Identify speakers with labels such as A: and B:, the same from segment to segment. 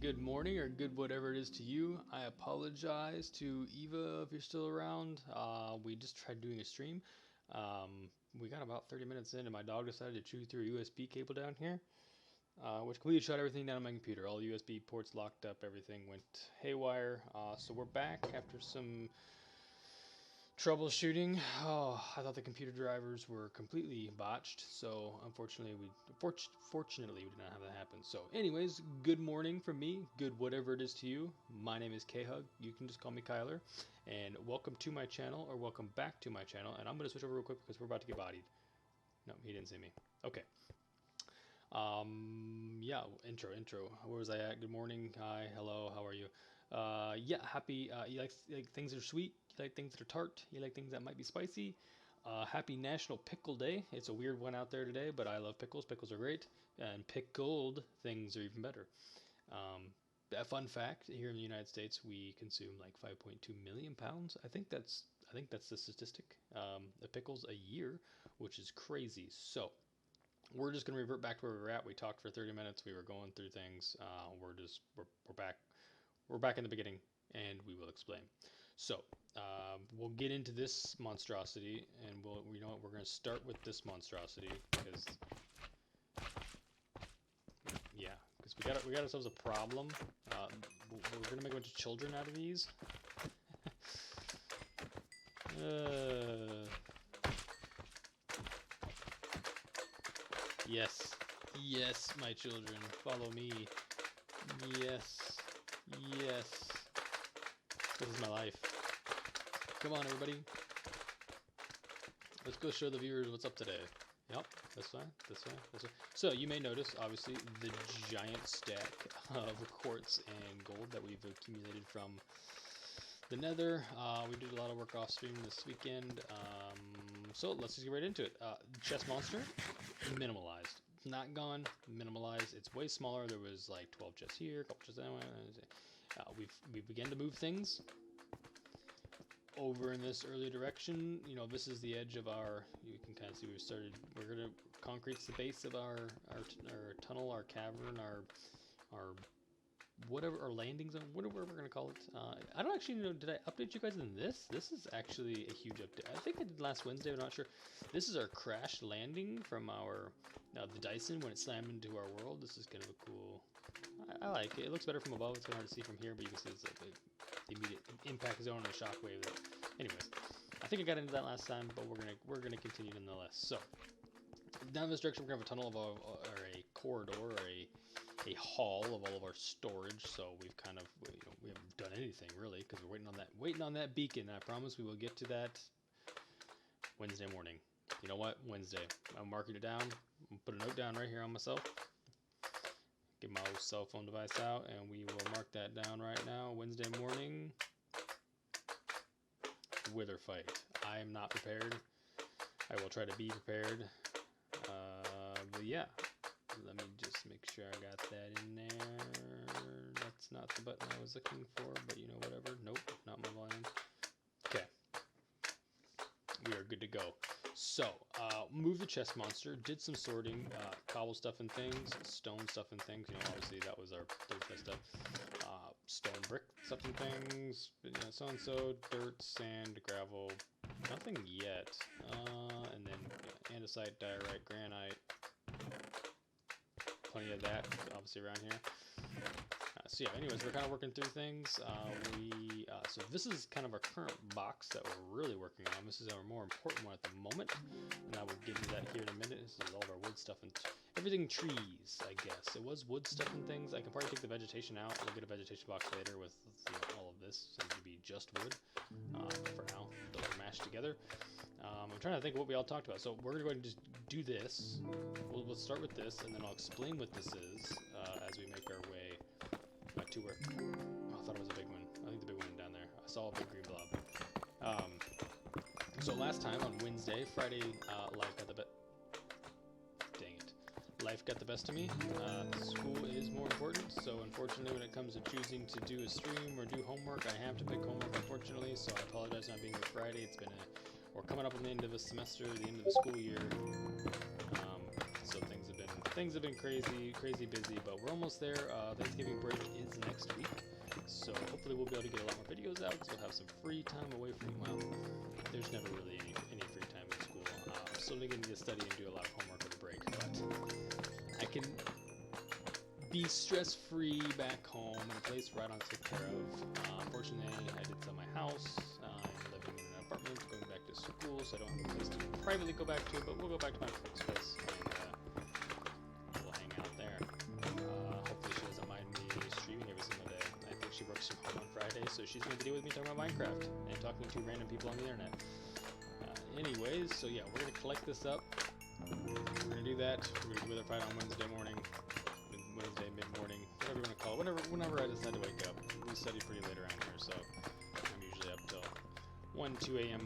A: good morning or good whatever it is to you. I apologize to Eva if you're still around. We just tried doing a stream. We got about 30 minutes in and my dog decided to chew through a USB cable down here, which completely shut everything down on my computer. All the USB ports locked up, everything went haywire. So we're back after some troubleshooting. Oh, I thought the computer drivers were completely botched, so unfortunately fortunately we did not have that happen. So anyways, good morning from me, good whatever it is to you. My name is K-Hug, you can just call me Kyler, and welcome to my channel, or welcome back to my channel. And I'm going to switch over real quick because we're about to get bodied. No, he didn't see me. Okay. Yeah, intro. Where was I at? Good morning, hi, hello, how are you? Yeah, happy, you like things that are sweet, you like things that are tart, you like things that might be spicy. Happy National Pickle Day. It's a weird one out there today, but I love pickles. Pickles are great, and pickled things are even better. A fun fact: here in the United States, we consume like 5.2 million pounds. I think that's the statistic. Of pickles a year, which is crazy. So we're just gonna revert back to where we were at. We talked for 30 minutes. We were going through things. We're back. We're back in the beginning, and we will explain. So we'll get into this monstrosity, and you know what, we're going to start with this monstrosity because we got ourselves a problem. We're going to make a bunch of children out of these. Yes, my children, follow me. Yes. This is my life. Come on, everybody. Let's go show the viewers what's up today. Yep, this way. So you may notice, obviously, the giant stack of quartz and gold that we've accumulated from the Nether. We did a lot of work off stream this weekend. So let's just get right into it. Chest monster, minimalized. Not gone, minimalized. It's way smaller. There was like 12 chests here, a couple chests that way. We began to move things over in this early direction. You know, this is the edge of our, you can kind of see we're gonna concrete the base of our tunnel, our cavern, our whatever, our landing zone, whatever we're gonna call it. I don't actually know, did I update you guys in this? This is actually a huge update. I think I did last Wednesday, but I'm not sure. This is our crash landing from our the Dyson when it slammed into our world. This is kind of a cool, I like it. It looks better from above. It's kind of hard to see from here, but you can see it's like the immediate impact zone and the shockwave. Anyways, I think I got into that last time, but we're gonna continue nonetheless. So down this direction, we're gonna have a tunnel of or a corridor, or a hall of all of our storage. So we've kind of, you know, we haven't done anything really because we're waiting on that beacon. I promise we will get to that Wednesday morning. You know what? Wednesday. I'm marking it down. I'm put a note down right here on myself. Get my old cell phone device out, and we will mark that down right now. Wednesday morning. Wither fight. I am not prepared. I will try to be prepared. But yeah. Let me just make sure I got that in there. That's not the button I was looking for, but you know, whatever. Nope, not my volume. Okay. We are good to go. So, move the chest monster, did some sorting, cobble stuff and things, stone stuff and things. You know, obviously that was our third chest stuff. Stone brick stuff and things, you know, so-and-so, dirt, sand, gravel, nothing yet. And then andesite, diorite, granite. Plenty of that, obviously, around here. So yeah, anyways, we're kind of working through things. So this is kind of our current box that we're really working on. This is our more important one at the moment, and I will get into that here in a minute. This is all of our wood stuff and everything trees, I guess. It was wood stuff and things. I can probably take the vegetation out. We'll get a vegetation box later with, you know, all of this. So it would be just wood. For now, those are mashed together. I'm trying to think of what we all talked about. So we're going to go ahead and just do this. We'll start with this, and then I'll explain what this is as we make our way to where... Oh, I thought it was a big one. I think the big one down there. I saw a big green blob. So last time on Wednesday, Friday, life got the best... Dang it. Life got the best of me. School is more important, so unfortunately when it comes to choosing to do a stream or do homework, I have to pick homework, unfortunately, so I apologize for not being here Friday. It's been we're coming up on the end of a semester, the end of the school year, so things have been things have been crazy busy, but we're almost there. Thanksgiving break is next week, so hopefully we'll be able to get a lot more videos out because we'll have some free time away from, well, there's never really any free time in school. I'm still going to study and do a lot of homework over break, but I can be stress-free back home in a place where I don't have to take care of. Unfortunately, I did sell my house. I'm living in an apartment, going back to school, so I don't have a place to privately go back to, but we'll go back to my folks' place, and we'll hang out there. Hopefully she doesn't mind me streaming every single day. I think she works from home on Friday, so she's going to deal with me talking about Minecraft and talking to random people on the internet. Anyways, so yeah, we're going to collect this up. We're going to do that. We're going to do another fight on Wednesday morning. Wednesday mid-morning, whatever you want to call it, whenever I decide to wake up. We study pretty late around here, so I'm usually up till 1, 2 a.m.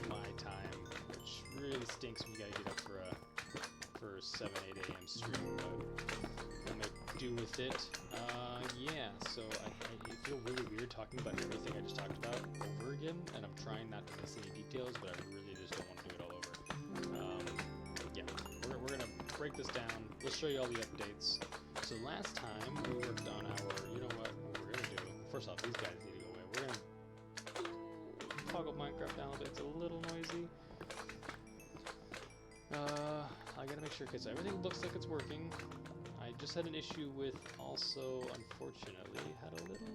A: my time, which really stinks when you gotta get up for 7, 8 a.m. stream, but we'll make do with it. Yeah, so I feel really weird talking about everything I just talked about over again, and I'm trying not to miss any details, but I really just don't want to do it all over. Yeah, we're gonna break this down. We'll show you all the updates. So last time we worked on our, you know what we're going to do? First off, these guys need to go away. We're going to toggle Minecraft down a bit. It's a little noisy. I got to make sure, okay, so everything looks like it's working. I just had an issue with also, unfortunately, had a little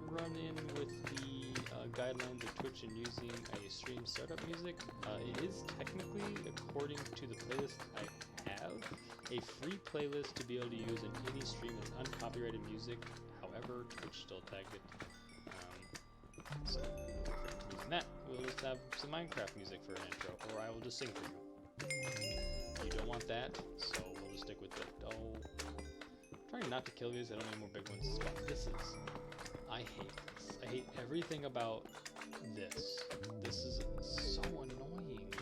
A: run-in with the guidelines of Twitch and using a stream startup music. It is technically, according to the playlist I have, a free playlist to be able to use in any stream as uncopyrighted music. However, Twitch still tagged it. So, using that, we'll just have some Minecraft music for an intro, or I will just sing for you. You don't want that, so we'll just stick with it. Oh, I'm trying not to kill these. I don't need more big ones. But this is, I hate this. I hate everything about this. This is so annoying,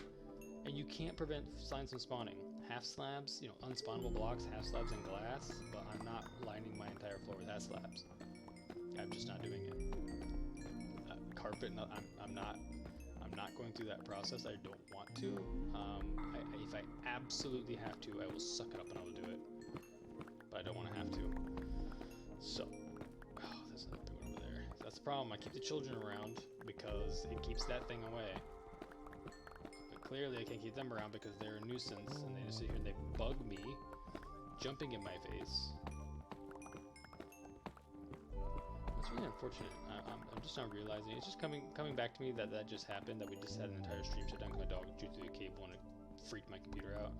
A: and you can't prevent signs from spawning. Half slabs, you know, unspawnable blocks, half slabs and glass, but I'm not lining my entire floor with half slabs. I'm just not doing it. Carpet, no, I'm not going through that process. I don't want to. If I absolutely have to, I will suck it up and I will do it. But I don't want to have to. So, oh, there's another big one over there. That's the problem. I keep the children around because it keeps that thing away. Clearly I can't keep them around because they're a nuisance and they just sit here and they bug me, jumping in my face. It's really unfortunate. I'm just not realizing. It's just coming back to me that just happened, that we just had an entire stream shut down because my dog chewed through the cable and it freaked my computer out.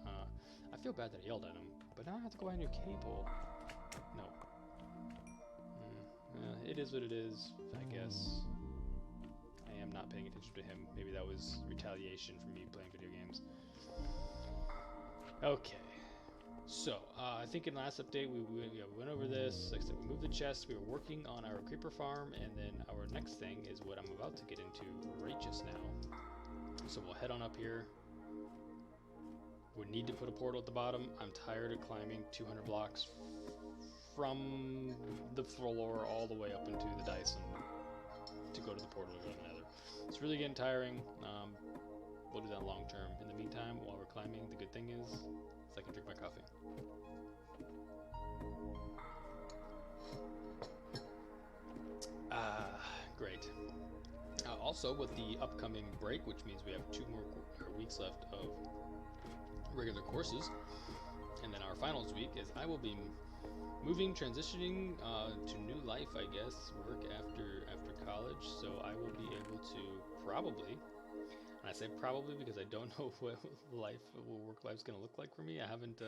A: I feel bad that I yelled at him, but now I have to go buy a new cable. No. It is what it is, I guess. I am not paying attention to him. Maybe that was retaliation for me playing video games. Okay, so I think in the last update we went over this. Like I said, we moved the chest. We were working on our creeper farm, and then our next thing is what I'm about to get into right just now. So we'll head on up here. We need to put a portal at the bottom. I'm tired of climbing 200 blocks from the floor all the way up into the Dyson to go to the portal to go to the Nether. It's really getting tiring. We'll do that long term. In the meantime, while we're climbing, the good thing is I can drink my coffee. Great. Also, with the upcoming break, which means we have 2 more weeks left of regular courses, and then our finals week is I will be moving, transitioning to new life, I guess, work after college, so I will be able to probably, and I say probably because I don't know what work life's going to look like for me. I haven't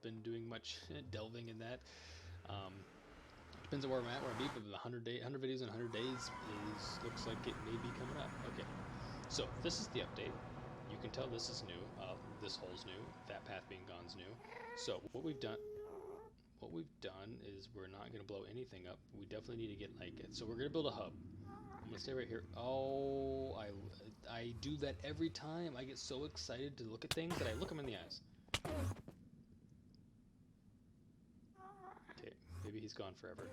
A: been doing much delving in that. Depends on where I'm at, where I'm at, but 100 videos in 100 days looks like it may be coming up. Okay, so this is the update. You can tell this is new. This hole's new. That path being gone's new. So what we've done is we're not going to blow anything up. We definitely need to get like it. So we're going to build a hub. I'm going to stay right here. Oh, I do that every time. I get so excited to look at things that I look them in the eyes. Okay, maybe he's gone forever.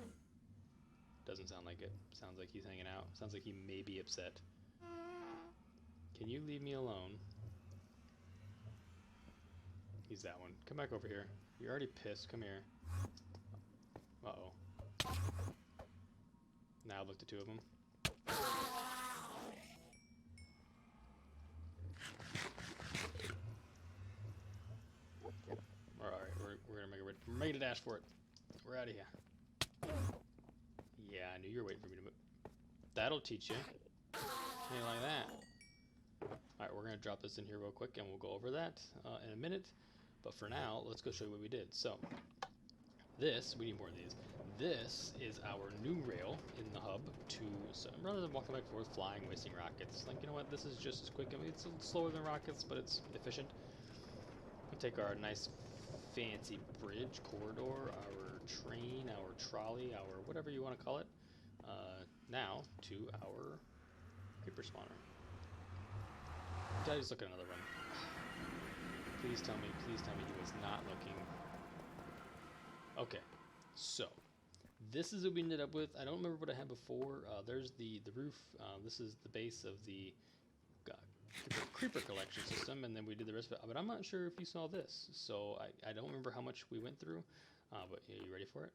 A: Doesn't sound like it. Sounds like he's hanging out. Sounds like he may be upset. Can you leave me alone? He's that one. Come back over here. You're already pissed. Come here. Uh-oh. Now look, the two of them. Alright, we're gonna make a dash for it. We're out of here. Yeah, I knew you were waiting for me to move. That'll teach you. Anything like that. Alright, we're gonna drop this in here real quick and we'll go over that in a minute. But for now, let's go show you what we did. So, this, we need more of these. This is our new rail in the hub to, so rather than walking back and forth, flying, wasting rockets, like, you know what, this is just as quick. I mean, it's a little slower than rockets, but it's efficient. We'll take our nice fancy bridge corridor, our train, our trolley, our whatever you want to call it, now to our creeper spawner. Did I just look at another one? Please tell me he was not looking. Okay, so this is what we ended up with. I don't remember what I had before. There's the roof. This is the base of the creeper collection system, and then we did the rest of it. But I'm not sure if you saw this, so I don't remember how much we went through. But are you ready for it?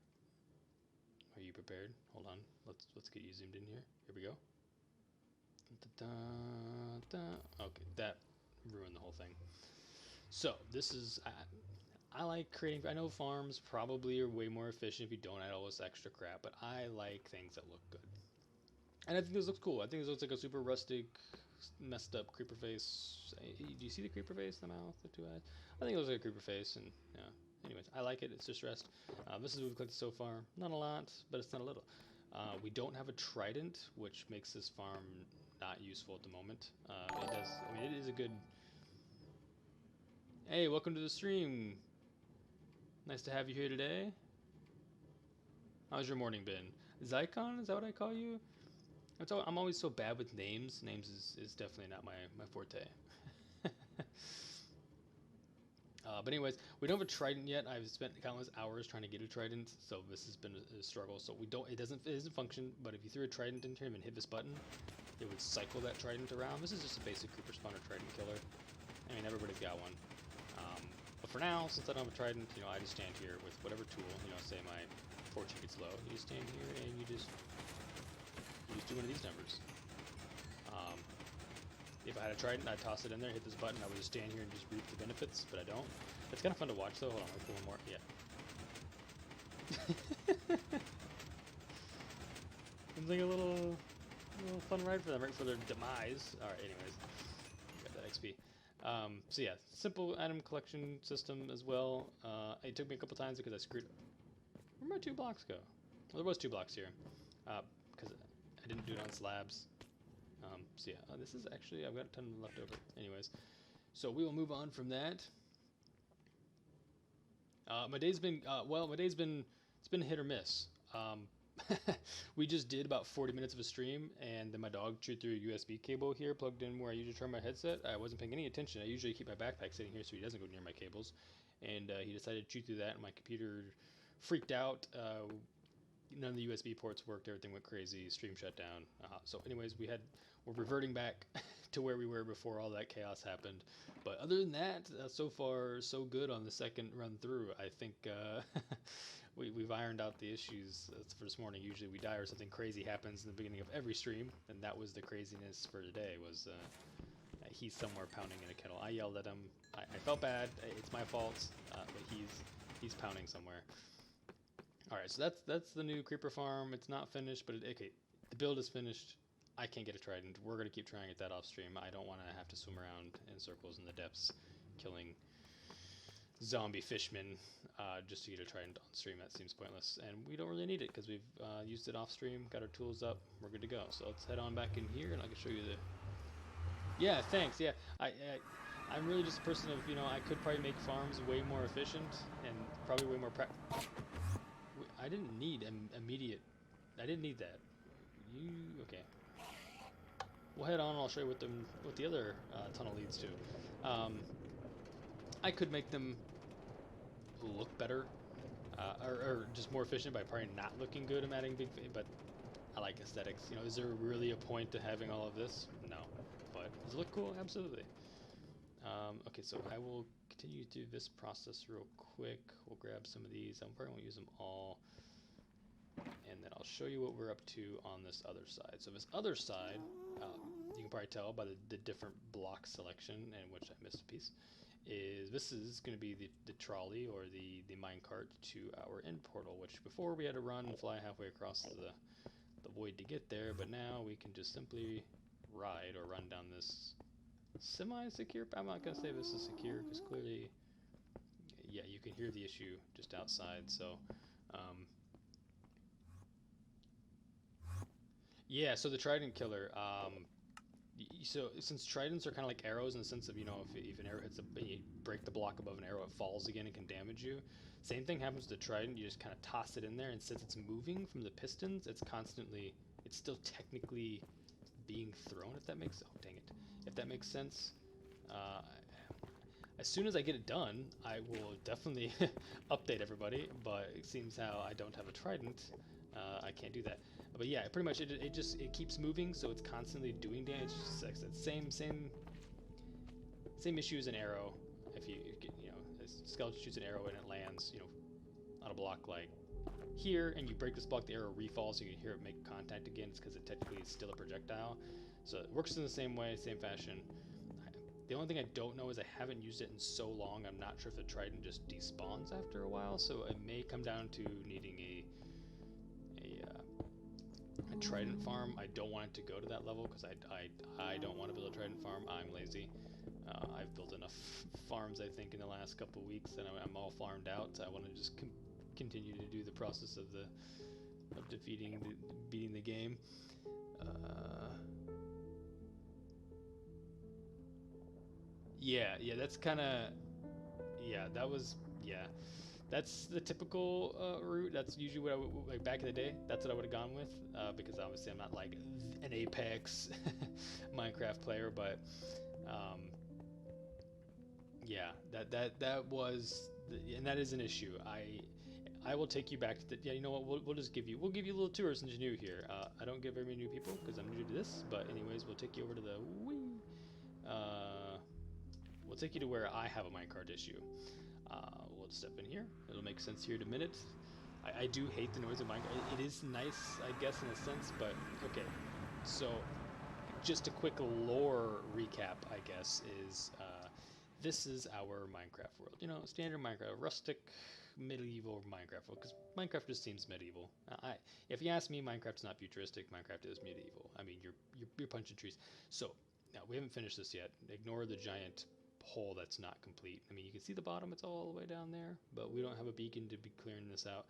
A: Are you prepared? Hold on. Let's get you zoomed in here. Here we go. Okay, that ruined the whole thing. So this is I like creating. I know farms probably are way more efficient if you don't add all this extra crap, but I like things that look good. And I think this looks cool. I think this looks like a super rustic, messed up creeper face. Do you see the creeper face in the mouth, the two eyes? I think it looks like a creeper face, and yeah. Anyways, I like it. It's distressed. This is what we've collected so far. Not a lot, but it's not a little. We don't have a trident, which makes this farm not useful at the moment. It does. I mean, it is a good. Hey, welcome to the stream. Nice to have you here today. How's your morning been? Zycon, is that what I call you? I'm always so bad with names. Names is definitely not my forte. But anyways, we don't have a trident yet. I've spent countless hours trying to get a trident, so this has been a struggle. So it doesn't function. But if you threw a trident into him and hit this button, it would cycle that trident around. This is just a basic creeper spawner trident killer. I mean, everybody's got one. But for now, since I don't have a trident, you know, I just stand here with whatever tool. You know, say my fortune gets low, you just stand here and you just do one of these numbers. If I had a trident, I'd toss it in there, hit this button, I would just stand here and just reap the benefits, but I don't. It's kind of fun to watch though. Hold on, let me put one more. Yeah. Seems like a little fun ride for them, right for their demise. Alright, anyways. Got that XP. So yeah, simple item collection system as well. It took me a couple times because I screwed. Where'd my 2 blocks go? Well, there was 2 blocks here. Because I didn't do it on slabs. So yeah, this is actually, I've got a ton left over. Anyways, so we will move on from that. My day's been, it's been hit or miss. We just did about 40 minutes of a stream, and then my dog chewed through a USB cable here, plugged in where I usually turn my headset. I wasn't paying any attention. I usually keep my backpack sitting here so he doesn't go near my cables. And he decided to chew through that, and my computer freaked out. None of the USB ports worked. Everything went crazy. Stream shut down. So anyways, we're reverting back to where we were before all that chaos happened. But other than that, so far so good on the second run through. I think we've ironed out the issues for this morning. Usually we die or something crazy happens in the beginning of every stream, and that was the craziness for today. Was he's somewhere pounding in a kettle. I yelled at him. I felt bad. It's my fault. But he's pounding somewhere. All right, so that's the new creeper farm. It's not finished, but okay, the build is finished. I can't get a trident. We're gonna keep trying to get that off stream. I don't want to have to swim around in circles in the depths, killing zombie fishmen just to get a trident on stream. That seems pointless, and we don't really need it because we've used it off stream, got our tools up, we're good to go. So let's head on back in here, and I can show you the. Yeah, thanks. Yeah, I'm really just a person of, you know, I could probably make farms way more efficient and probably way more I didn't need immediate. I didn't need that. Okay? We'll head on. I'll show you what the other tunnel leads to. I could make them look better, or just more efficient by probably not looking good. I'm adding big, but I like aesthetics. You know, is there really a point to having all of this? No, but does it look cool? Absolutely. Okay, so I will continue through this process real quick. We'll grab some of these. I probably won't use them all. And then I'll show you what we're up to on this other side. So this other side, you can probably tell by the different block selection, and which I missed a piece, is this is going to be the trolley or the minecart to our end portal, which before we had to run and fly halfway across the void to get there, but now we can just simply ride or run down this semi-secure. I'm not going to say this is secure because clearly, yeah, you can hear the issue just outside. So yeah, so the trident killer, so since tridents are kind of like arrows in the sense of, you know, if an arrow hits you break the block above an arrow, it falls again and can damage you. Same thing happens to the trident. You just kind of toss it in there, and since it's moving from the pistons, it's still technically being thrown, if that makes, oh dang it, if that makes sense. As soon as I get it done, I will definitely update everybody, but it seems how I don't have a trident, I can't do that. But yeah, pretty much it keeps moving, so it's constantly doing damage. Just like that same issue as an arrow. If you know, a skeleton shoots an arrow and it lands, you know, on a block like here, and you break this block, the arrow refalls, so you can hear it make contact again. It's because it technically is still a projectile. So it works in the same way, same fashion. The only thing I don't know is I haven't used it in so long. I'm not sure if the trident just despawns after a while, so it may come down to needing a trident farm. I don't want it to go to that level because I don't want to build a trident farm. I'm lazy. I've built enough farms, I think, in the last couple of weeks, and I'm all farmed out. I want to just continue to do the process of beating the game. Yeah, that's kind of, that's the typical route. That's usually what I would, like back in the day, that's what I would have gone with, because obviously I'm not like an Apex Minecraft player, but yeah, that was, and that is an issue. I will take you back to the, yeah, you know what, we'll give you a little tour since you're new here. I don't give very many new people because I'm new to this, but anyways, we'll take you over to the we'll take you to where I have a minecart issue. We'll step in here. It'll make sense here in a minute. I do hate the noise of Minecraft. It is nice, I guess, in a sense, but okay. So, just a quick lore recap, I guess, is this is our Minecraft world. You know, standard Minecraft, rustic, medieval Minecraft world, because Minecraft just seems medieval. If you ask me, Minecraft's not futuristic. Minecraft is medieval. I mean, you're punching trees. So, now we haven't finished this yet. Ignore the giant hole that's not complete. I mean, you can see the bottom, it's all the way down there, but we don't have a beacon to be clearing this out.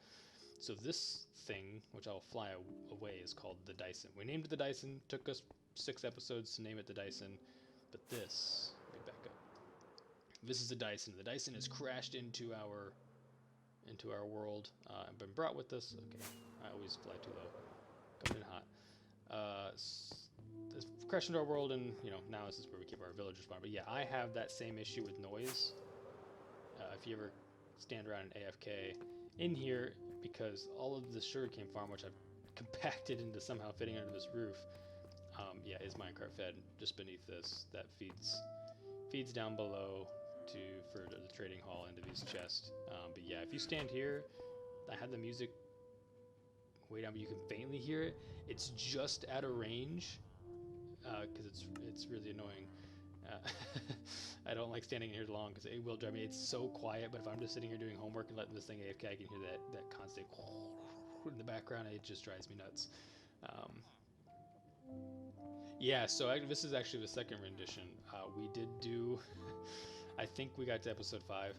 A: So this thing, which I'll fly away, is called the Dyson. We named it the Dyson. Took us 6 episodes to name it the Dyson, but this, let me back up. This is the Dyson. The Dyson has crashed into our world and been brought with us. Okay, I always fly too low. Coming in hot. It's crashed into our world, and you know, now this is where we keep our villagers spawn. But yeah, I have that same issue with noise. If you ever stand around in AFK in here, because all of the sugarcane farm, which I've compacted into somehow fitting under this roof, yeah, is minecart fed just beneath this. That feeds down below for the trading hall into these chests. But yeah, if you stand here, I have the music way down, but you can faintly hear it. It's just at a range. Because it's really annoying. I don't like standing here long because it will drive me. It's so quiet, but if I'm just sitting here doing homework and letting this thing AFK, I can hear that constant in the background. It just drives me nuts. Yeah, so this is actually the second rendition. We did do, I think we got to episode 5,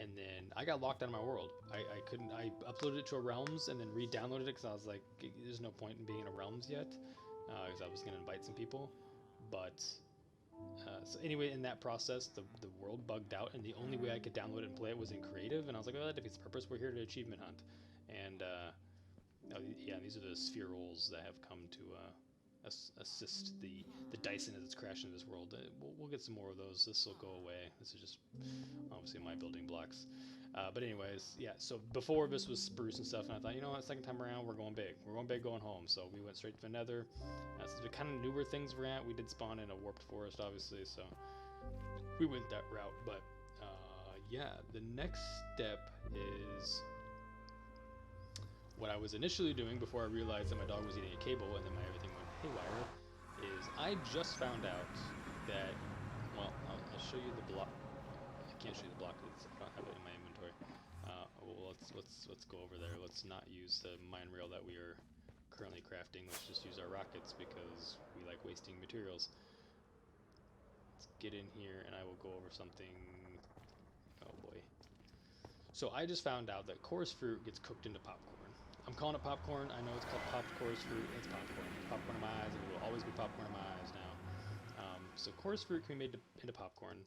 A: and then I got locked out of my world. I uploaded it to a Realms and then re-downloaded it because I was like, there's no point in being in a Realms yet. Because I was going to invite some people, but so anyway, in that process, the world bugged out, and the only way I could download it and play it was in creative, and I was like, oh, that defeats the purpose. We're here to achievement hunt, and yeah, these are the spherules that have come to assist the Dyson as it's crashed into this world. We'll get some more of those. This will go away. This is just obviously my building blocks. But anyways, yeah, so before this was spruce and stuff, and I thought, you know what, second time around, we're going big. We're going big, going home. So we went straight to the Nether. So the kind of newer things we're at, we did spawn in a warped forest, obviously, so we went that route. But yeah, the next step is what I was initially doing before I realized that my dog was eating a cable and then my everything went haywire. Is I just found out that, well, I'll show you the block. I can't show you the block because I don't have it in my inventory. Well, let's go over there. Let's not use the mine rail that we are currently crafting. Let's just use our rockets because we like wasting materials. Let's get in here and I will go over something. Oh boy. So I just found out that chorus fruit gets cooked into popcorn. I'm calling it popcorn. I know it's called popped chorus fruit. It's popcorn. Popcorn in my eyes. It will always be popcorn in my eyes now. So chorus fruit can be made into popcorn.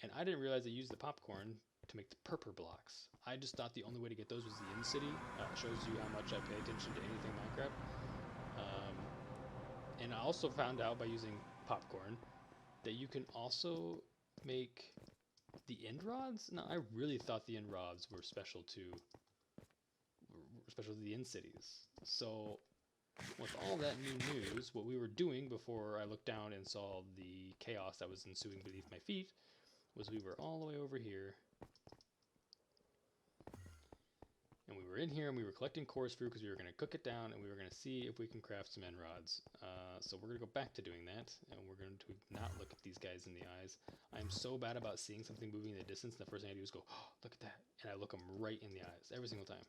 A: And I didn't realize they used the popcorn to make the purple blocks. I just thought the only way to get those was the in-city. Shows you how much I pay attention to anything Minecraft. And I also found out by using popcorn that you can also make the end rods. Now I really thought the end rods were special to the in-cities. So with all that new news, what we were doing before I looked down and saw the chaos that was ensuing beneath my feet was we were all the way over here. And we were in here and we were collecting chorus fruit because we were going to cook it down and we were going to see if we can craft some end rods. So we're going to go back to doing that and we're going to not look at these guys in the eyes. I'm so bad about seeing something moving in the distance. The first thing I do is go, oh, look at that. And I look them right in the eyes every single time.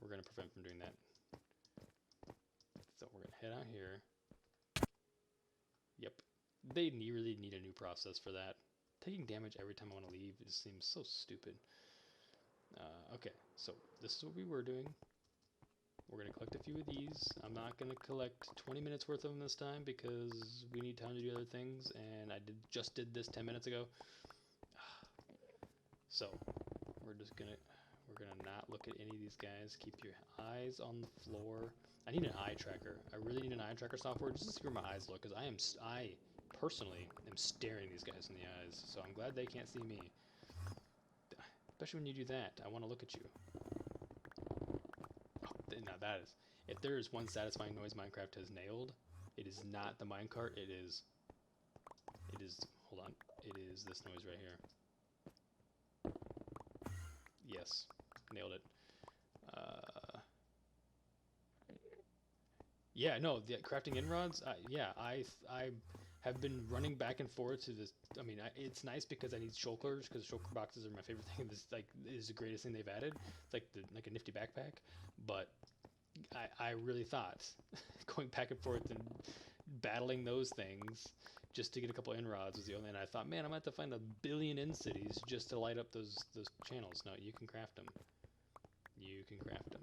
A: We're going to prevent from doing that. So we're going to head out here. Yep. They really need a new process for that. Taking damage every time I want to leave just seems so stupid. Okay, so this is what we were doing. We're going to collect a few of these. I'm not going to collect 20 minutes worth of them this time because we need time to do other things, and I just did this 10 minutes ago. So, we're gonna not look at any of these guys. Keep your eyes on the floor. I need an eye tracker. I really need an eye tracker software just to see where my eyes look, because I personally am staring these guys in the eyes, so I'm glad they can't see me. Especially when you do that. I want to look at you. Oh, now that is... If there is one satisfying noise Minecraft has nailed, it is not the minecart, it is... Hold on. It is this noise right here. Yes. Nailed it. Yeah, no, the crafting end rods, yeah, I have been running back and forth to this. I mean, it's nice because I need shulkers, because shulker boxes are my favorite thing. This is the greatest thing they've added. It's like a nifty backpack. But I really thought going back and forth and battling those things just to get a couple end rods was the only. And I thought, man, I'm gonna have to find a billion end cities just to light up those channels. No, you can craft them. You can craft them.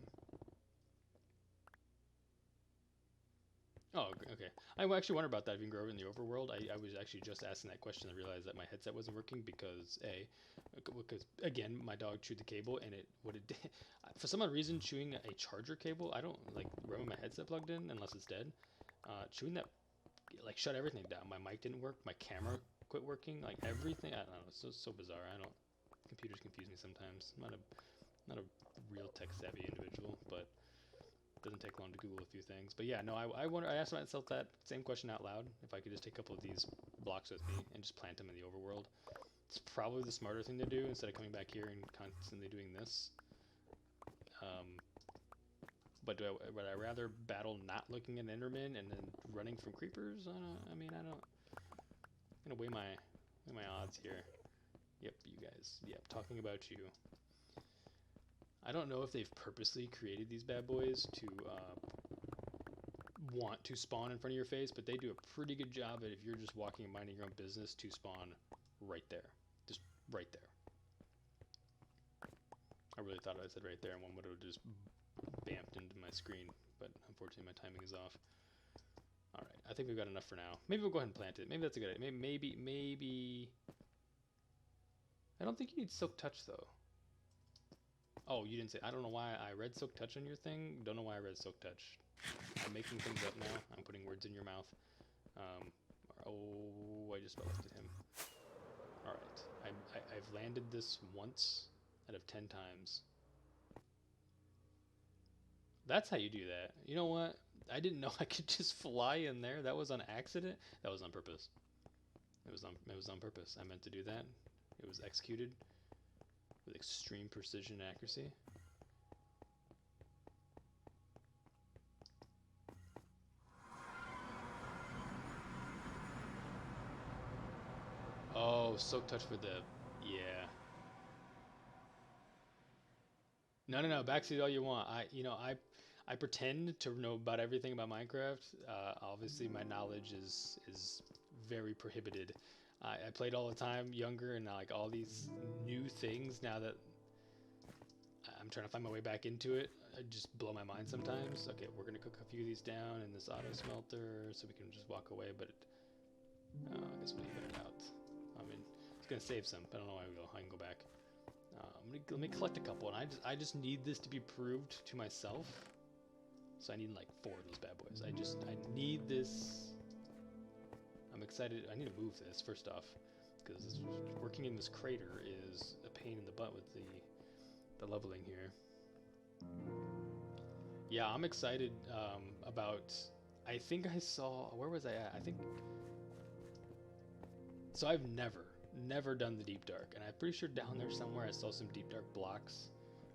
A: Oh, okay. I actually wonder about that if you can grow it in the overworld. I was actually just asking that question. I realized that my headset wasn't working because again, my dog chewed the cable and what it did, for some odd reason, chewing a charger cable, I don't like running my headset plugged in unless it's dead. Chewing that, like, shut everything down. My mic didn't work. My camera quit working. Like everything. I don't know. It's so bizarre. Computers confuse me sometimes. I'm not a real tech savvy individual, but. Doesn't take long to Google a few things. But yeah, no, I asked myself that same question out loud. If I could just take a couple of these blocks with me and just plant them in the overworld. It's probably the smarter thing to do instead of coming back here and constantly doing this. But would I rather battle not looking at Enderman and then running from creepers? I'm gonna weigh my odds here. Yep, you guys. Yep, talking about you. I don't know if they've purposely created these bad boys to want to spawn in front of your face, but they do a pretty good job at, if you're just walking and minding your own business, to spawn right there. Just right there. I really thought I said right there and one would have just bamped into my screen, but unfortunately my timing is off. Alright, I think we've got enough for now. Maybe we'll go ahead and plant it. Maybe that's a good idea. Maybe... I don't think you need Silk Touch, though. Oh, you didn't say. I don't know why I read Silk Touch on your thing. Don't know why I read Silk Touch. I'm making things up now. I'm putting words in your mouth. Oh, I just elected him. Alright. I've landed this once out of 10 times. That's how you do that. You know what? I didn't know I could just fly in there. That was on accident. That was on purpose. It was on purpose. I meant to do that. It was executed. with extreme precision and accuracy. Oh, soak touch for the, yeah. No, backseat all you want. I pretend to know about everything about Minecraft. Obviously, my knowledge is very prohibited. I played all the time younger, and like all these new things now that I'm trying to find my way back into it, I just blow my mind sometimes. Okay, we're gonna cook a few of these down in this auto smelter so we can just walk away, but I guess we'll even it out. I mean, it's gonna save some, but I don't know why we go. I can go back. Let me collect a couple, and I just need this to be proved to myself. So I need like 4 of those bad boys. I need this. I'm excited. I need to move this first off, because working in this crater is a pain in the butt with the leveling here. Yeah, I'm excited about. I think I saw. Where was I at? I think. So I've never done the deep dark, and I'm pretty sure down there somewhere I saw some deep dark blocks,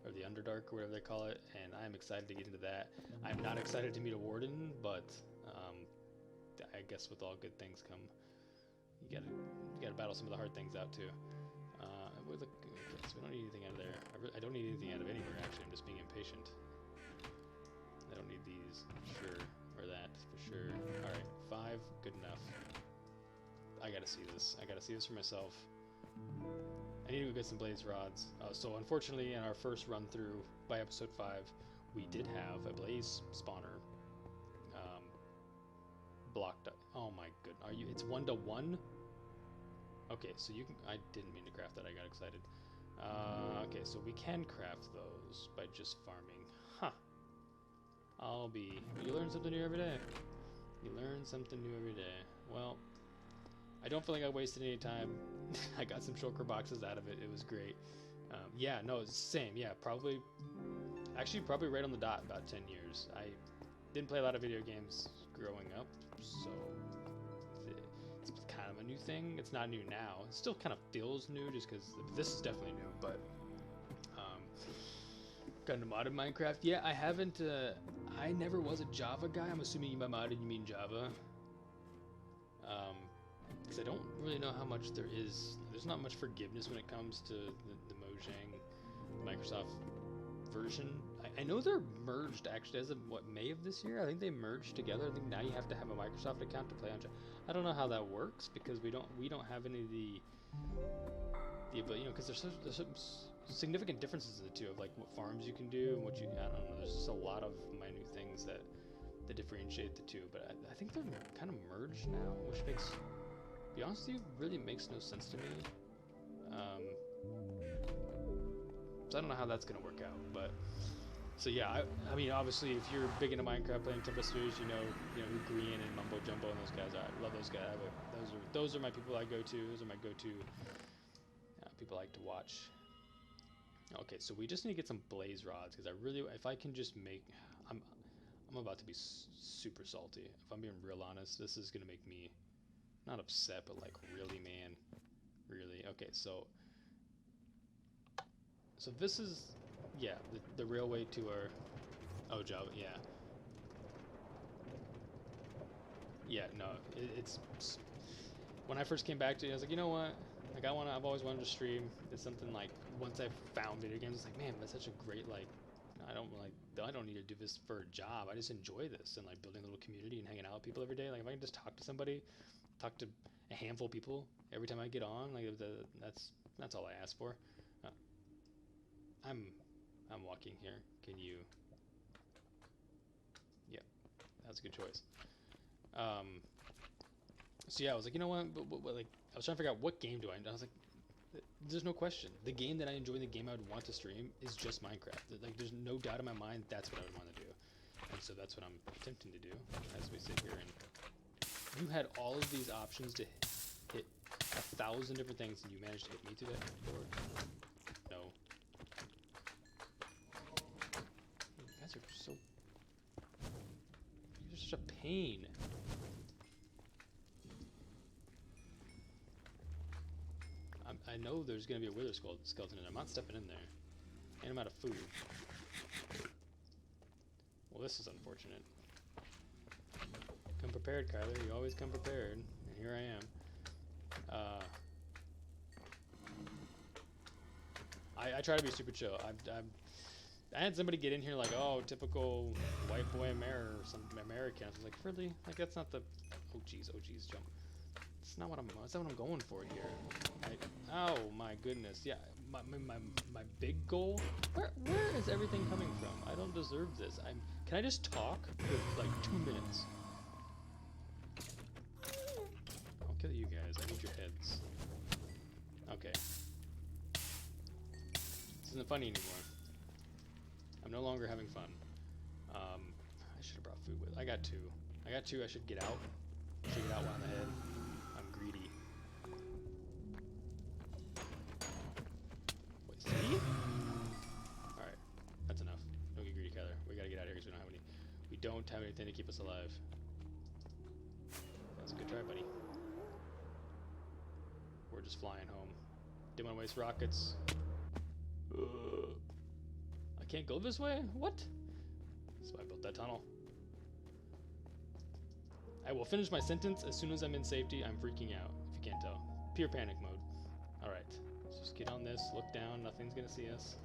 A: or the underdark or whatever they call it, and I'm excited to get into that. I'm not excited to meet a warden, but I guess with all good things come, you gotta battle some of the hard things out too. Okay, so we don't need anything out of there. I don't need anything out of anywhere actually. I'm just being impatient. I don't need these, sure, or that for sure. All right, 5, good enough. I gotta see this. I gotta see this for myself. I need to go get some blaze rods. So unfortunately, in our first run through by episode 5, we did have a blaze spawner blocked up. Oh my goodness, are you? It's 1-to-1. Okay, so you can. I didn't mean to craft that. I got excited. Okay, so we can craft those by just farming. Huh. You learn something new every day. You learn something new every day. Well, I don't feel like I wasted any time. I got some shulker boxes out of it. It was great. Yeah, no, it's the same. Yeah, probably right on the dot, about 10 years. I didn't play a lot of video games growing up, so it's kind of a new thing. It's not new now. It still kind of feels new just because this is definitely new, but got into modded Minecraft. Yeah, I haven't, I never was a Java guy. I'm assuming by modded you mean Java. Because I don't really know how much there is. There's not much forgiveness when it comes to the Mojang Microsoft version. I know they're merged actually as of May of this year. I think they merged together. I think now you have to have a Microsoft account to play on Java. I don't know how that works because we don't have any of the ability, because there's some significant differences in the two of like what farms you can do and what you. I don't know. There's just a lot of minute things that differentiate the two. But I think they're kind of merged now, which makes. To be honest with you, really makes no sense to me. So I don't know how that's gonna work out, but so yeah, I mean, obviously, if you're big into Minecraft playing Temple Studios, you know who Green and Mumbo Jumbo and those guys are. I love those guys. Those are my people I go to. Those are my go-to people I like to watch. Okay, so we just need to get some blaze rods because if I can just make, I'm about to be super salty. If I'm being real honest, this is gonna make me. Not upset, but like really, man, really. Okay, so this is, yeah, the railway to our, Java, yeah, no, it's when I first came back to it, I was like, you know what, like I've always wanted to stream. It's something like once I found video games, it's like, man, that's such a great I don't need to do this for a job. I just enjoy this and like building a little community and hanging out with people every day. Like if I can just talk to somebody. Talk to a handful of people every time I get on. Like that's all I ask for. I'm walking here. Can you? Yeah, that's a good choice. So yeah, I was like, you know what? Like, I was trying to figure out what game do I was like, there's no question. The game that I enjoy, the game I would want to stream is just Minecraft. Like, there's no doubt in my mind that's what I would want to do, and so that's what I'm attempting to do as we sit here and. You had all of these options to hit 1,000 different things, and you managed to hit me through that board? No. You guys are so... You're such a pain. I know there's gonna be a wither skeleton in there. I'm not stepping in there. And I'm out of food. Well, this is unfortunate. Come prepared, Kyler. You always come prepared. And here I am. I try to be super chill. I had somebody get in here like, oh, typical white boy some American. I was like, really? Like, that's not the... Oh, jeez, jump. That's not what I'm going for here. Oh, my goodness. Yeah, my big goal... Where is everything coming from? I don't deserve this. Can I just talk for, like, 2 minutes? I'll kill you guys. I need your heads. Okay. This isn't funny anymore. I'm no longer having fun. I should have brought food with. I got two. I should get out. Should get out while I'm ahead. I'm greedy. Wait, see? Alright. That's enough. Don't get greedy, Kyler. We gotta get out of here because we don't have anything to keep us alive. That's a good try, buddy. We're just flying home. Didn't want to waste rockets. I can't go this way? What? That's why I built that tunnel. I will finish my sentence as soon as I'm in safety. I'm freaking out, if you can't tell. Pure panic mode. Alright, let's just get on this, look down, nothing's gonna see us.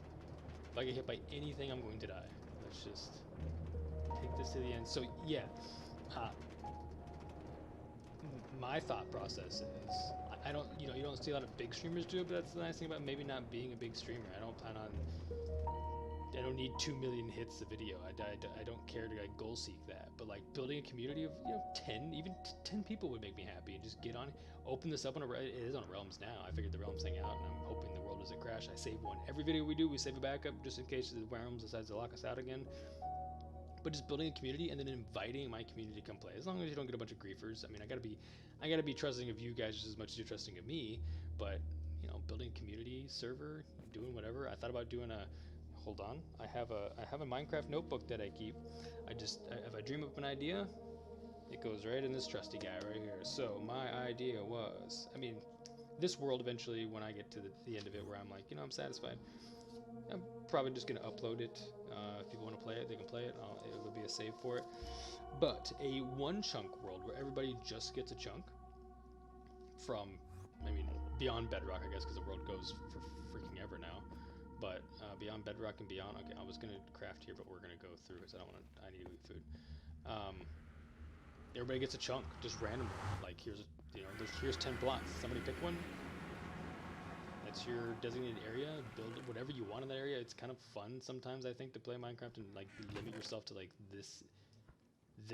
A: If I get hit by anything, I'm going to die. Let's just take this to the end. So, yeah. My thought process is, I don't, you don't see a lot of big streamers do it, but that's the nice thing about maybe not being a big streamer. I don't need 2 million hits a video. I don't care to like goal seek that. But like building a community of 10, even 10 people would make me happy. And just get on, open this up on it is on Realms now. I figured the Realms thing out, and I'm hoping the world doesn't crash. I save one every video we do. We save a backup just in case the Realms decides to lock us out again. But just building a community and then inviting my community to come play. As long as you don't get a bunch of griefers. I mean, I gotta be trusting of you guys just as much as you're trusting of me. But building a community server, doing whatever. I thought about doing a. Hold on, I have a Minecraft notebook that I keep. If I dream up an idea, it goes right in this trusty guy right here. So my idea was, this world eventually, when I get to the end of it, where I'm like, I'm satisfied. I'm probably just gonna upload it. If people want to play it, they can play it. It would be a save for it. But a one chunk world where everybody just gets a chunk from, beyond Bedrock, I guess, because the world goes for freaking ever now. But beyond Bedrock and beyond, okay, I was gonna craft here, but we're gonna go through because I need to eat food. Everybody gets a chunk, just randomly. Like here's 10 plots. Somebody pick one. That's your designated area. Build whatever you want in that area. It's kind of fun sometimes, I think, to play Minecraft and like limit yourself to like this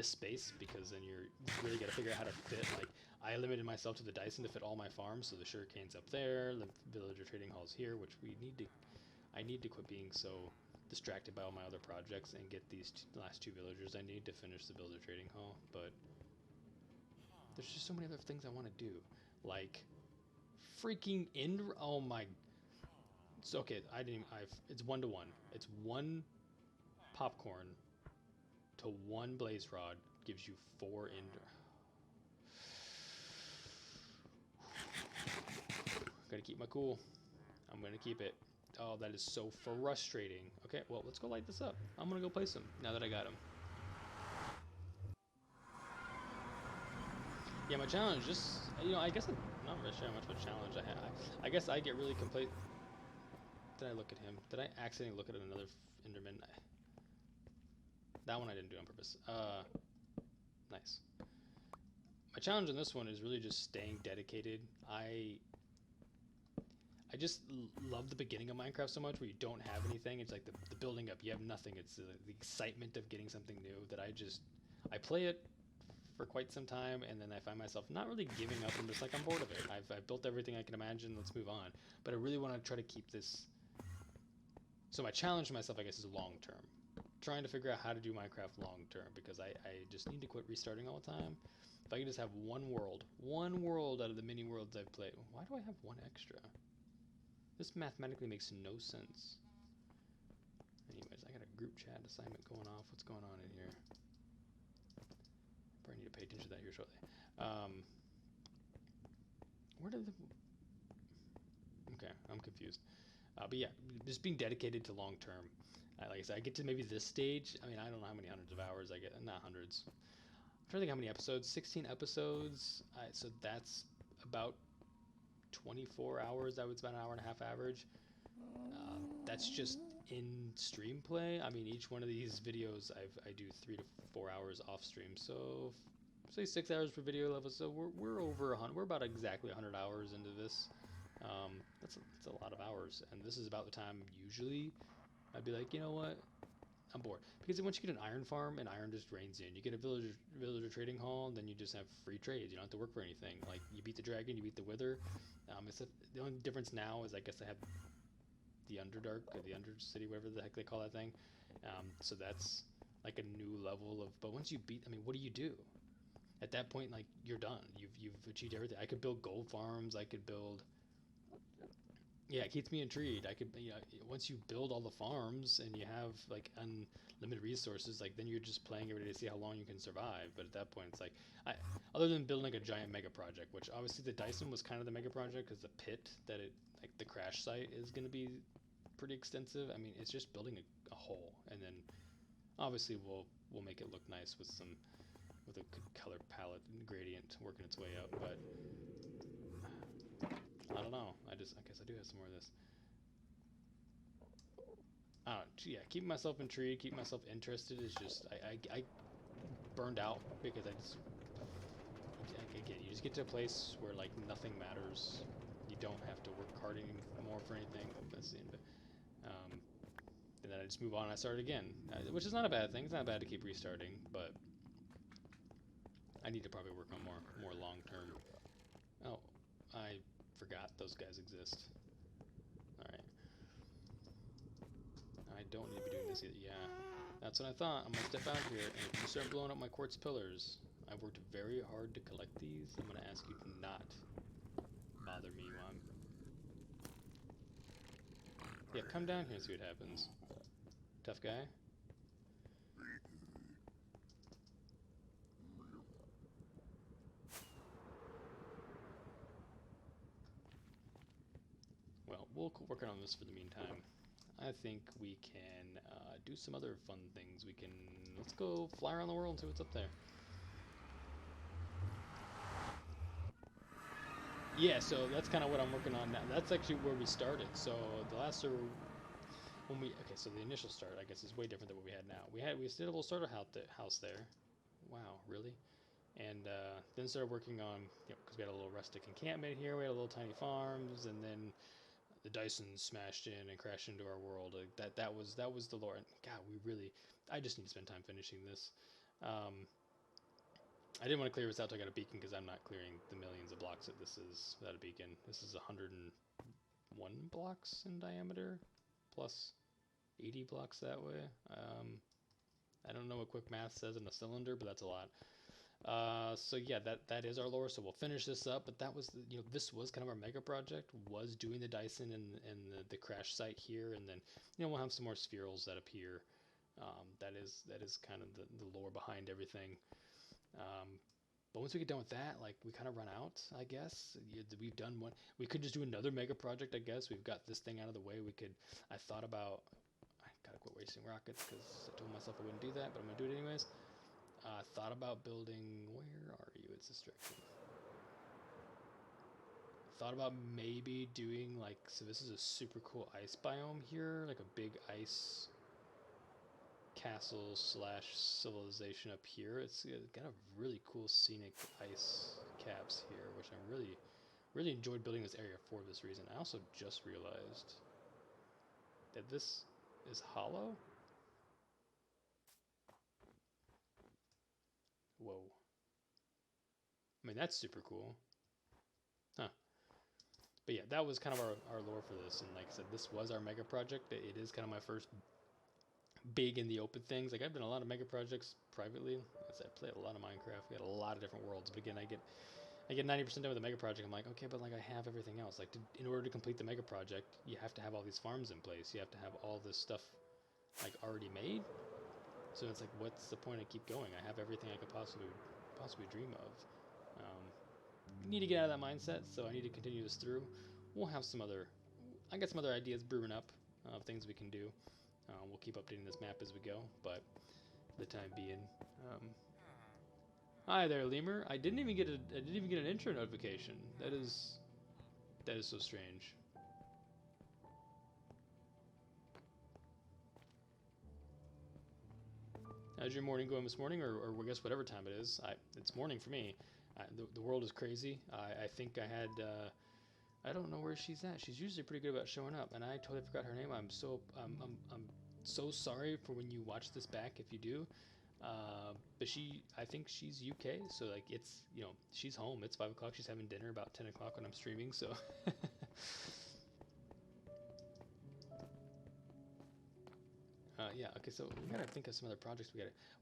A: space, because then you really got to figure out how to fit. Like I limited myself to the Dyson to fit all my farms, so the sugarcane's up there, the villager trading hall's here, which I need to quit being so distracted by all my other projects and get these last 2 villagers I need to finish the builder trading hall. But there's just so many other things I want to do, like freaking oh my. It's okay. It's 1-to-1. It's 1 popcorn to 1 blaze rod gives you 4 Gotta keep my cool. I'm gonna keep it. Oh, that is so frustrating. Okay, well, let's go light this up. I'm gonna go play some now that I got him. Yeah, my challenge just, I guess I'm not really sure how much of a challenge I have. I guess I get really complete. Did I look at him? Did I accidentally look at another Enderman? That one I didn't do on purpose. Nice. My challenge in this one is really just staying dedicated. I just love the beginning of Minecraft so much, where you don't have anything. It's like the building up, you have nothing. It's the excitement of getting something new that I play it for quite some time, and then I find myself not really giving up. I'm just like, I'm bored of it. I've built everything I can imagine. Let's move on. But I really want to try to keep this. So my challenge to myself, I guess, is long term. Trying to figure out how to do Minecraft long term, because I just need to quit restarting all the time. If I can just have one world out of the many worlds I've played. Why do I have 1 extra? This mathematically makes no sense. Anyways, I got a group chat assignment going off. What's going on in here? Probably need to pay attention to that here shortly. Where did I'm confused. But yeah, just being dedicated to long term. Like I said, I get to maybe this stage. I mean, I don't know how many hundreds of hours I get. Not hundreds. I'm trying to think how many episodes. 16 episodes. So that's about 24 hours. I would spend an hour and a half average. That's just in stream play. I mean, each one of these videos, I do 3 to 4 hours off stream. So say 6 hours per video level. So we're over 100. We're about exactly 100 hours into this. That's a lot of hours, and this is about the time usually I'd be like, you know what, I'm bored. Because once you get an iron farm and iron just rains in, you get a villager trading hall, and then you just have free trades. You don't have to work for anything. Like, you beat the dragon, you beat the wither. The only difference now is I guess I have the Underdark or the Undercity, whatever the heck they call that thing. So that's like a new level of. But once you beat, I mean, what do you do? At that point, like, you're done. You've achieved everything. I could build gold farms. I could build. Yeah, it keeps me intrigued. I could, once you build all the farms and you have like unlimited resources, like then you're just playing every day to see how long you can survive. But at that point, it's like, other than building like a giant mega project, which obviously the Dyson was kind of the mega project because the pit that the crash site is going to be pretty extensive. I mean, it's just building a hole, and then obviously we'll make it look nice with a good color palette and gradient working its way up, but. I don't know. I guess I do have some more of this. Yeah, keeping myself intrigued, keeping myself interested is just I burned out because again, you just get to a place where like nothing matters. You don't have to work hard anymore for anything. That's the end of it. And then I just move on and I start again, which is not a bad thing. It's not bad to keep restarting, but I need to probably work on more long term. Oh, I forgot those guys exist. Alright. I don't need to be doing this either. Yeah. That's what I thought. I'm gonna step out here, and if you start blowing up my quartz pillars, I've worked very hard to collect these. I'm gonna ask you to not bother me while I'm... Yeah, come down here and see what happens. Tough guy. Well, we'll keep working on this for the meantime. I think we can do some other fun things. Let's go fly around the world and see what's up there. Yeah, so that's kind of what I'm working on now. That's actually where we started. So the last server, so the initial start, I guess, is way different than what we had now. We still had a little starter house there. Wow, really? And then started working on, because we had a little rustic encampment here, we had a little tiny farms, and then the Dyson smashed in and crashed into our world. Like that was the lore. And God, I just need to spend time finishing this. I didn't want to clear this out till I got a beacon because I'm not clearing the millions of blocks that this is without a beacon. This is 101 blocks in diameter, plus 80 blocks that way. I don't know what quick math says in a cylinder, but that's a lot. So yeah, that is our lore. So we'll finish this up. But that was this was kind of our mega project. Was doing the Dyson and the crash site here, and then we'll have some more spherals that appear. That is kind of the lore behind everything. But once we get done with that, like, we kind of run out, I guess. We've done one. We could just do another mega project, I guess. We've got this thing out of the way. I thought about, I gotta quit wasting rockets because I told myself I wouldn't do that, but I'm gonna do it anyways. I thought about building, where are you? It's distraction. Thought about maybe doing like, so this is a super cool ice biome here, like a big ice castle / civilization up here. It's got a really cool scenic ice caps here, which I really enjoyed building this area for this reason. I also just realized that this is hollow. Whoa. I mean, that's super cool. Huh. But yeah, that was kind of our lore for this. And like I said, this was our mega project. It is kind of my first big in the open things. Like, I've done a lot of mega projects privately. As I played a lot of Minecraft. We had a lot of different worlds. But again, I get 90% done with the mega project. I'm like, okay, but like, I have everything else. Like, in order to complete the mega project, you have to have all these farms in place. You have to have all this stuff like already made. So it's like, what's the point? I keep going. I have everything I could possibly dream of. Need to get out of that mindset, so I need to continue this through. We'll have some other I got some other ideas brewing up of things we can do. We'll keep updating this map as we go, but for the time being, hi there, Lemur. I didn't even get an intro notification. That is so strange. How's your morning going this morning, or I guess whatever time it is? It's morning for me. The world is crazy. I think I had. I don't know where she's at. She's usually pretty good about showing up, and I totally forgot her name. I'm so sorry for when you watch this back if you do. But I think she's UK, so like it's, you know, she's home. It's 5 o'clock. She's having dinner about 10 o'clock when I'm streaming. So. Yeah. Okay. So we gotta think of some other projects.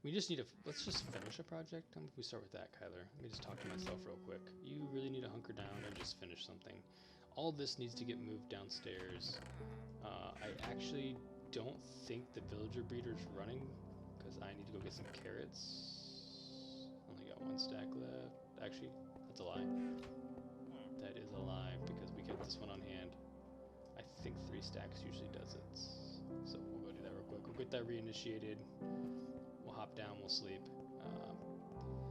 A: We just need to. Let's just finish a project. How about we start with that, Kyler? Let me just talk to myself real quick. You really need to hunker down and just finish something. All this needs to get moved downstairs. I actually don't think the villager breeder's running because I need to go get some carrots. Only got 1 stack left. Actually, that's a lie. That is a lie because we kept this one on hand. I think 3 stacks usually does it. So we'll go do that real quick. We'll get that reinitiated. We'll hop down. We'll sleep.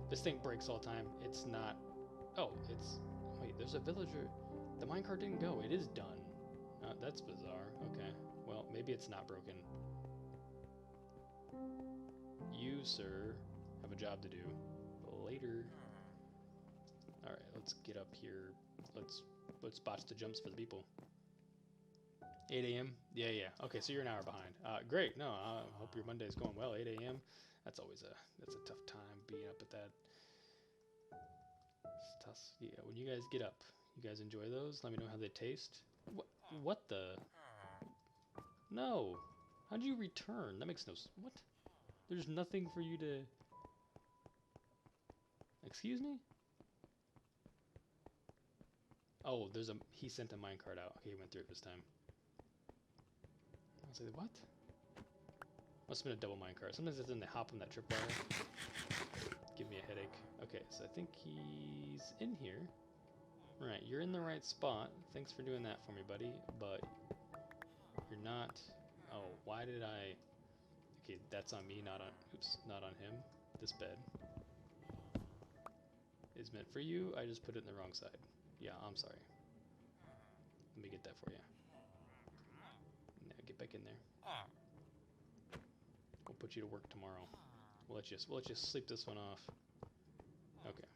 A: This thing breaks all the time. It's not. Oh, it's. Wait, there's a villager. The minecart didn't go. It is done. That's bizarre. Okay. Well, maybe it's not broken. You, sir, have a job to do. Later. All right, let's get up here. Let's botch the jumps for the people. 8 a.m. Yeah. Okay, so you're an hour behind. Great. No, I hope your Monday's going well. 8 a.m. That's always that's a tough time being up at that. It's tough. Yeah. When you guys get up, you guys enjoy those. Let me know how they taste. What the? No. How do you return? That makes no sense. What? There's nothing for you to. Excuse me? Oh, he sent a minecart out. Okay, he went through it this time. I was like, what? Must have been a double minecart. Sometimes it's in the hop on that tripwire. Give me a headache. Okay, so I think he's in here. Right, you're in the right spot. Thanks for doing that for me, buddy. But you're not. Oh, why did I? Okay, that's on me, not on. Oops, not on him. This bed is meant for you. I just put it in the wrong side. Yeah, I'm sorry. Let me get that for you. Now get back in there. We'll put you to work tomorrow. We'll let you sleep this one off. Okay.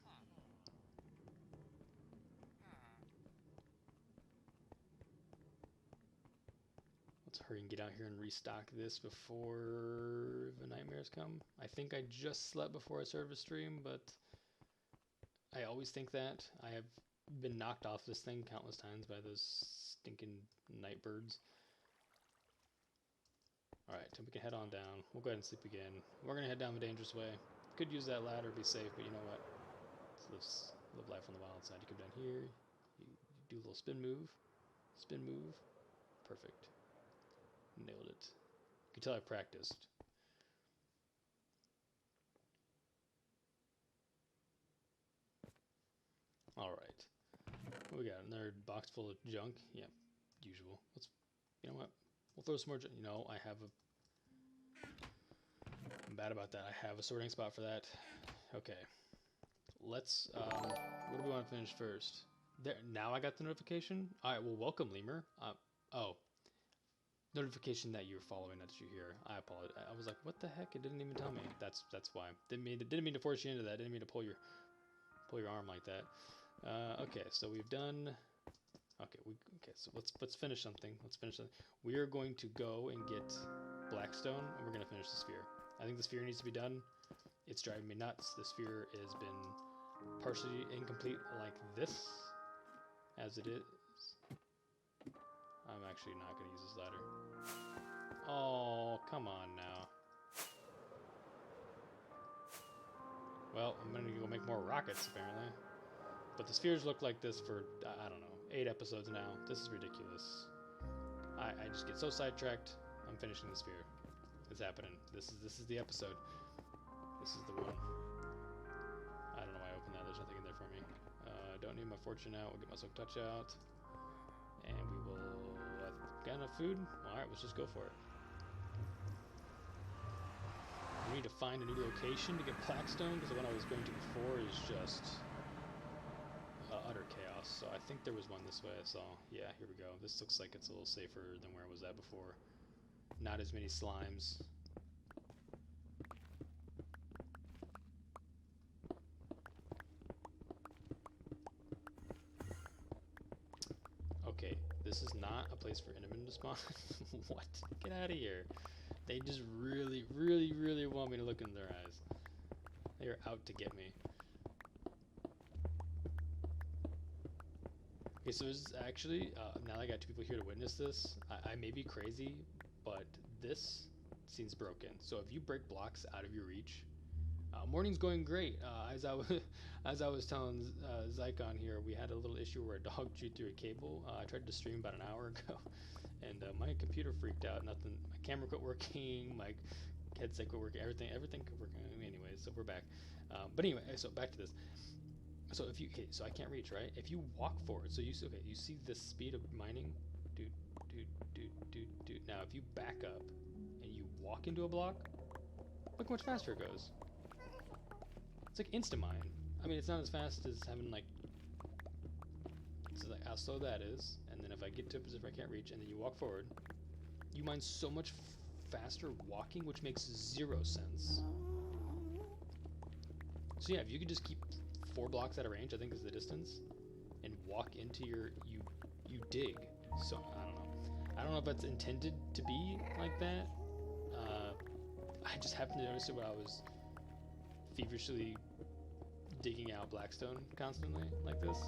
A: Let's hurry and get out here and restock this before the nightmares come. I think I just slept before I started the stream, but I always think that. I have been knocked off this thing countless times by those stinking night birds. Alright, so we can head on down. We'll go ahead and sleep again. We're going to head down the dangerous way. Could use that ladder, be safe, but you know what? Let's live life on the wild side. You come down here, you do a little spin move. Spin move. Perfect. Nailed it. You can tell I practiced. Alright. What we got? Another box full of junk? Yeah, usual. You know what? We'll throw some more junk. You know, I'm bad about that. I have a sorting spot for that. Okay. Let's, what do we want to finish first? There, now I got the notification? Alright, well, welcome, Lemur. Oh. Notification that you're following, that you're here. I apologize. I was like, what the heck? It didn't even tell me. That's why. Didn't mean to force you into that. Didn't mean to pull your arm like that. Okay, so we've done. Okay, so let's finish something. We are going to go and get Blackstone, and we're gonna finish the sphere. I think the sphere needs to be done. It's driving me nuts. The sphere has been partially incomplete like this, as it is. I'm actually not gonna use this ladder. Oh, come on now. Well, I'm gonna go make more rockets, apparently. But the spheres look like this for, I don't know, 8 episodes now. This is ridiculous. I just get so sidetracked. I'm finishing the sphere. It's happening. This is the episode. This is the one. I don't know why I opened that. There's nothing in there for me. Don't need my fortune out. We'll get my soak touch out. And we will, I enough food? Well, alright, let's just go for it. We need to find a new location to get Blackstone, because the one I was going to before is just utter chaos. So I think there was one this way I saw. Yeah, here we go. This looks like it's a little safer than where I was at before. Not as many slimes. Okay, this is not a place for Enderman to spawn. What? Get out of here. They just really, really, really want me to look in their eyes. They are out to get me. Okay, so this is actually, now that I got two people here to witness this, I may be crazy, but this seems broken. So if you break blocks out of your reach, morning's going great. As I was telling Zycon here, we had a little issue where a dog chewed through a cable. I tried to stream about an hour ago, and my computer freaked out. My camera quit working, my headset quit working, everything quit working. Anyways, so we're back. But anyway, so back to this. So if you, okay, so I can't reach, right? If you walk forward, so you see the speed of mining, dude. Now if you back up and you walk into a block, look how much faster it goes. It's like insta-mine. I mean, it's not as fast as having like, so like how slow that is, and then if I get to a position where I can't reach, and then you walk forward, you mine so much faster walking, which makes zero sense. So yeah, if you could just keep 4 blocks out of range, I think is the distance, and walk into your, you dig. So I don't know if that's intended to be like that. I just happened to notice it when I was feverishly digging out Blackstone constantly like this.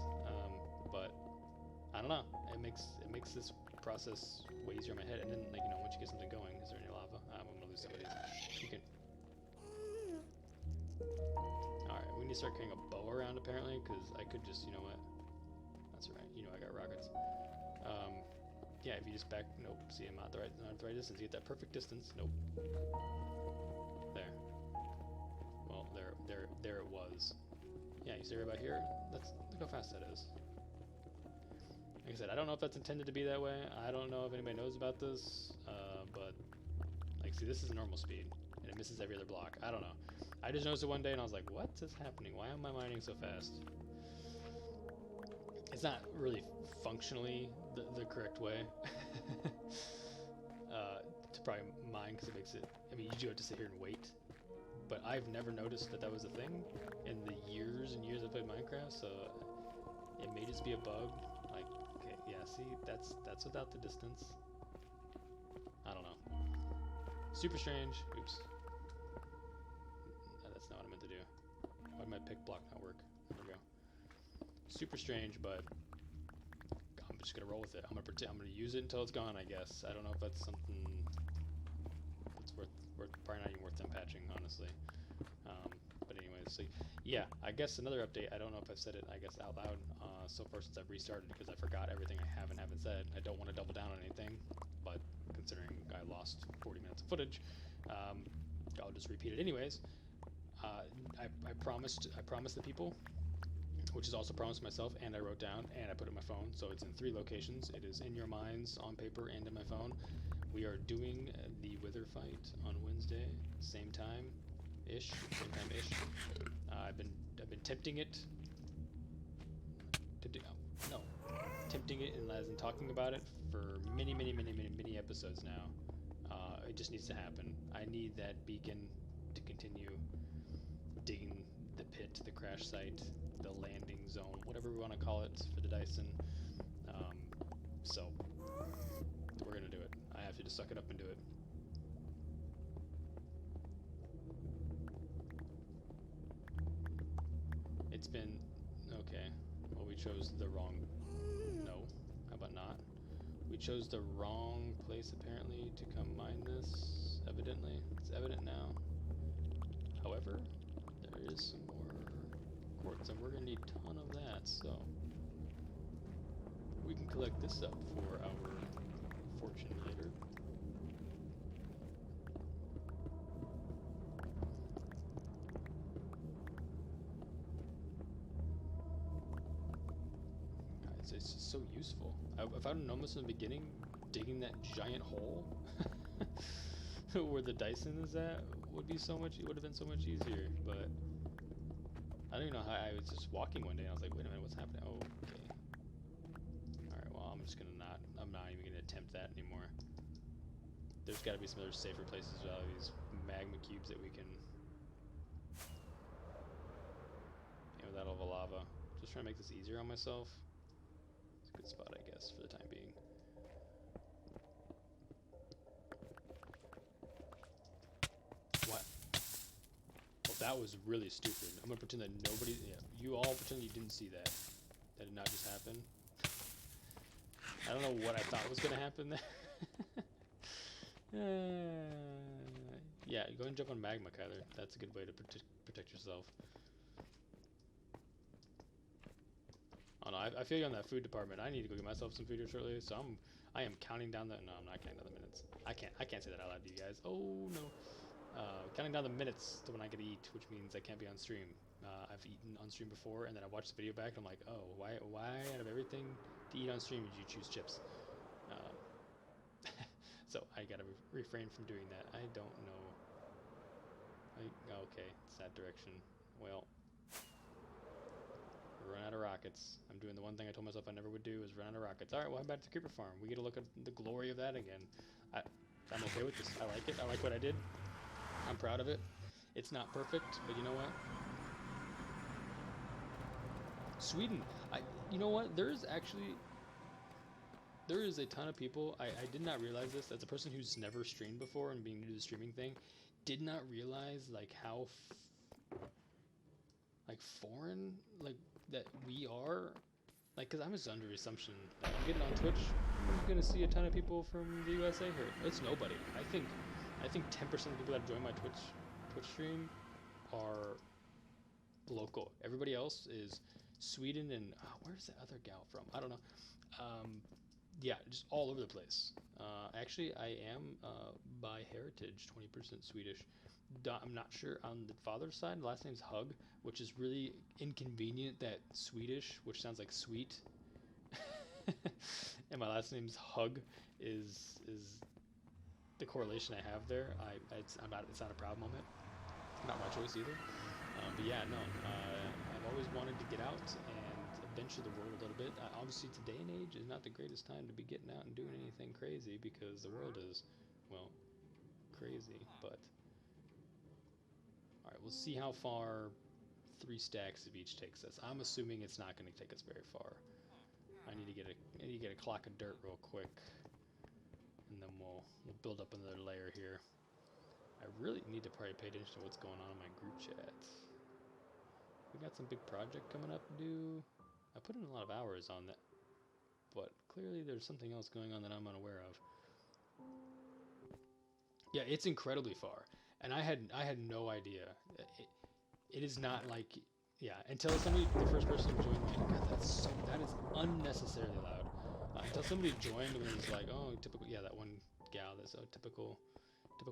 A: But I don't know. It makes this process way easier in my head. And then, like, you know, once you get something going, is there any lava? I'm gonna lose somebody. You can. All right, we need to start carrying a bow around apparently, because I could just, you know what? That's right. You know I got rockets. Yeah, if you just back, nope. See, I'm not the right distance. You get that perfect distance. Nope. There. Well, there it was. Yeah, you see right about here? Look how fast that is. Like I said, I don't know if that's intended to be that way. I don't know if anybody knows about this, but like, see, this is normal speed, and it misses every other block. I don't know. I just noticed it one day, and I was like, what is happening? Why am I mining so fast? It's not really functionally the correct way to probably mine, because it makes it, I mean, you do have to sit here and wait, but I've never noticed that was a thing in the years and years I've played Minecraft, so it may just be a bug. Like, okay, yeah, see, that's without the distance. I don't know. Super strange. Oops. No, that's not what I meant to do. Why did my pick block not work? There we go. Super strange, but I'm just gonna roll with it. I'm gonna use it until it's gone, I guess. I don't know if that's something that's worth probably not even worth them patching, honestly. But anyways, so yeah, I guess another update. I don't know if I've said it, I guess, out loud so far since I've restarted, because I forgot everything I haven't said. I don't want to double down on anything, but considering I lost 40 minutes of footage, I'll just repeat it anyways. I promised the people, which is also promised myself, and I wrote down, and I put it in my phone, so it's in 3 locations. It is in your minds, on paper, and in my phone. We are doing the Wither fight on Wednesday, same time-ish. I've been tempting it. Tempting it, and as in talking about it for many episodes now. It just needs to happen. I need that beacon to continue digging the pit, the crash site, the landing zone, whatever we want to call it for the Dyson. So we're gonna do it. I have to just suck it up and do it. It's been okay. Well, we chose the wrong. No, how about not? We chose the wrong place apparently to come mine this. Evidently, it's evident now. However, there is some more quartz, and we're gonna need a ton of that, so we can collect this up for our fortune later. It's just so useful. If I'd known this in the beginning, digging that giant hole where the Dyson is at would be so much. It would have been so much easier. But I don't even know how. I was just walking one day and I was like, wait a minute, what's happening? Oh, okay. All right. Well, I'm just gonna not. I'm not even gonna attempt that anymore. There's got to be some other safer places with all these magma cubes that we can. Without all the lava. Just trying to make this easier on myself. It's a good spot, I guess, for the time being. What? Well, that was really stupid. I'm gonna pretend that nobody. Yeah, you all pretend you didn't see that. That did not just happen. I don't know what I thought was gonna happen there. Yeah, go and jump on magma, Kyler. That's a good way to protect yourself. Oh no, I feel you on that food department. I need to go get myself some food here shortly, so I am counting down the. No, I'm not counting down the minutes. I can't say that out loud to you guys. Oh no, counting down the minutes to when I get to eat, which means I can't be on stream. I've eaten on stream before, and then I watched the video back, and I'm like, oh, why out of everything to eat on stream did you choose chips? So I gotta refrain from doing that. I don't know. Okay, it's that direction. Well. Run out of rockets. I'm doing the one thing I told myself I never would do is run out of rockets. Alright, well, I'm back to the creeper farm. We get to look at the glory of that again. I'm okay with this. I like it. I like what I did. I'm proud of it. It's not perfect, but you know what? Sweden. You know what? There is a ton of people. I did not realize this. As a person who's never streamed before and being new to the streaming thing, did not realize like how foreign that we are, because I was under assumption that I'm getting on Twitch, I'm gonna see a ton of people from the USA here. It's nobody. I think 10% of the people that join my Twitch stream are local. Everybody else is Sweden and where's the other gal from? I don't know. Yeah, just all over the place. Actually, I am by heritage 20% Swedish. I'm not sure on the father's side. The last name's Hug, which is really inconvenient that Swedish, which sounds like sweet, and my last name's Hug is the correlation I have there. It's not a proud moment. Not my choice either. But yeah, no. I've always wanted to get out and adventure the world a little bit. Obviously, today and age is not the greatest time to be getting out and doing anything crazy because the world is, well, crazy. But all right, we'll see how far 3 stacks of each takes us. I'm assuming it's not going to take us very far. I need to get a clock of dirt real quick, and then we'll build up another layer here. I really need to probably pay attention to what's going on in my group chat. We got some big project coming up to do. I put in a lot of hours on that, but clearly there's something else going on that I'm unaware of. Yeah, it's incredibly far, and I had no idea. It is not like, yeah, until somebody, the first person joined, God, that is unnecessarily loud. Until somebody joined and was like, oh, typical, yeah, that one gal that's a typical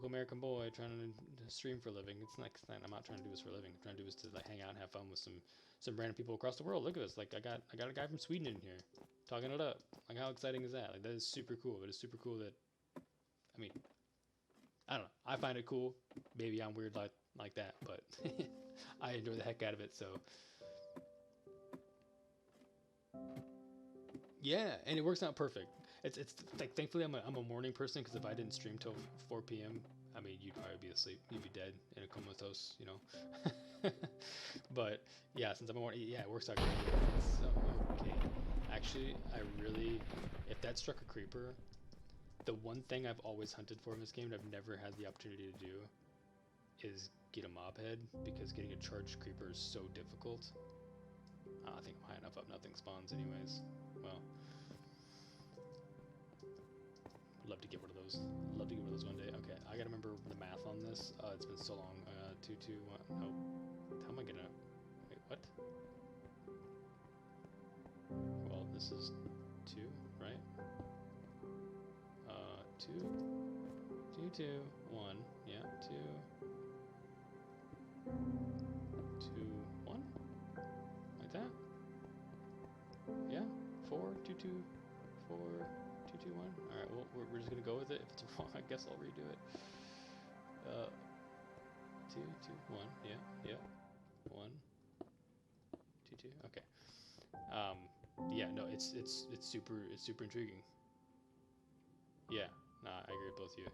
A: American boy trying to stream for a living. It's not, I'm not trying to do this for a living. I'm trying to do this to hang out and have fun with some random people across the world. Look at this. Like I got a guy from Sweden in here talking it up. Like how exciting is that? Like that is super cool. It is super cool that, I mean, I don't know. I find it cool. Maybe I'm weird like that, but I enjoy the heck out of it. So yeah, and it works out perfect. It's like thankfully I'm a morning person because if I didn't stream till 4 p.m. I mean you'd probably be asleep. You'd be dead in a comatose, you know. But yeah, since I'm a morning, yeah, it works out great. So okay, actually, if that struck a creeper, the one thing I've always hunted for in this game and I've never had the opportunity to do is get a mob head because getting a charged creeper is so difficult. I think I'm high enough up. Nothing spawns anyways. Well. Love to get one of those. Love to get one of those one day. Okay, I gotta remember the math on this. It's been so long. 2, 2, 1. Oh, how am I gonna? Wait, what? Well, this is 2, right? 2, 2, 2, 1. Yeah, 2, 2, 1. Like that. Yeah. 4, 2, 2, 4. 2, 2, 1. All right, we're just gonna go with it. If it's wrong, I guess I'll redo it. 2, 2, 1. Yeah, yeah. 1, 2, 2. Okay. Yeah, no, it's super intriguing. Yeah, no, I agree with both of you.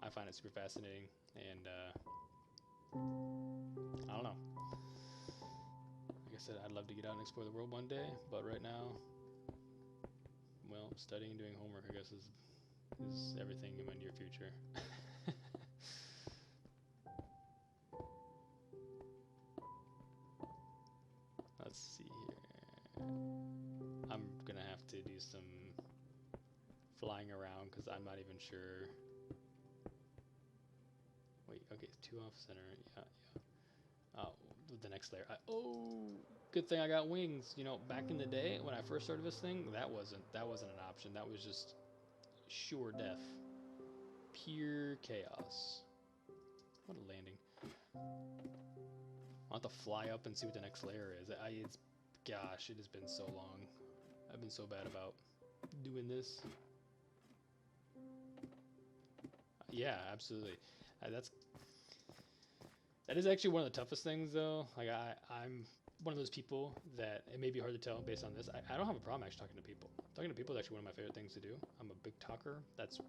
A: I find it super fascinating, and I don't know. Like I said, I'd love to get out and explore the world one day, but right now, well, studying and doing homework, I guess, is everything in my near future. Let's see here. I'm gonna have to do some flying around because I'm not even sure. Wait, okay, 2 off center. Yeah, yeah. The next layer. Oh, good thing I got wings. You know, back in the day when I first started this thing, that wasn't an option. That was just sure death, pure chaos. What a landing! I'll have to fly up and see what the next layer is. Gosh, it has been so long. I've been so bad about doing this. Yeah, absolutely. That is actually one of the toughest things, though. Like I'm one of those people that it may be hard to tell based on this. I don't have a problem actually talking to people. Talking to people is actually one of my favorite things to do. I'm a big talker. That's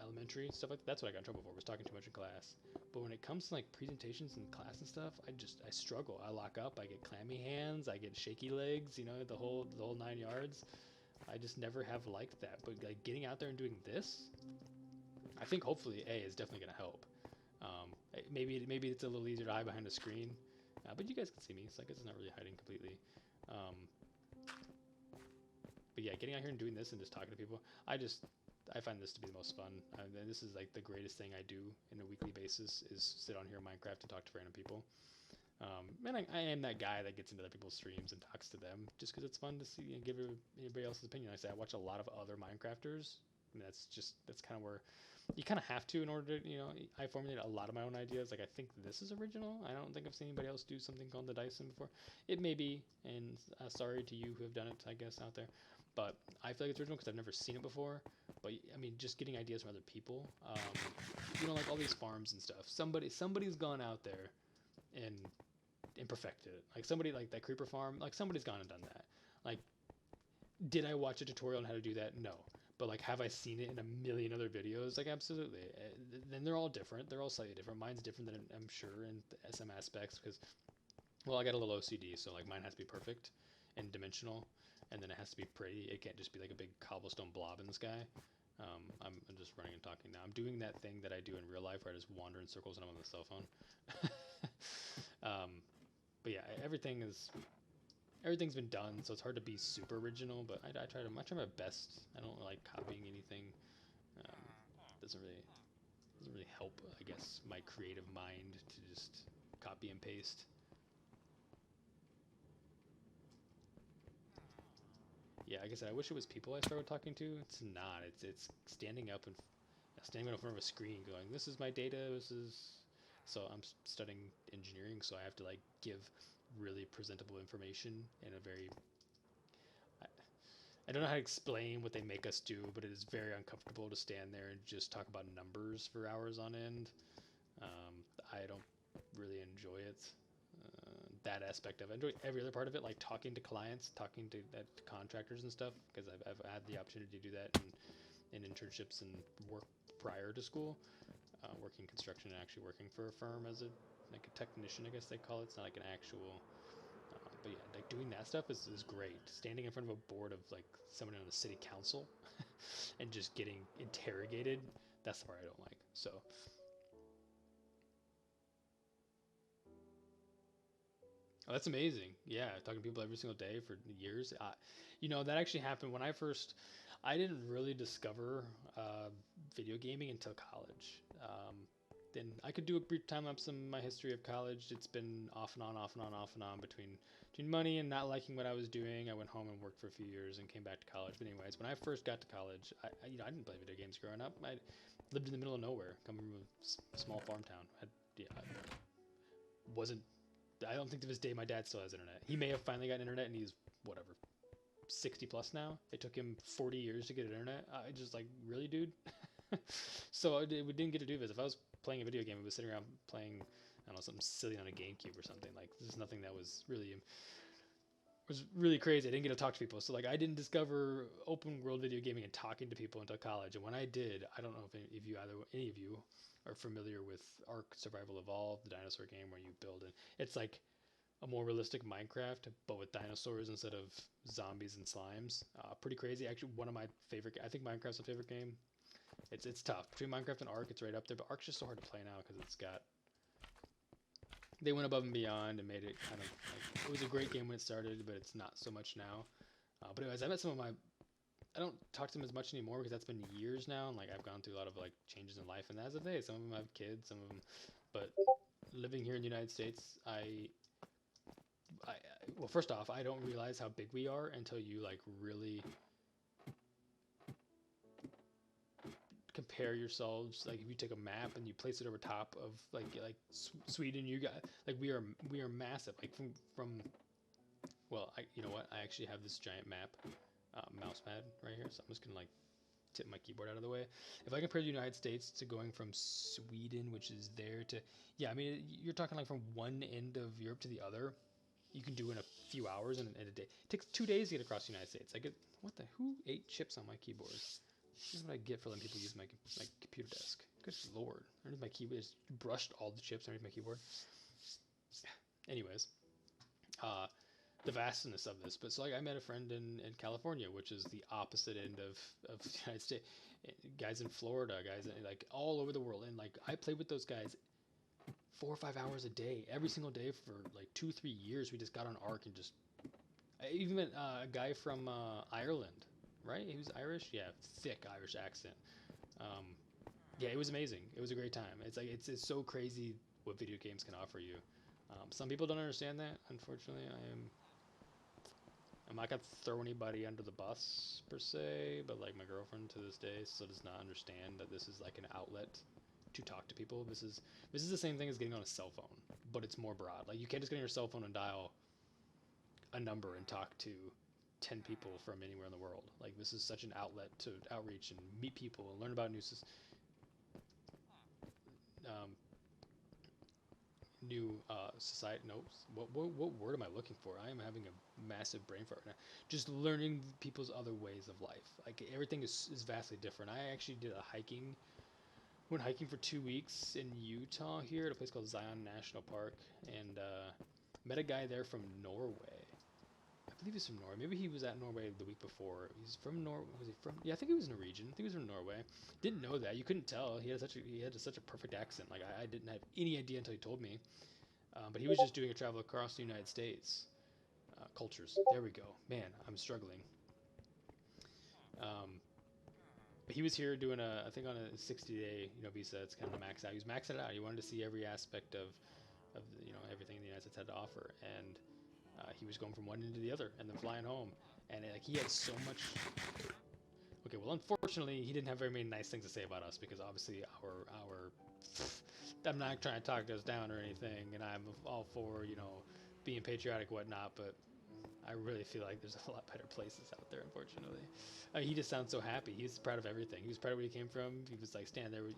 A: elementary stuff like that. That's what I got in trouble for, was talking too much in class. But when it comes to like presentations in class and stuff, I struggle. I lock up. I get clammy hands. I get shaky legs. You know, the whole 9 yards. I just never have liked that. But like getting out there and doing this, I think hopefully is definitely gonna help. Maybe it's a little easier to hide behind a screen, but you guys can see me, so I guess it's not really hiding completely. But yeah, getting out here and doing this and just talking to people, I find this to be the most fun. This is like the greatest thing I do in a weekly basis, is sit on here in Minecraft and talk to random people. And I am that guy that gets into other people's streams and talks to them just because it's fun to see and give everybody else's opinion. Like I say, I watch a lot of other Minecrafters, and that's kind of where you kind of have to in order to, I formulate a lot of my own ideas. Like, I think this is original. I don't think I've seen anybody else do something called the Dyson before. It may be, and sorry to you who have done it, I guess, out there. But I feel like it's original because I've never seen it before. But, I mean, just getting ideas from other people, like all these farms and stuff. Somebody's gone out there and perfected it. Like, somebody, like that creeper farm, like, somebody's gone and done that. Like, did I watch a tutorial on how to do that? No. But like, have I seen it in a million other videos? Like, absolutely. Then they're all different. They're all slightly different. Mine's different than, I'm sure, in some aspects because, well, I got a little OCD, so like mine has to be perfect and dimensional, and then it has to be pretty. It can't just be like a big cobblestone blob in the sky. I'm just running and talking now. I'm doing that thing that I do in real life where I just wander in circles and I'm on the cell phone. But yeah, everything's been done, so it's hard to be super original, but I try my best. I don't like copying anything. Doesn't really help, I guess, my creative mind to just copy and paste. Yeah, like I said, I wish it was people I started talking to. It's not. It's standing up and standing in front of a screen going, this is my data, so I'm studying engineering, so I have to like give really presentable information in a very, I don't know how to explain what they make us do, but it is very uncomfortable to stand there and just talk about numbers for hours on end. I don't really enjoy it, that aspect of it. I enjoy every other part of it, like talking to clients, talking to contractors and stuff, because I've had the opportunity to do that in internships and work prior to school, working construction and actually working for a firm as a technician, I guess they call it. It's not like an actual, but yeah, like doing that stuff is great. Standing in front of a board of like someone on the city council and just getting interrogated, that's the part I don't like. So oh, that's amazing. Yeah, talking to people every single day for years. That actually happened when I didn't really discover video gaming until college. Then I could do a brief time lapse in my history of college. It's been off and on between money and not liking what I was doing. I went home and worked for a few years and came back to college. But anyways, when I first got to college, I didn't play video games growing up. I lived in the middle of nowhere, coming from a small farm town. I don't think to this day my dad still has internet. He may have finally gotten internet and he's whatever, 60 plus now. It took him 40 years to get an internet. I just like, really, dude? So we didn't get to do this. If I was playing a video game, I was sitting around playing, I don't know, something silly on a GameCube or something. Like, this is nothing that was really crazy. I didn't get to talk to people. So like, I didn't discover open world video gaming and talking to people until college. And when I did, I don't know if any of you are familiar with Ark Survival Evolved, the dinosaur game where you build it. It's like a more realistic Minecraft, but with dinosaurs instead of zombies and slimes. Pretty crazy. Actually, one of my favorite. I think Minecraft's a favorite game. It's tough between Minecraft and Ark. It's right up there, but Ark's just so hard to play now because it's got. They went above and beyond and made it kind of like, it was a great game when it started, but it's not so much now. But anyways, I met some of my. I don't talk to them as much anymore because that's been years now, and like I've gone through a lot of like changes in life. And as of today, some of them have kids, some of them. But living here in the United States, well, first off, I don't realize how big we are until you like really compare yourselves. Like if you take a map and you place it over top of like Sweden, you got like we are massive. Like from well, you know what? I actually have this giant map mouse pad right here, so I'm just gonna like tip my keyboard out of the way. If I compare the United States to going from Sweden, which is there, to I mean, you're talking like from one end of Europe to the other. You can do in a few hours in a day. It takes 2 days to get across the United States. Who ate chips on my keyboard? This is what I get for letting people use my computer desk. Good lord. Underneath my keyboard, just brushed all the chips underneath my keyboard. Anyways, the vastness of this. But so like I met a friend in California, which is the opposite end of the United States. Guys in Florida, guys like all over the world. And like I played with those guys 4 or 5 hours a day, every single day for like 2-3 years. We just got on Ark and just. I even met a guy from Ireland, right? He was Irish, yeah, thick Irish accent. Yeah, it was amazing. It was a great time. It's like it's so crazy what video games can offer you. Some people don't understand that. Unfortunately, I'm not gonna throw anybody under the bus per se, but like my girlfriend to this day still does not understand that this is like an outlet to talk to people. This is the same thing as getting on a cell phone, but it's more broad. Like you can't just get on your cell phone and dial a number and talk to 10 people from anywhere in the world. Like this is such an outlet to outreach and meet people and learn about new society. No, what word am I looking for? I am having a massive brain fart right now. Just learning people's other ways of life. Like everything is vastly different. I actually went hiking for 2 weeks in Utah here at a place called Zion National Park, and met a guy there from Norway. I believe he's from Norway. Maybe he was at Norway the week before. He's from Norway. Was he from? Yeah, I think he was Norwegian. I think he was from Norway. Didn't know that. You couldn't tell. He had such a perfect accent. Like I didn't have any idea until he told me. But he was just doing a travel across the United States. Cultures. There we go. Man, I'm struggling. But he was here doing I think on a 60-day, visa. It's kind of max out. He was maxing it out. He wanted to see every aspect of everything the United States had to offer, and he was going from one end to the other, and then flying home. And like he had so much. Okay, well, unfortunately, he didn't have very many nice things to say about us because obviously our. I'm not trying to talk us down or anything, and I'm all for being patriotic, whatnot, but I really feel like there's a lot better places out there, unfortunately. He just sounds so happy. He's proud of everything. He was proud of where he came from. He was like standing there with,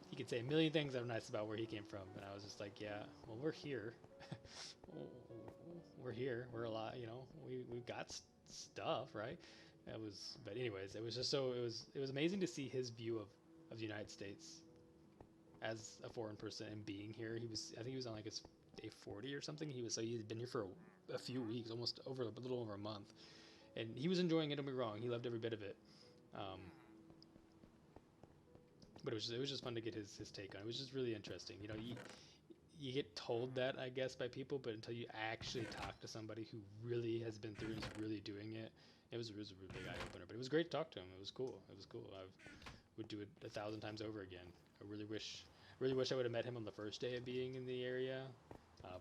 A: he could say a million things that are nice about where he came from. And I was just like, yeah, well, we're here. We're here. We're a lot, we've got stuff, right? But anyways, it was just it was amazing to see his view of the United States as a foreign person and being here. I think he was on like his day 40 or something. He had been here for a few weeks, a little over a month, and he was enjoying it. Don't be wrong, he loved every bit of it. But it was just fun to get his take on it. It was just really interesting. You get told that, I guess, by people, but until you actually talk to somebody who really has been through and is really doing it, it was a really big eye opener. But it was great to talk to him. It was cool. I would do it 1,000 times over again. I really wish I would have met him on the first day of being in the area,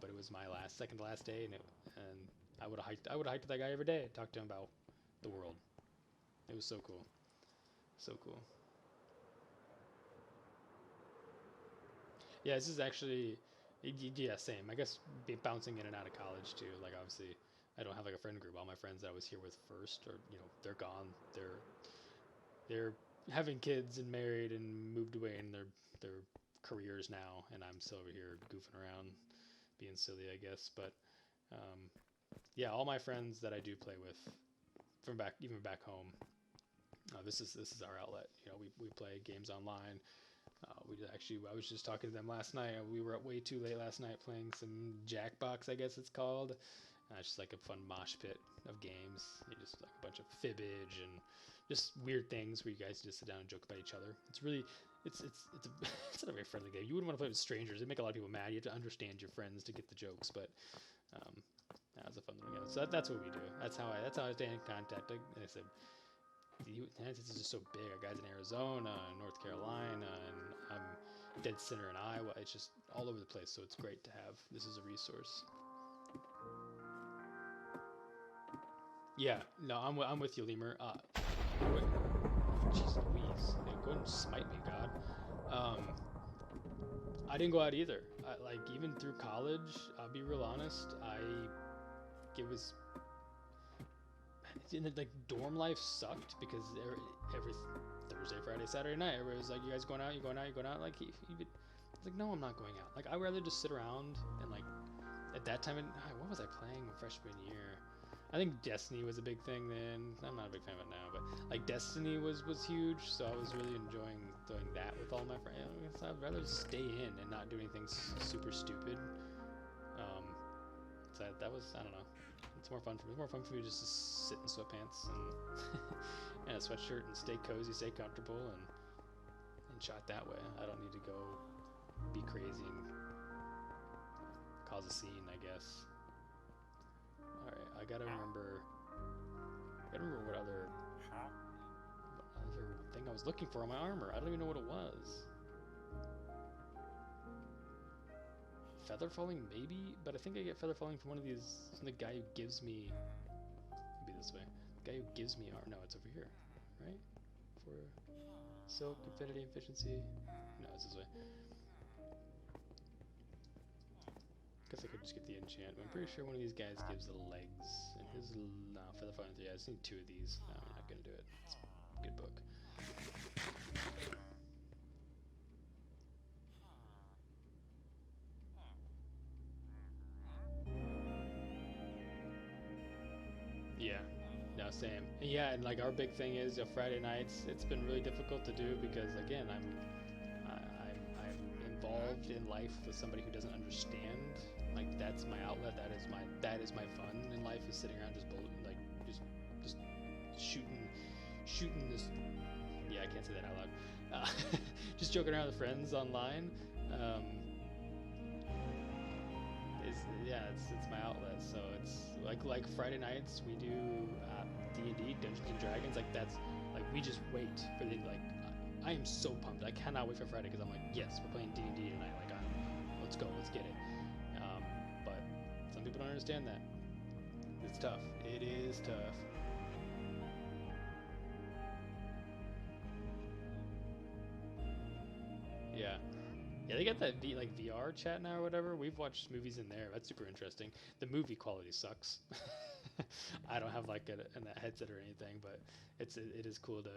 A: but it was my second to last day, and I would have hiked with that guy every day. Talked to him about the world. It was so cool, so cool. Yeah, this is actually, yeah, same. I guess bouncing in and out of college too. Like obviously, I don't have like a friend group. All my friends that I was here with first, or they're gone. They're having kids and married and moved away in their careers now, and I'm still over here goofing around, being silly, I guess. But yeah, all my friends that I do play with from even back home. This is our outlet. We play games online. I was just talking to them last night. We were up way too late last night playing some Jackbox, I guess it's called. It's just like a fun mosh pit of games. You just like a bunch of fibbage and just weird things where you guys just sit down and joke about each other. It's really, it's it's not a very friendly game. You wouldn't want to play with strangers. It'd make a lot of people mad. You have to understand your friends to get the jokes, but that was a fun little game. So that's what we do. That's how I stay in contact. Like I said, the United States is just so big. Our guys in Arizona, North Carolina, and I'm dead center in Iowa. It's just all over the place. So it's great to have this as a resource. Yeah, no, I'm with you, Lemur. Jeez Louise, go ahead and smite me, God. I didn't go out either. Like even through college, I'll be real honest. It was like dorm life sucked because every Thursday, Friday, Saturday night, everybody was like, "You guys going out? You going out? You going out?" Like I was like, "No, I'm not going out." Like I'd rather just sit around and like at that time, what was I playing freshman year? I think Destiny was a big thing then. I'm not a big fan of it now, but like Destiny was huge, so I was really enjoying doing that with all my friends. So I'd rather stay in and not do anything super stupid. So that was, I don't know. It's more fun for me. It's more fun for me just to sit in sweatpants and and a sweatshirt and stay cozy, stay comfortable, and shot that way. I don't need to go be crazy and cause a scene, I guess. Alright, I gotta remember what other thing I was looking for on my armor. I don't even know what it was. Feather falling, maybe? But I think I get feather falling from one of these, from the guy who gives me, maybe this way. The guy who gives me armor. No, it's over here, right? For silk, infinity, efficiency. No, it's this way. Guess I could just get the enchant. I'm pretty sure one of these guys gives the legs. And his, no, feather falling 3. I just need 2 of these. No, I'm not gonna do it. It's a good book. Yeah, no, same. And yeah, and like our big thing is Friday nights. It's been really difficult to do because again, I'm involved in life with somebody who doesn't understand. Like that's my outlet. That is my fun in life is sitting around just shooting this. Yeah, I can't say that out loud. Just joking around with friends online. It's my outlet. So it's like Friday nights we do D&D, Dungeons and Dragons. Like that's like we just wait for the like. I am so pumped. I cannot wait for Friday because I'm like, yes, we're playing D&D tonight. Like, let's go, let's get it. But some people don't understand that. It's tough. It is tough. Yeah. Yeah, they got that VR chat now or whatever. We've watched movies in there. That's super interesting. The movie quality sucks. I don't have like a headset or anything, but it is cool to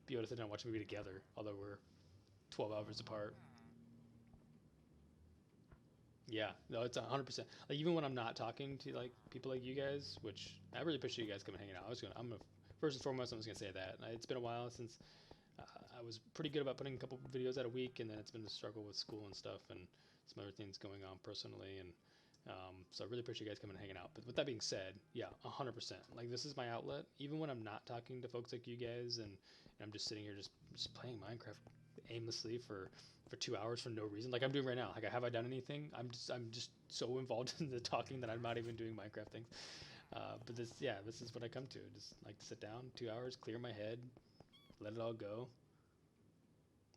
A: be able to sit down and watch a movie together, although we're 12 hours apart. Yeah, no, it's 100%. Like even when I'm not talking to like people like you guys, which I really appreciate you guys coming hanging out. I'm gonna first and foremost, I'm just gonna say that it's been a while since I was pretty good about putting a couple videos out a week, and then it's been a struggle with school and stuff, and some other things going on personally, and so I really appreciate you guys coming and hanging out. But with that being said, yeah, 100%. Like this is my outlet, even when I'm not talking to folks like you guys, and I'm just sitting here just playing Minecraft aimlessly for 2 hours for no reason, like I'm doing right now. Like, have I done anything? I'm just so involved in the talking that I'm not even doing Minecraft things. But this is what I come to. Just like to sit down, 2 hours, clear my head, let it all go.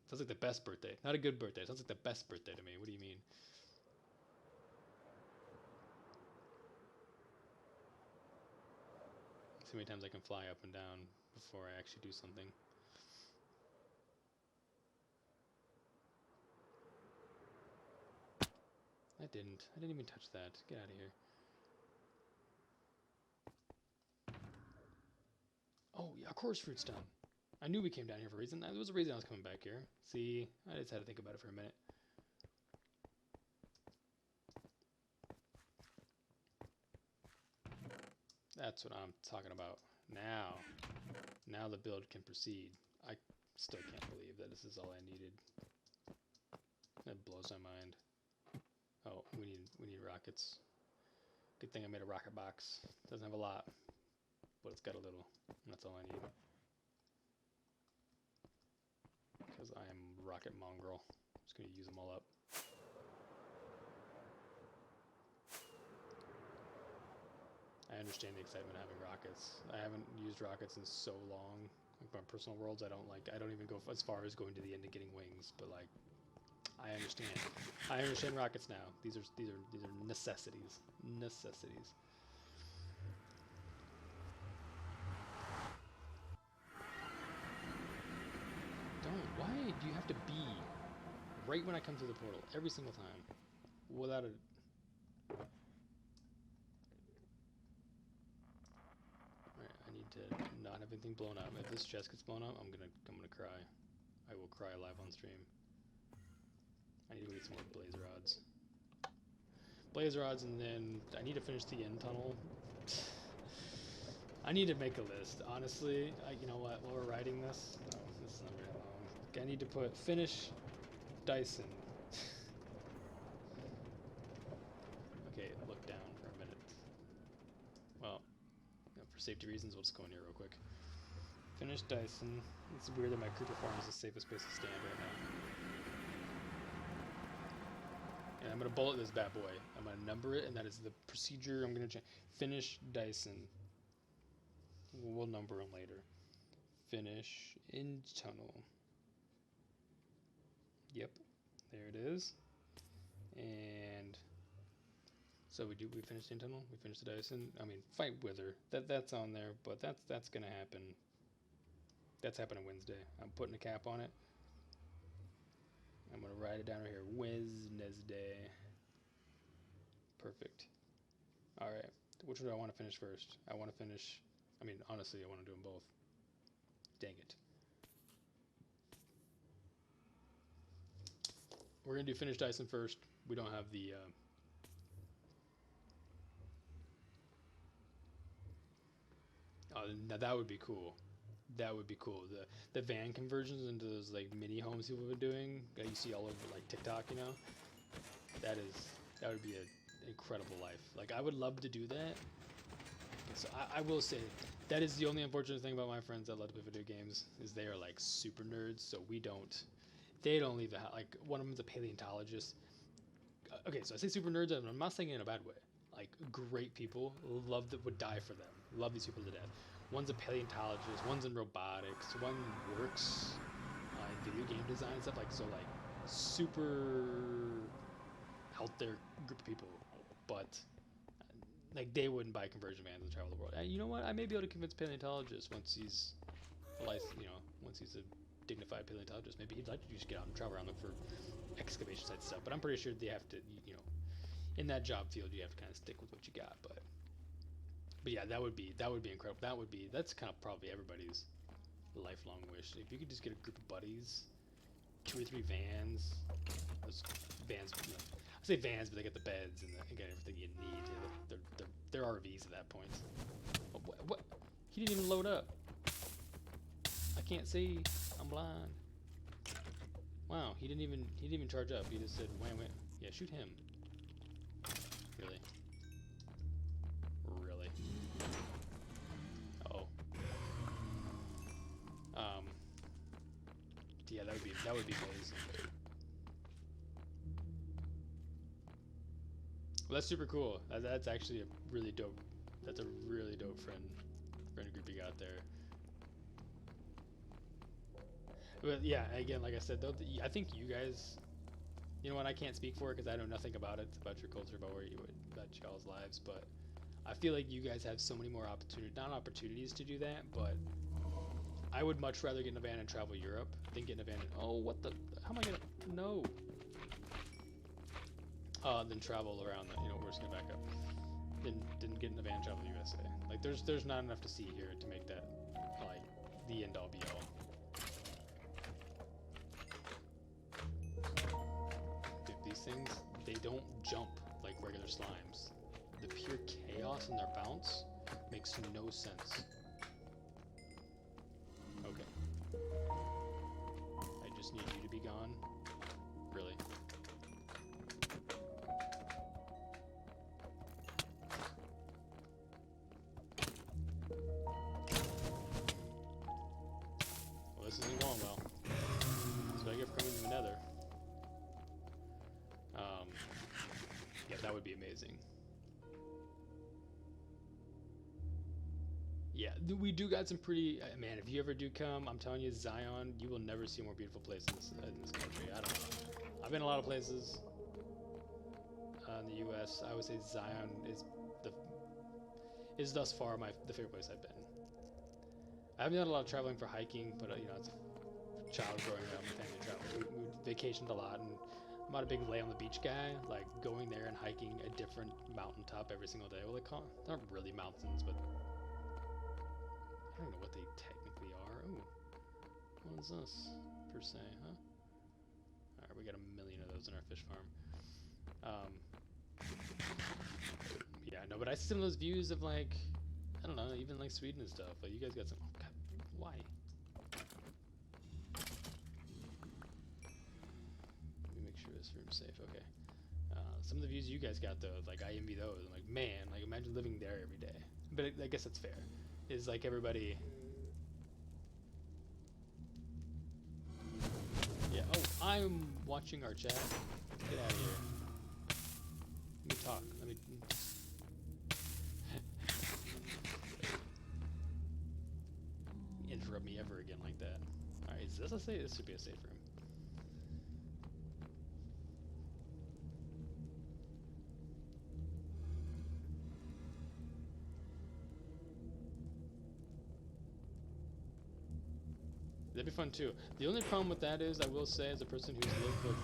A: Sounds like the best birthday. Not a good birthday. Sounds like the best birthday to me. What do you mean? See how many times I can fly up and down before I actually do something. I didn't even touch that. Get out of here. Oh, yeah, of course fruit's done. I knew we came down here for a reason. There was a reason I was coming back here. See, I just had to think about it for a minute. That's what I'm talking about. Now the build can proceed. I still can't believe that this is all I needed. That blows my mind. Oh, we need rockets. Good thing I made a rocket box. Doesn't have a lot, but it's got a little. And that's all I need. Because I am rocket mongrel. I'm just gonna use them all up. I understand the excitement of having rockets. I haven't used rockets in so long. Like my personal worlds, I don't even go as far as going to the end of getting wings, but like I understand. I understand rockets now. These are necessities. Necessities. Why do you have to be right when I come through the portal every single time without a I need to not have anything blown up. If this chest gets blown up, I'm gonna cry. I will cry live on stream. I need to get some more blaze rods. Blaze rods, and then I need to finish the end tunnel. I need to make a list, honestly. You know what? While we're writing this, no, this is not very long. I need to put finish Dyson. Okay, look down for a minute. Well, for safety reasons, we'll just go in here real quick. Finish Dyson. It's weird that my creeper farm is the safest place to stand right now. And I'm gonna bullet this bad boy. I'm gonna number it, and that is the procedure I'm gonna change. Finish Dyson. We'll number them later. Finish in tunnel. Yep, there it is. And so we finished in tunnel. We finished the Dyson. I mean, fight Wither. That's on there, but that's gonna happen. That's happening Wednesday. I'm putting a cap on it. I'm gonna write it down right here. Wednesday. Perfect. All right. Which one do I want to finish first? I want to finish. I mean, honestly, I want to do them both. Dang it. We're gonna do finish Dyson first. We don't have the. Oh, now that would be cool. That would be cool. The van conversions into those like mini homes people have been doing that you see all over like TikTok, you know. That would be an incredible life. Like I would love to do that. So I will say that is the only unfortunate thing about my friends that love to play video games is they are like super nerds. So we don't. They don't leave the house. Like one of them's a paleontologist. Okay, so I say super nerds, and I'm not saying it in a bad way. Like great people, would die for them. Love these people to death. One's a paleontologist, one's in robotics, one works in video game design and stuff like so like super out there group of people, but like they wouldn't buy conversion vans and travel the world. And you know what? I may be able to convince paleontologist once he's once he's a dignified paleontologist. Maybe he'd like to just get out and travel around look for excavation site stuff. But I'm pretty sure they have to, in that job field, you have to kind of stick with what you got. But yeah, that would be incredible. That's kind of probably everybody's lifelong wish. If you could just get a group of buddies, 2 or 3 vans. Those vans, I say vans, but they get the beds and they get everything you need. They're RVs at that point. Oh, what? He didn't even load up. I can't see. I'm blind. Wow, he didn't even charge up. He just said, wham, wham. Yeah, shoot him. Really? Really? Oh. Yeah, that would be amazing. Well, that's super cool. That's actually a really dope. That's a really dope friend group you got there. But yeah, again, like I said, though, I think you guys, you know what? I can't speak for it because I know nothing about it, about your culture, about about y'all's lives. But I feel like you guys have so many more opportunities to do that. But I would much rather get in a van and travel Europe than get in a van. Oh, what the? How am I gonna? No. Then travel around the, we're just gonna back up. Then get in a van and travel the USA. Like there's not enough to see here to make that like the end all be all. Dude, these things, they don't jump like regular slimes. The pure chaos in their bounce makes no sense. Okay. I just need you to be gone. Really. Well, this isn't going well. That's what I get for coming to the Nether. Yeah, that would be amazing. Yeah, we do got some pretty... man, if you ever do come, I'm telling you, Zion, you will never see a more beautiful place in this country. I don't know. I've been a lot of places in the U.S. I would say Zion is thus far the favorite place I've been. I haven't done a lot of traveling for hiking, but you know, as a child growing up, my family traveled. We vacationed a lot, and I'm not a big lay on the beach guy. Like going there and hiking a different mountaintop every single day. Well, they call they're not really mountains, but I don't know what they technically are. Ooh, what is this per se, huh? Alright, we got a million of those in our fish farm. Yeah, no, but I see some of those views of like, I don't know, even like Sweden and stuff. Like you guys got some. Oh God, why? Let me make sure this room's safe. Okay. Some of the views you guys got though, like I envy those. I'm like, man, like imagine living there every day. But I guess that's fair. Is like everybody. Yeah. Oh, I'm watching our chat. Get out of here. Let me talk. Let me. Interrupt me ever again like that. All right. Is this a safe? This should be a safe room. That'd be fun too. The only problem with that is, I will say, as a person who's lived with,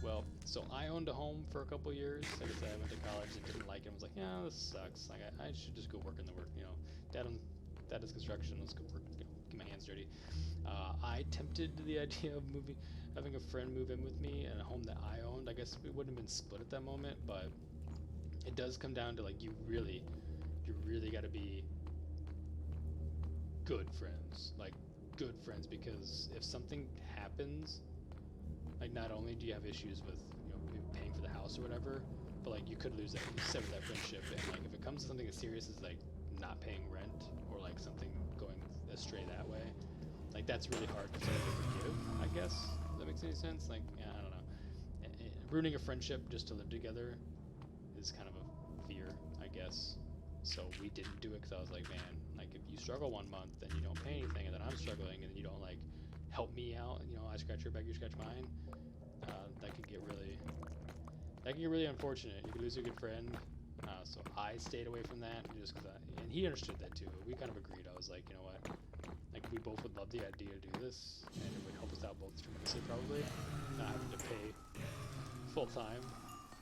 A: well, so I owned a home for a couple years. Like I said, I went to college and didn't like it. I was like, yeah, this sucks. Like I should just go work in the work. You know, dad does construction. Let's go work. You know, get my hands dirty. I tempted the idea of having a friend move in with me in a home that I owned. I guess we wouldn't have been split at that moment, but it does come down to like you really got to be good friends, because if something happens, like not only do you have issues with, you know, maybe paying for the house or whatever, but like you could lose that, sever that friendship, and like if it comes to something as serious as like not paying rent or like something going astray that way, like that's really hard for someone to forgive, I guess. If that makes any sense? Like, yeah, I don't know. Ruining a friendship just to live together is kind of a fear, I guess. So we didn't do it because I was like, man, like if you struggle 1 month and you don't pay anything, and then I'm struggling and then you don't like help me out, you know, I scratch your back, you scratch mine, that could get really unfortunate. You could lose a good friend. So I stayed away from that just because and he understood that too. We kind of agreed. I was like, you know what, like we both would love the idea to do this, and it would help us out both tremendously probably, not having to pay full time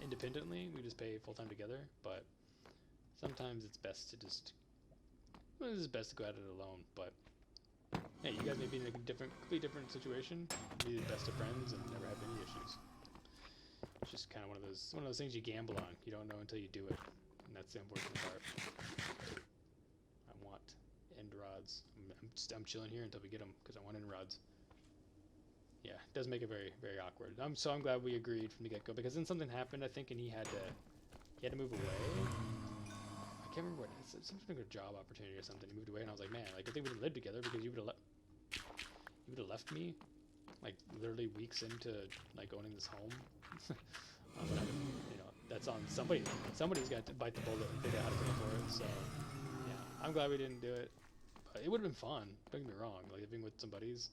A: independently. We just pay full time together, but sometimes it's best to just, well, it's best to go at it alone. But hey, you guys may be in a completely different situation, be the best of friends, and never have any issues. It's just kind of one of those things you gamble on. You don't know until you do it, and that's the unfortunate part. I want end rods. I'm chilling here until we get them because I want end rods. Yeah, it does make it very, very awkward. I'm glad we agreed from the get-go, because then something happened, I think, and he had to move away. I can't remember what it is. Some sort of job opportunity or something. He moved away, and I was like, man, like I think we would live together, because you would have left me like literally weeks into like owning this home. But you know, that's on somebody. Somebody's got to bite the bullet and figure out how to pay for it. So yeah, I'm glad we didn't do it. But it would have been fun. Don't get me wrong. Like living with some buddies.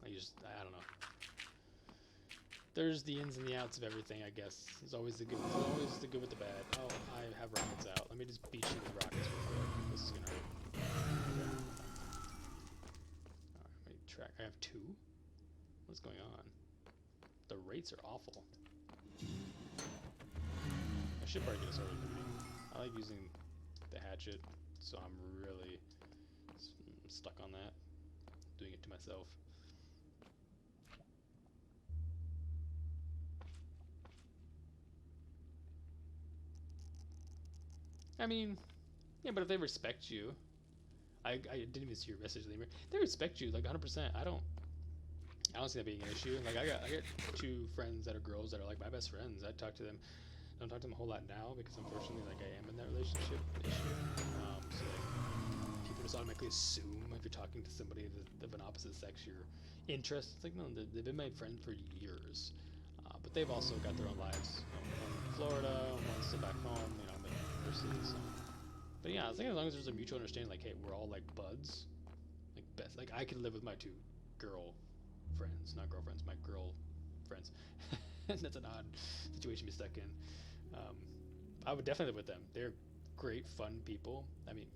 A: I don't know. There's the ins and the outs of everything, I guess. There's always the good. There's always the good with the bad. Oh, I have rockets out. Let me just beat you with rockets real quick. This is gonna hurt. Okay. Alright, let me track. I have 2. What's going on? The rates are awful. I should probably get us started looting. I like using the hatchet. So I'm really stuck on that, doing it to myself. I mean, yeah, but if they respect you, I didn't even see your message, Lemur. They respect you like 100%. I don't see that being an issue. Like I got two friends that are girls that are like my best friends. I talk to them. Don't talk to them a whole lot now because unfortunately, like I am in that relationship issue. So like people just automatically assume if you're talking to somebody of an opposite sex, your interest. It's like no, they've been my friends for years. But they've also got their own lives. One in Florida, one's still back home. You know, I'm at university. So. But yeah, I think as long as there's a mutual understanding, like, hey, we're all like buds, like best. Like I could live with my two girl friends, not girlfriends, my girl friends. That's an odd situation to be stuck in. I would definitely live with them. They're great, fun people. I mean,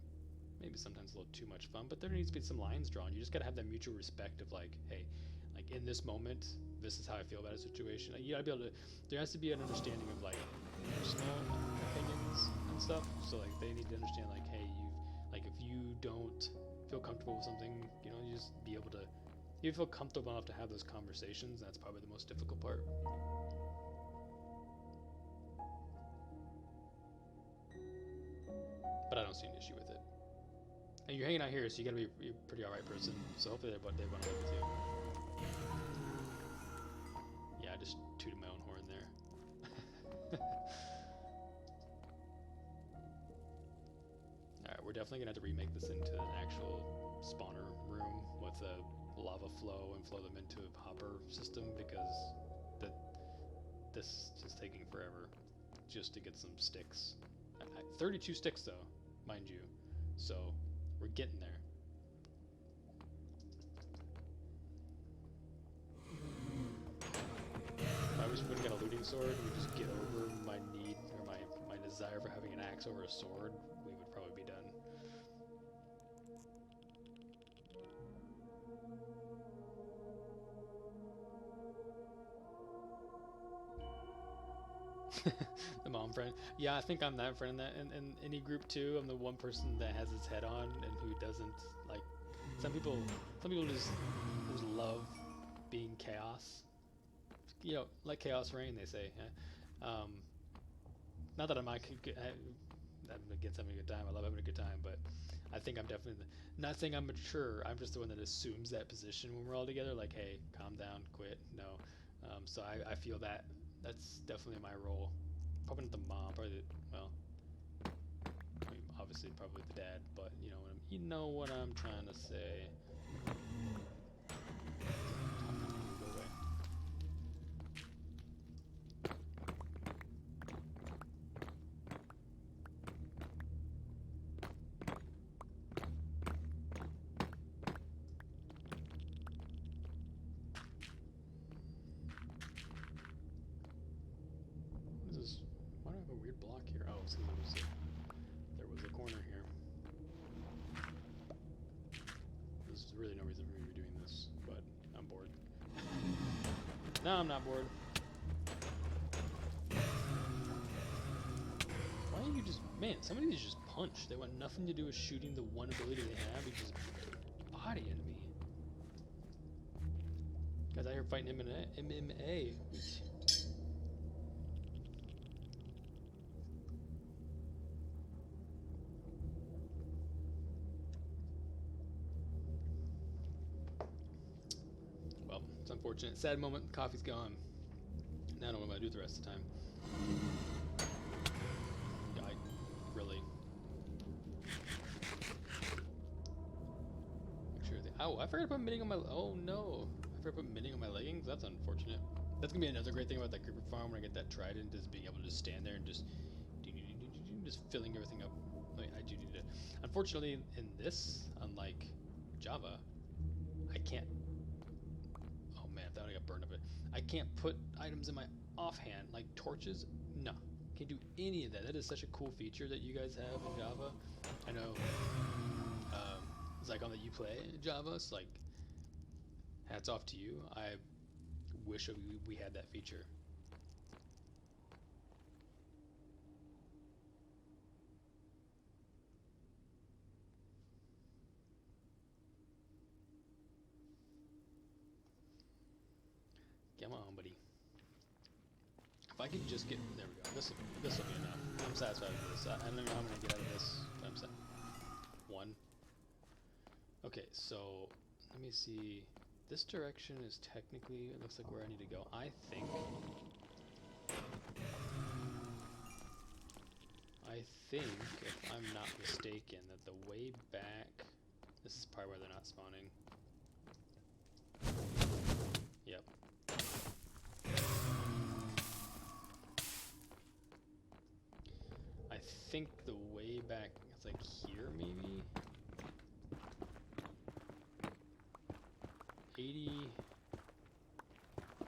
A: maybe sometimes a little too much fun, but there needs to be some lines drawn. You just gotta have that mutual respect of like, hey, like in this moment, this is how I feel about a situation. Like, you gotta be able to. There has to be an understanding of like personal opinions and stuff. So like they need to understand like, hey, like if you don't feel comfortable with something, you know, you just be able to. You feel comfortable enough to have those conversations. That's probably the most difficult part. But I don't see an issue with it. And you're hanging out here, so you gotta be a pretty alright person. So hopefully they want to live with you. Yeah, I just tooted my own horn there. Alright, we're definitely gonna have to remake this into an actual spawner room with a lava flow and flow them into a hopper system because this is taking forever just to get some sticks. 32 sticks though, mind you. So we're getting there. If I wouldn't get a looting sword, we just get over my need or my desire for having an axe over a sword, we would probably be done. The mom friend. Yeah, I think I'm that friend that in any group too. I'm the one person that has his head on and who doesn't like. Some people just love being chaos. You know, like chaos reign, they say. Not that I'm against having a good time. I love having a good time, but I think I'm definitely not saying I'm mature. I'm just the one that assumes that position when we're all together. Like, hey, calm down, quit. No. So I feel that that's definitely my role. Probably not the mom. Probably well, I mean, obviously probably the dad. But you know what I'm trying to say. Go away. Why do I have a weird block here? Oh, so there was a corner here. There's really no reason for me to be doing this, but I'm bored. No, I'm not bored. Why don't you just... Man, some of these just punch. They want nothing to do with shooting the one ability they have. You just body into me. Guys out here fighting MMA. Well, it's unfortunate. Sad moment. Coffee's gone. Now I don't know what I'm going to do the rest of the time. Yeah, I really... Make sure oh, I forgot to put minting on my... Oh, no. I forgot to put minting on my leggings? That's unfortunate. That's going to be another great thing about that creeper farm when I get that trident, is being able to just stand there and just filling everything up. I do need to... Unfortunately, in this, unlike Java, I can't... Oh man, I thought I got burned up it. I can't put items in my offhand, like torches. No, can't do any of that. That is such a cool feature that you guys have in Java. I know, it's like on that you play Java. It's like, hats off to you. I wish we had that feature. Come on, buddy. If I could just get, there we go. This will be enough. I'm satisfied with this. I don't know how I'm gonna get out of this. But I'm set. 1. Okay, so let me see. This direction is technically, it looks like where I need to go. I think, if I'm not mistaken, that the way back, this is probably where they're not spawning. Yep. I think the way back, it's like here maybe? 80.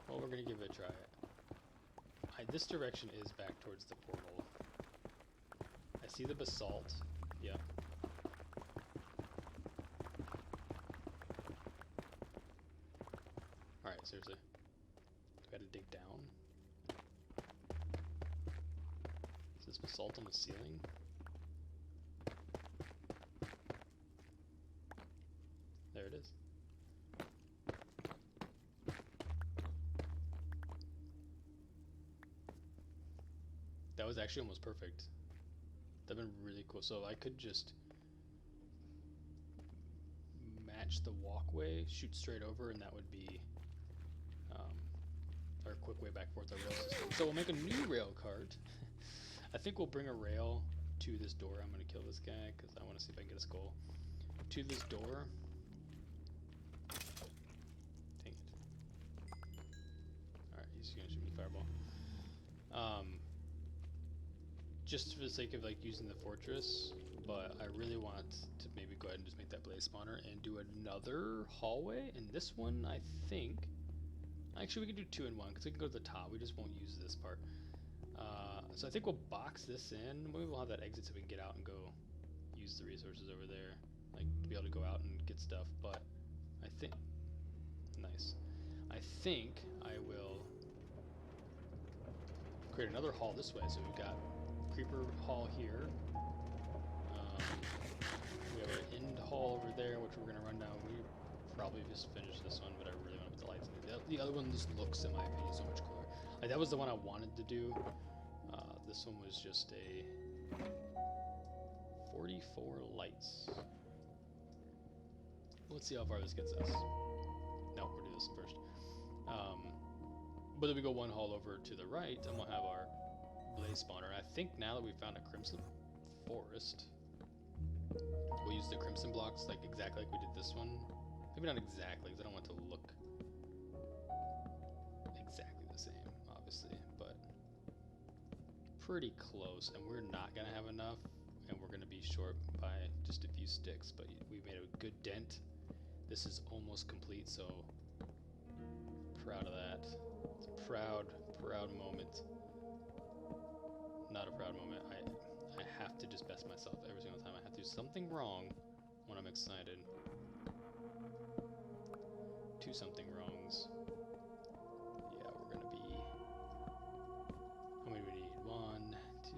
A: Well, we're gonna give it a try. This direction is back towards the portal. I see the basalt. Yep. Alright, seriously. Do I have to dig down? Is this basalt on the ceiling? There it is. That was actually almost perfect. That'd been really cool. So I could just match the walkway, shoot straight over, and that would be our quick way back and forth our rail system. So we'll make a new rail cart. I think we'll bring a rail to this door. I'm going to kill this guy because I want to see if I can get a skull. To this door. Dang it. Alright, he's going to shoot me fireball. Just for the sake of like using the fortress, but I really want to maybe go ahead and just make that blaze spawner and do another hallway. And this one, I think, actually we can do 2 in 1 because we can go to the top. We just won't use this part. So I think we'll box this in. Maybe we'll have that exit so we can get out and go use the resources over there, like to be able to go out and get stuff. But I think, nice. I think I will create another hall this way. So we've got creeper hall here. We have our end hall over there, which we're gonna run down. We probably just finished this one, but I really want to put the lights in it. The other one just looks, in my opinion, so much cooler. Like that was the one I wanted to do. This one was just a 44 lights. Let's see how far this gets us. No, we'll do this first. But then we go one hall over to the right, and we'll have our blaze spawner. I think now that we've found a crimson forest, we'll use the crimson blocks like exactly like we did this one. Maybe not exactly, because I don't want it to look exactly the same, obviously, but pretty close. And we're not gonna have enough, and we're gonna be short by just a few sticks, but we made a good dent. This is almost complete, so proud of that. It's a proud moment. Not a proud moment. I have to just best myself every single time. I have to do something wrong when I'm excited. 2 something wrongs. Yeah, we're gonna be. How many do we need? 1, 2,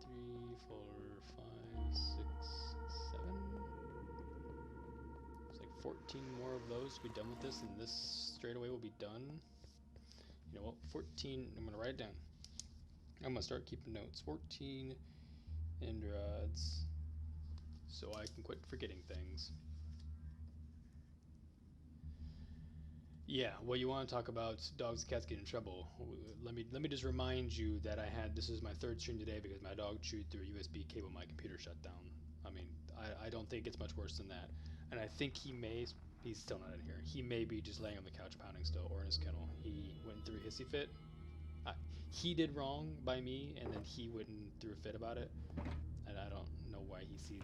A: 3, 4, 5, 6, 7. It's like 14 more of those to be done with this, and this straightaway will be done. You know what? 14. I'm gonna write it down. I'm gonna start keeping notes. 14 end rods, so I can quit forgetting things. Yeah, well, you want to talk about dogs and cats getting in trouble. Let me just remind you that this is my 3rd stream today because my dog chewed through a USB cable. My computer shut down. I mean, I don't think it's much worse than that. And I think he's still not in here. He may be just laying on the couch pounding still, or in his kennel. He went through a hissy fit. He did wrong by me, and then he went and threw a fit about it. And I don't know why he sees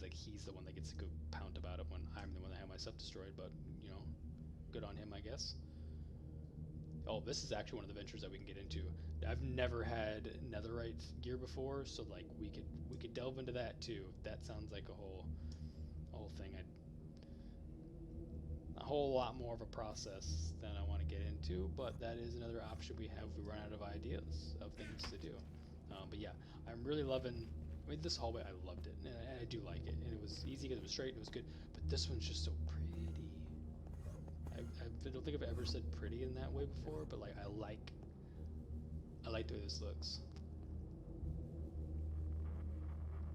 A: like he's the one that gets to go pound about it when I'm the one that had my stuff destroyed. But you know, good on him, I guess. Oh, this is actually one of the ventures that we can get into. I've never had netherite gear before, so like we could delve into that too. That sounds like a whole thing. A whole lot more of a process than I want to get into, but that is another option we have if we run out of ideas of things to do. But yeah, I'm really loving. I mean, this hallway, I loved it, and I do like it, and it was easy because it was straight, and it was good. But this one's just so pretty. I don't think I've ever said pretty in that way before, but like I like the way this looks.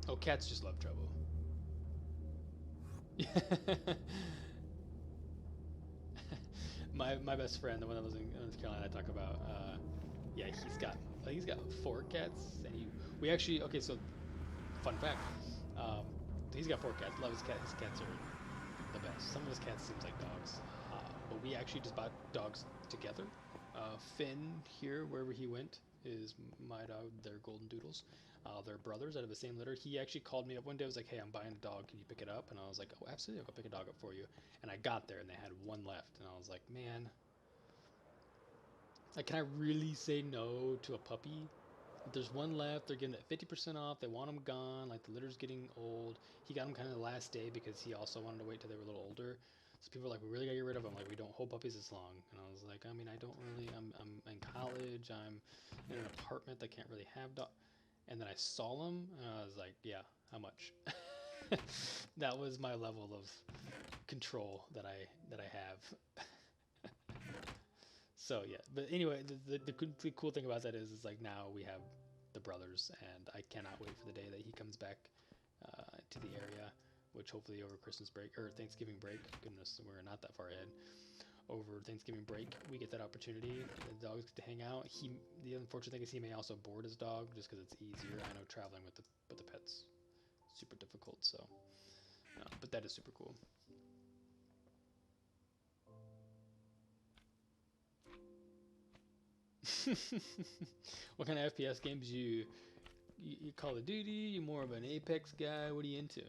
A: Oh, cats just love trouble. my best friend, the one that lives in North Carolina, I talk about. Yeah, he's got 4 cats, and we actually okay. So, fun fact, he's got 4 cats. Love his cat. His cats are the best. Some of his cats seems like dogs, but we actually just bought dogs together. Finn here, wherever he went, is my dog. They're golden doodles. They're brothers out of the same litter. He actually called me up one day. I was like, "Hey, I'm buying a dog. Can you pick it up?" And I was like, "Oh, absolutely. I'll go pick a dog up for you." And I got there, and they had 1 left, and I was like, "Man, like, can I really say no to a puppy? If there's 1 left. They're getting it 50% off. They want them gone. Like, the litter's getting old." He got them kind of the last day because he also wanted to wait till they were a little older. So people were like, "We really gotta get rid of them. Like, we don't hold puppies this long." And I was like, "I mean, I don't really. I'm in college. I'm in an apartment that can't really have dogs." And then I saw them, and I was like, "Yeah, how much?" That was my level of control that I have. So yeah, but anyway, the cool thing about that is like now we have the brothers, and I cannot wait for the day that he comes back to the area, which hopefully over Christmas break or Thanksgiving break. Goodness, we're not that far ahead. Over Thanksgiving break, we get that opportunity. The dogs get to hang out. The unfortunate thing is he may also board his dog just because it's easier. I know traveling with the pets super difficult. So, but that is super cool. What kind of FPS games you Call of Duty? You more of an Apex guy? What are you into?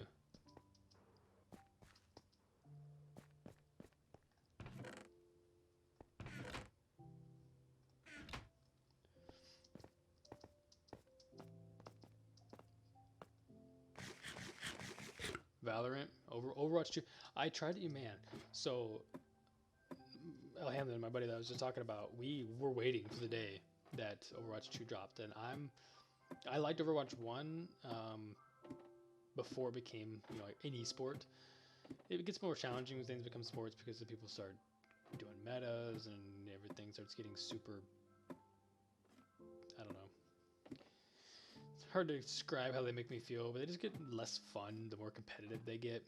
A: Valorant, Overwatch 2. I tried it, man. So El Hamlin, my buddy that I was just talking about, we were waiting for the day that Overwatch 2 dropped, and I liked Overwatch 1 before it became like an esport. It gets more challenging when things become sports because the people start doing metas and everything starts getting super. I don't know. It's hard to describe how they make me feel, but they just get less fun the more competitive they get.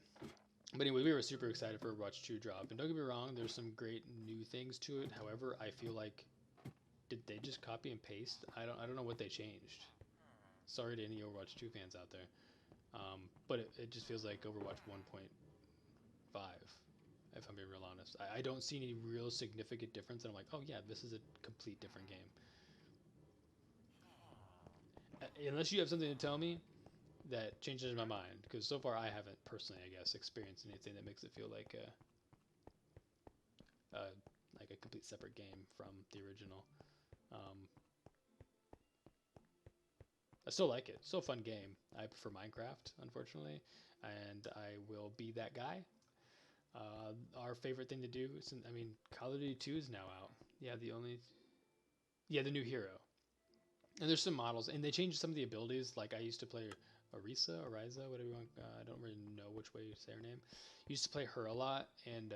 A: But anyway, we were super excited for Overwatch 2 drop, and don't get me wrong, there's some great new things to it. However, I feel like did they just copy and paste? I don't know what they changed. Sorry to any Overwatch 2 fans out there, but it just feels like Overwatch 1.5. If I'm being real honest, I don't see any real significant difference. And I'm like, oh yeah, this is a complete different game. Unless you have something to tell me that changes my mind, because so far I haven't personally, I guess, experienced anything that makes it feel like a complete separate game from the original. Um, I still like it. Still a fun game. I prefer Minecraft, unfortunately, and I will be that guy. Our favorite thing to do is, I mean, Call of Duty 2 is now out. Yeah, the new hero. And there's some models, and they changed some of the abilities. Like I used to play Ariza, whatever you want. I don't really know which way to say her name. Used to play her a lot, and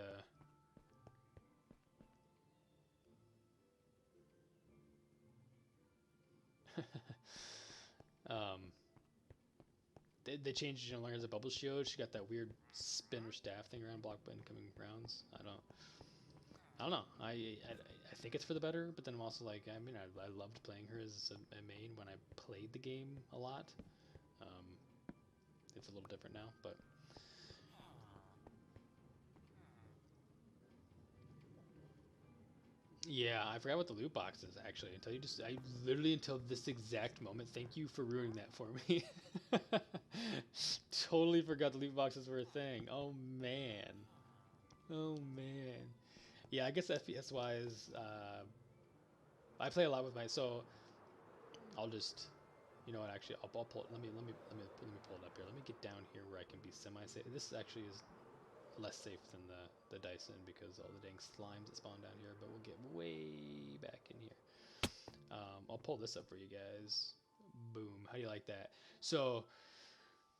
A: um, they changed learn as a bubble shield. She got that weird spinner staff thing around block incoming rounds. I don't know. I think it's for the better, but then I'm also like, I mean, I loved playing her as a main when I played the game a lot. Um, it's a little different now, but yeah, I forgot what the loot box is actually. I literally until this exact moment. Thank you for ruining that for me. Totally forgot the loot boxes were a thing. Oh man. Oh man. Yeah, I guess FPS wise, I play a lot with so I'll just, you know what? Actually, I'll pull. Let me pull it up here. Let me get down here where I can be semi-safe. This actually is less safe than the Dyson because all the dang slimes that spawn down here. But we'll get way back in here. I'll pull this up for you guys. Boom. How do you like that? So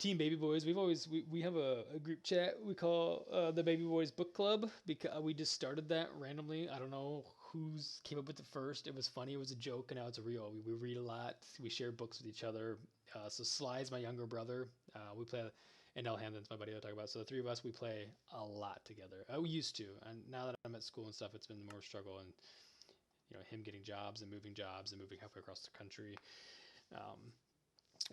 A: Team Baby Boys. We have a group chat we call the Baby Boys Book Club because we just started that randomly. I don't know who's came up with it first. It was funny. It was a joke, and now it's a real. We read a lot. We share books with each other. So Sly's my younger brother. We play, and El Hamden's my buddy I talk about. So the three of us, we play a lot together. We used to, and now that I'm at school and stuff, it's been more struggle. And him getting jobs and moving halfway across the country.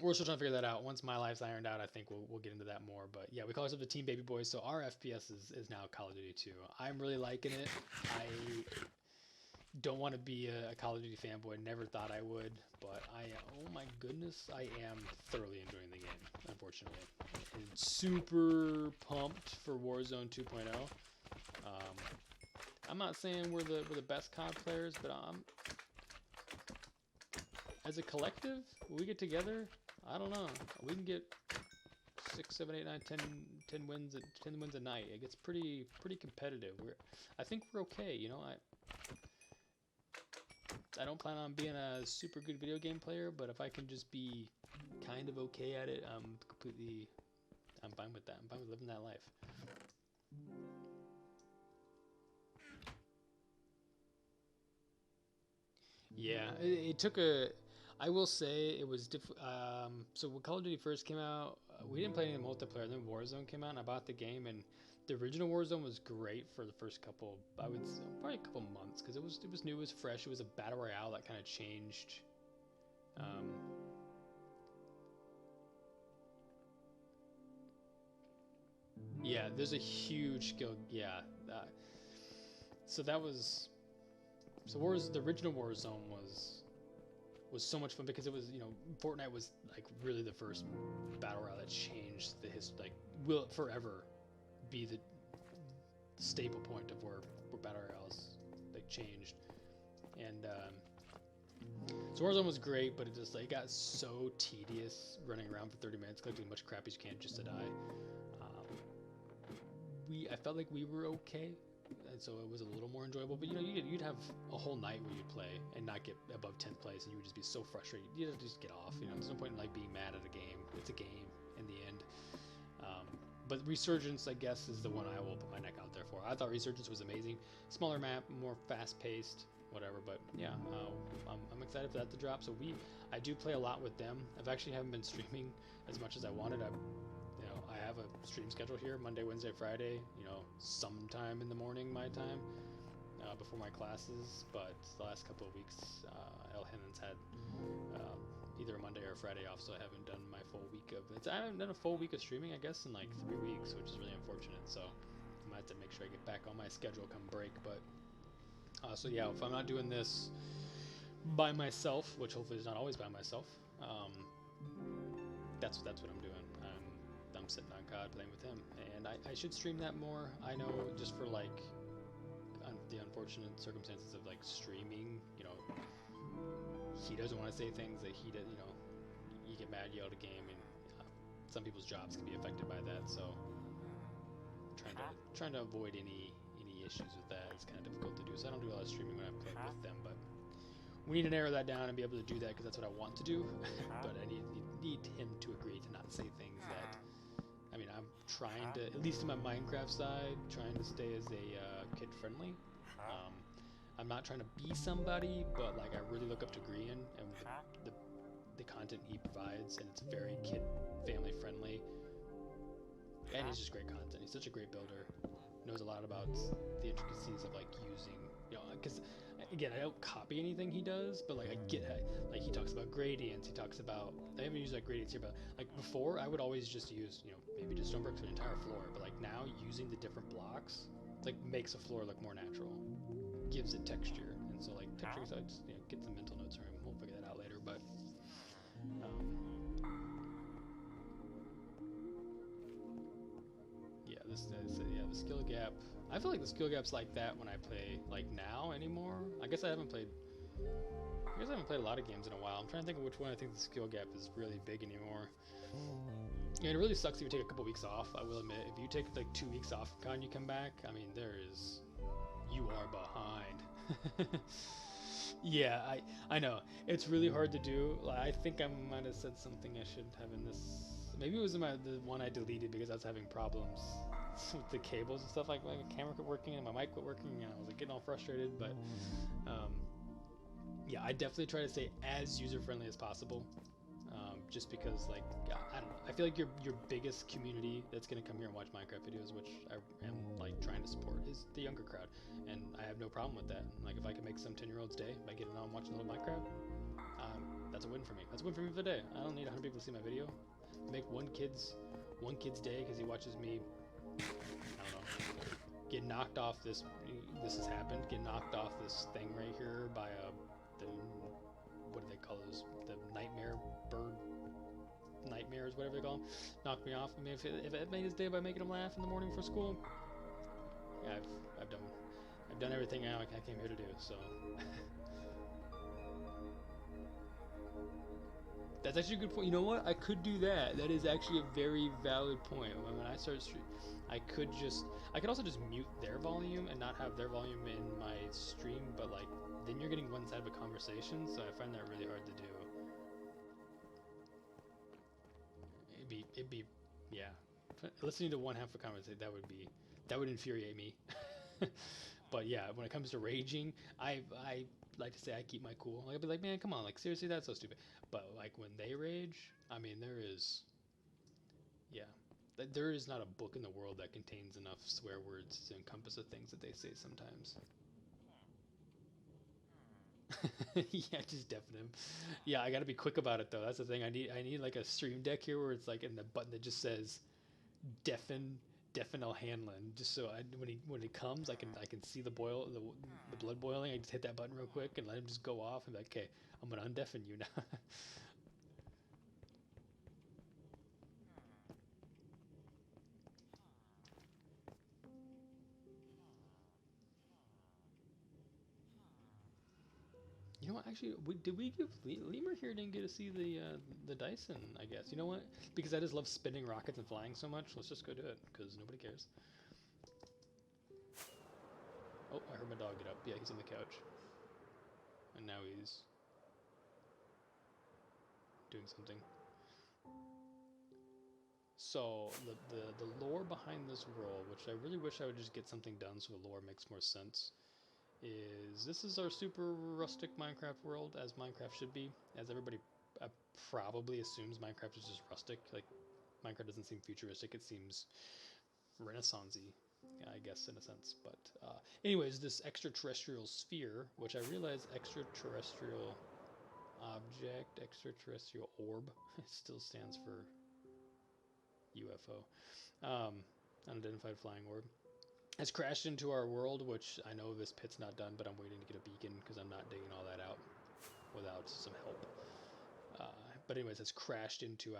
A: We're still trying to figure that out. Once my life's ironed out, I think we'll get into that more. But yeah, we call ourselves the Team Baby Boys. So our FPS is now Call of Duty 2. I'm really liking it. I don't want to be a Call of Duty fanboy. Never thought I would, but oh my goodness, I am thoroughly enjoying the game, unfortunately. And super pumped for Warzone 2.0. I'm not saying we're the best COD players, but as a collective, we get together, I don't know. We can get 6, 7, 8, 9, 10 wins a night. It gets pretty competitive. I think we're okay. I don't plan on being a super good video game player, but if I can just be kind of okay at it, I'm fine with that. I'm fine with living that life. Yeah, it took I will say it was so when Call of Duty first came out, we didn't play any multiplayer. Then Warzone came out, and I bought the game, and the original Warzone was great for the first couple, I would say, probably a couple months, because it was new, it was fresh, it was a battle royale that kind of changed. Yeah, there's a huge skill. Yeah, so that was the original Warzone was so much fun because it was Fortnite was like really the first battle royale that changed the history. Like, will it forever be the staple point of where battle royales like changed? And so Warzone was great, but it got so tedious running around for 30 minutes collecting as much crap as you can just to die. I felt like we were okay, and so it was a little more enjoyable. But you'd have a whole night where you'd play and not get above 10th place, and you would just be so frustrated. You'd just get off. There's no point in like being mad at a game. It's a game in the end. But Resurgence, I guess, is the one I will put my neck out there for. I thought Resurgence was amazing. Smaller map, more fast-paced, whatever. But yeah, I'm excited for that to drop. So I do play a lot with them. I've actually haven't been streaming as much as I wanted. I have a stream schedule here, Monday, Wednesday, Friday, sometime in the morning my time, before my classes, but the last couple of weeks, El Hennon's had either a Monday or a Friday off, so I haven't done my full week of it. I haven't done a full week of streaming, I guess, in like 3 weeks, which is really unfortunate, so I'm gonna have to make sure I get back on my schedule come break. But so yeah, if I'm not doing this by myself, which hopefully is not always by myself, that's what I'm doing. I'm sitting on COD playing with him, and I should stream that more. I know, just for like the unfortunate circumstances of like streaming, he doesn't want to say things that he does. You get mad, yell at a game, and some people's jobs can be affected by that. So trying to avoid any issues with that is kind of difficult to do. So I don't do a lot of streaming when I play with them, but we need to narrow that down and be able to do that, because that's what I want to do. But I need him to agree to not say things that. I'm trying to, at least in my Minecraft side, trying to stay as a kid-friendly. I'm not trying to be somebody, but like I really look up to Grian and the content he provides, and it's very family-friendly, and it's just great content. He's such a great builder, knows a lot about the intricacies of like using, because again, I don't copy anything he does, but like I get it. Like he talks about gradients, he talks about, I haven't used like gradients here, but like before I would always just use, maybe just stone bricks for the entire floor, but like now using the different blocks, like makes a floor look more natural, gives it texture, and so like texturing sides, get some mental notes from him. We'll figure that out later, but yeah, the skill gap. I feel like the skill gap's like that when I play like now anymore. I guess I haven't played a lot of games in a while. I'm trying to think of which one I think the skill gap is really big anymore. And it really sucks if you take a couple weeks off, I will admit. If you take like 2 weeks off from COD and you come back, you are behind. Yeah, I know. It's really hard to do. I think I might have said something I shouldn't have in this Maybe it was in the one I deleted because I was having problems with the cables and stuff. Like my camera quit working and my mic quit working, and I was like getting all frustrated. But yeah, I definitely try to stay as user friendly as possible. Just because, like, I don't know, I feel like your biggest community that's gonna come here and watch Minecraft videos, which I am like trying to support, is the younger crowd, and I have no problem with that. Like, if I can make some 10-year-olds day by getting on and watching a little Minecraft, that's a win for me. That's a win for me for the day. I don't need 100 people to see my video. Make one kid's day because he watches me, I don't know, get knocked off this. This has happened. Get knocked off this thing right here by what do they call those? The nightmare bird. Nightmares, whatever they call them, knocked me off. I mean, if it made his day by making him laugh in the morning for school, yeah, I've done everything I came here to do. So that's actually a good point. You know what? I could do that. That is actually a very valid point. When I started I could also just mute their volume and not have their volume in my stream, but like then you're getting one side of a conversation, so I find that really hard to do. It'd be, yeah. Listening to one half of a conversation, that would infuriate me. But yeah, when it comes to raging, I like to say I keep my cool. Like, I'd be like, man, come on, like seriously, that's so stupid. But like when they rage, I mean, there is not a book in the world that contains enough swear words to encompass the things that they say sometimes. Yeah, just deafen him. Yeah, I gotta be quick about it though. That's the thing. I need like a stream deck here where it's like in the button that just says deafen El Hanlon. Just so when he comes, I can see the blood boiling. I just hit that button real quick and let him just go off and be like, okay, I'm gonna undeafen you now. You know what? Actually, did we give Lemur here didn't get to see the Dyson? I guess. You know what? Because I just love spinning rockets and flying so much. Let's just go do it because nobody cares. Oh, I heard my dog get up. Yeah, he's on the couch, and now he's doing something. So the lore behind this world, which I really wish I would just get something done so the lore makes more sense, is this is our super rustic Minecraft world, as Minecraft should be, as everybody probably assumes Minecraft is just rustic. Like, Minecraft doesn't seem futuristic, it seems Renaissance-y, I guess, in a sense. But anyways, this extraterrestrial sphere, which I realize extraterrestrial object, extraterrestrial orb, it still stands for UFO, unidentified flying orb, has crashed into our world, which I know this pit's not done, but I'm waiting to get a beacon because I'm not digging all that out without some help. But anyways, it's crashed into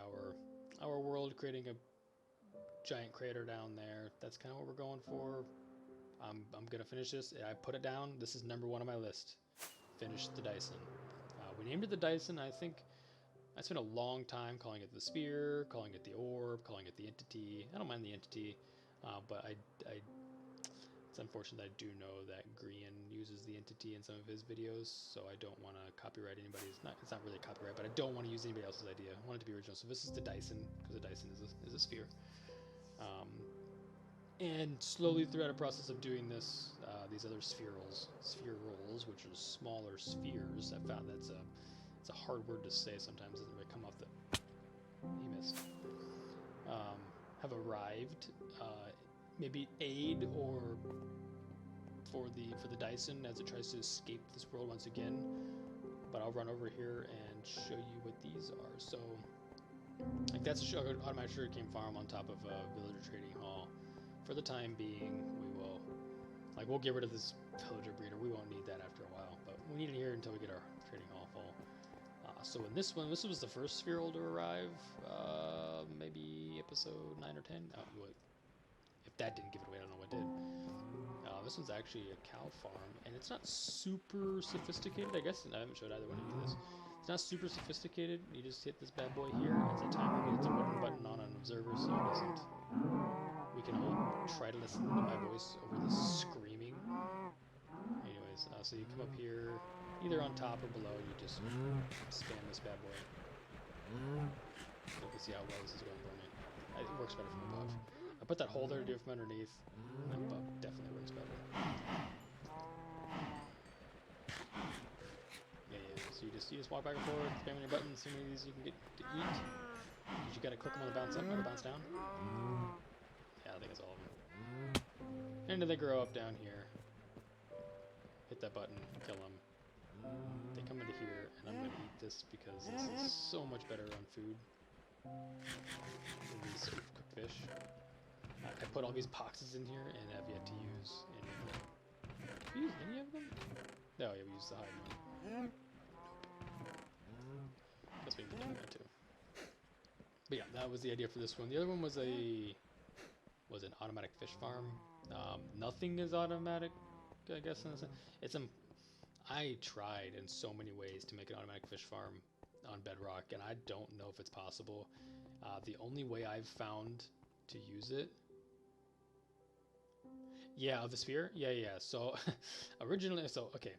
A: our world, creating a giant crater down there. That's kind of what we're going for. I'm gonna finish this. I put it down. This is number 1 on my list. Finish the Dyson. We named it the Dyson. I think I spent a long time calling it the sphere, calling it the orb, calling it the entity. I don't mind the entity, but it's unfortunate that I do know that Grian uses the entity in some of his videos, so I don't want to copyright anybody's. It's not really copyright, but I don't want to use anybody else's idea. I want it to be original. So this is the Dyson, because the Dyson is a sphere. And slowly throughout a process of doing this, these other sphere rolls, which are smaller spheres, I found it's a hard word to say sometimes. It doesn't really come off the. He missed. Have arrived. Maybe aid or for the Dyson as it tries to escape this world once again. But I'll run over here and show you what these are. So, like, that's an automatic sugarcane farm on top of a villager trading hall. For the time being, we'll get rid of this villager breeder. We won't need that after a while, but we need it here until we get our trading hall full. So in this one, this was the first sphere to arrive, maybe episode 9 or 10. Oh, wait. If that didn't give it away, I don't know what did. This one's actually a cow farm, and it's not super sophisticated. I guess I haven't showed either one of you this. It's not super sophisticated. You just hit this bad boy here. It's a timer. It's a wooden button on an observer, so it doesn't. We can all try to listen to my voice over the screaming. Anyways, so you come up here, either on top or below. You just spam this bad boy. You can see how well this is going for me. It works better from above. I put that hole there to do it from underneath. And above definitely works better. Yeah. So you just walk back and forth, spamming your buttons. So many of these you can get to eat. You gotta click them on the bounce up or the bounce down. Yeah, I think that's all of them. And then they grow up down here. Hit that button, kill them. They come into here, and I'm gonna eat this because this is so much better on food than these cooked fish. I put all these boxes in here and have yet to use any of them. Have you used any of them? No, yeah, we used the hide one. Guess we can do that too. But yeah, that was the idea for this one. The other one was an automatic fish farm. Nothing is automatic, I guess. I tried in so many ways to make an automatic fish farm on Bedrock, and I don't know if it's possible. The only way I've found to use it, yeah, the sphere, yeah. So originally, okay,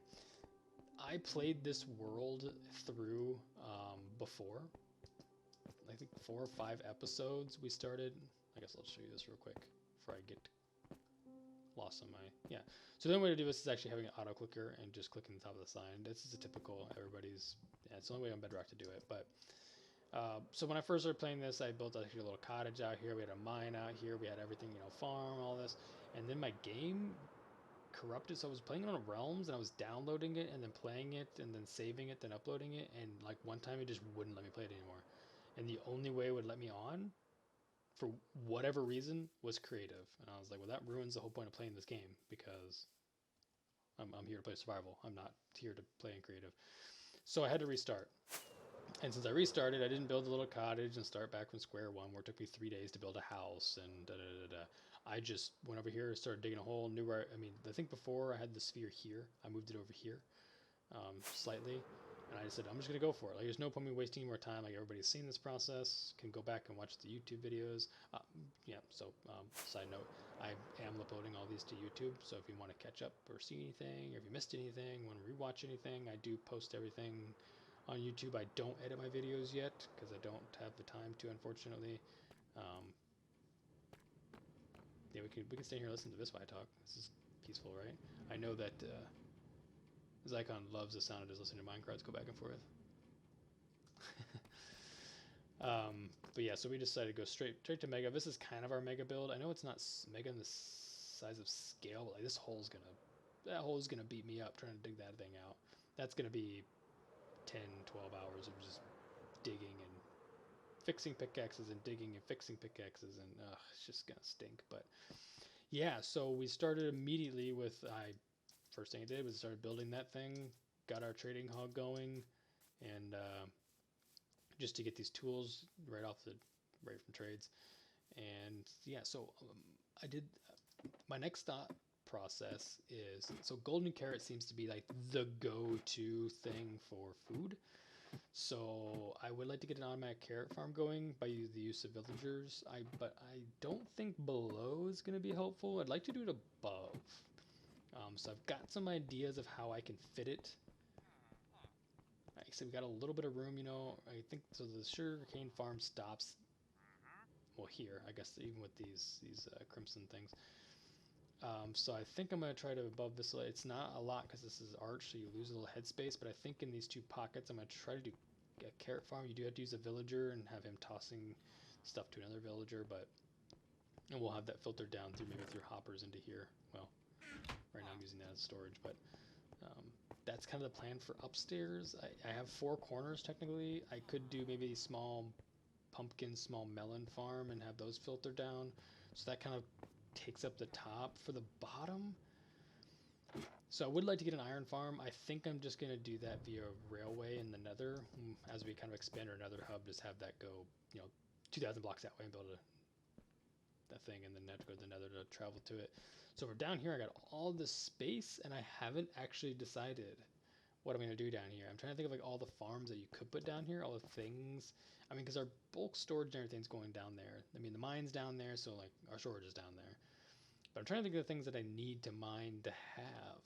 A: I played this world through before. I think 4 or 5 episodes we started. I guess I'll show you this real quick before I get lost on my, yeah. So the only way to do this is actually having an auto clicker and just clicking the top of the sign. This is a typical everybody's, yeah, it's the only way on Bedrock to do it. But so when I first started playing this, I built actually a little cottage out here. We had a mine out here. We had everything, farm, all this. And then my game corrupted, so I was playing it on Realms, and I was downloading it and then playing it and then saving it, then uploading it, and like one time it just wouldn't let me play it anymore. And the only way it would let me on, for whatever reason, was creative. And I was like, well, that ruins the whole point of playing this game, because I'm here to play survival. I'm not here to play in creative. So I had to restart. And since I restarted, I didn't build a little cottage and start back from square one, where it took me 3 days to build a house and da-da-da-da. I just went over here, started digging a hole, knew where, I think before I had the sphere here. I moved it over here slightly. And I just said, I'm just going to go for it. Like, there's no point in me wasting more time. Like, everybody's seen this process, can go back and watch the YouTube videos. Side note, I am uploading all these to YouTube. So if you want to catch up or see anything, or if you missed anything, want to rewatch anything, I do post everything on YouTube. I don't edit my videos yet because I don't have the time to, unfortunately. Yeah, we can stay here and listen to this while I talk. This is peaceful, right? I know that Zycon loves the sound of just listening to minecarts go back and forth. But yeah, so we decided to go straight to Mega. This is kind of our Mega build. I know it's not Mega in the size of scale, but like that hole is gonna beat me up trying to dig that thing out. That's gonna be 10, 12 hours of just digging and fixing pickaxes and digging and fixing pickaxes, and it's just gonna stink. But yeah, so we started immediately with first thing I did was started building that thing, got our trading hub going, and just to get these tools right from trades. And yeah, so I did my next thought process is, so golden carrot seems to be like the go-to thing for food. So I would like to get an automatic carrot farm going by the use of villagers. But I don't think below is going to be helpful. I'd like to do it above. So I've got some ideas of how I can fit it. Like I said, we got a little bit of room, I think, so the sugarcane farm stops, well, here, I guess, even with these crimson things. So I think I'm going to try to above this. It's not a lot because this is arch, so you lose a little headspace, but I think in these 2 pockets, I'm going to try to do a carrot farm. You do have to use a villager and have him tossing stuff to another villager, and we'll have that filtered down maybe through hoppers into here. Well, right now I'm using that as storage, but that's kind of the plan for upstairs. I have 4 corners technically. I could do maybe a small pumpkin, small melon farm and have those filtered down. So that kind of takes up the top. For the bottom, so I would like to get an iron farm. I think I'm just going to do that via railway in the nether as we kind of expand our nether hub. Just have that go 2,000 blocks that way and build that thing, and then have to go to the nether to travel to it. So we're down here. I got all this space, and I haven't actually decided what I'm going to do down here. I'm trying to think of like all the farms that you could put down here, all the things. Because our bulk storage and everything's going down there. The mine's down there, so like our storage is down there. But I'm trying to think of the things that I need to mine to have.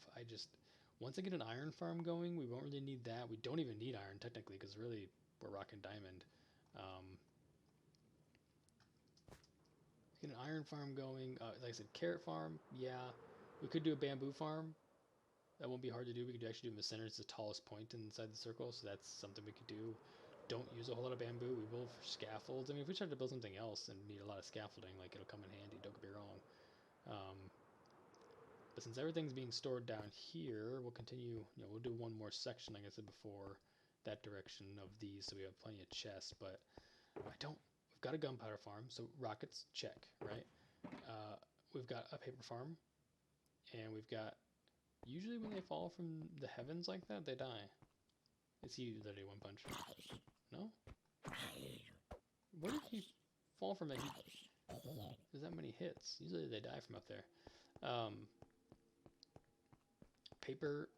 A: Once I get an iron farm going, we won't really need that. We don't even need iron technically, because really we're rock and diamond. Get an iron farm going. Like I said, carrot farm. Yeah, we could do a bamboo farm. That won't be hard to do. We could actually do it in the center. It's the tallest point inside the circle, so that's something we could do. Don't use a whole lot of bamboo. We will for scaffolds. I mean, if we try to build something else and need a lot of scaffolding, like it'll come in handy. Don't get me wrong. But since everything's being stored down here, we'll continue. You know, we'll do one more section, like I said before, that direction of these, so we have plenty of chests. But I don't. We've got a gunpowder farm, so rockets check, right? We've got a paper farm, and we've got. Usually when they fall from the heavens like that, they die. It's you literally one punch. No? Where did he fall from that? There's that many hits. Usually they die from up there. Paper,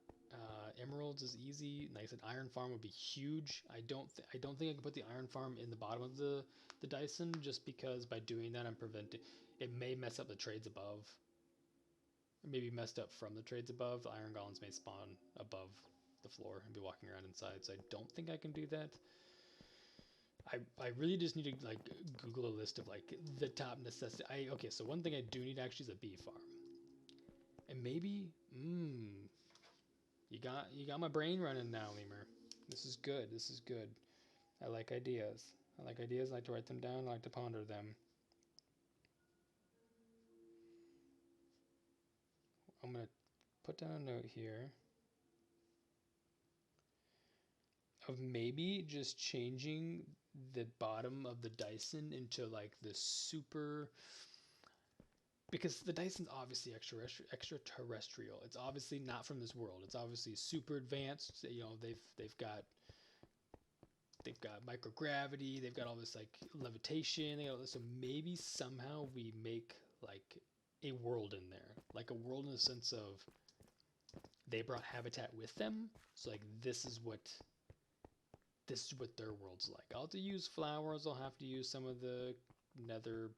A: emeralds is easy. Like I said, iron farm would be huge. I don't think I can put the iron farm in the bottom of the Dyson, just because by doing that I'm preventing. It may mess up the trades above. Maybe messed up from the trades above. The iron golems may spawn above the floor and be walking around inside, so I don't think I can do that. I really just need to like Google a list of like the top necessity. Okay, so one thing I do need actually is a bee farm, and maybe you got my brain running now, Lemur. This is good. This is good. I like ideas. I like ideas. I like to write them down. I like to ponder them. I'm going to put down a note here of maybe just changing the bottom of the Dyson into like the super, because the Dyson's obviously extraterrestrial. It's obviously not from this world. It's obviously super advanced. You know, they've got microgravity. They've got all this like levitation. They got all this, so maybe somehow we make like a world in there, like a world in the sense of they brought habitat with them, so like this is what their world's like. I'll have to use flowers. I'll have to use some of the nether,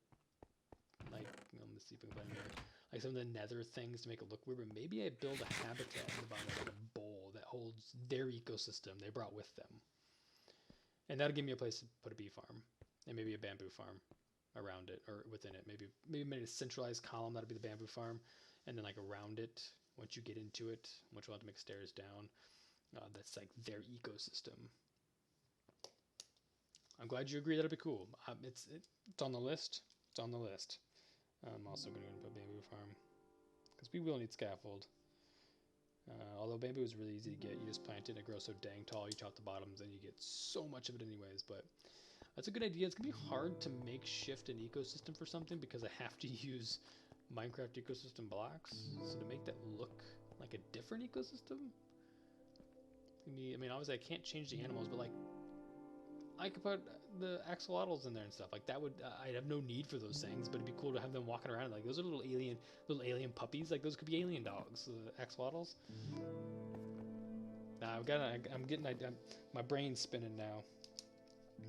A: like, let me see if I can find here, like some of the nether things to make it look weird. But maybe I build a habitat in the bottom, like a bowl that holds their ecosystem they brought with them, and that'll give me a place to put a bee farm and maybe a bamboo farm around it or within it. Maybe made a centralized column, that'll be the bamboo farm, and then like around it, once you get into it, once you'll have to make stairs down, that's like their ecosystem. I'm glad you agree. That'll be cool. It's on the list. It's on the list. I'm also going to put bamboo farm because we will need scaffold. Although bamboo is really easy to get, you just plant it and it grows so dang tall. You chop the bottoms and you get so much of it anyways. But that's a good idea. It's going to be hard to makeshift an ecosystem for something because I have to use Minecraft ecosystem blocks. So to make that look like a different ecosystem, I mean, obviously I can't change the animals, but like I could put the axolotls in there and stuff. Like that would, I'd have no need for those things, but it'd be cool to have them walking around. Like those are little alien puppies. Like those could be alien dogs, the axolotls. Nah, my brain's spinning now.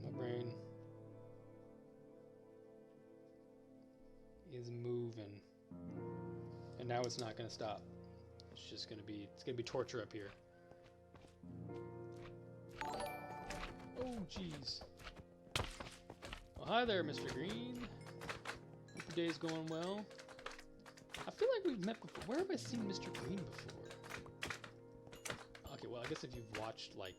A: My brain is moving, and now it's not gonna stop. It's gonna be torture up here. Oh jeez. Well, hi there, Mr. Green. Hope your day's going well. I feel like we've met before. Where have I seen Mr. Green before? Okay, well I guess if you've watched like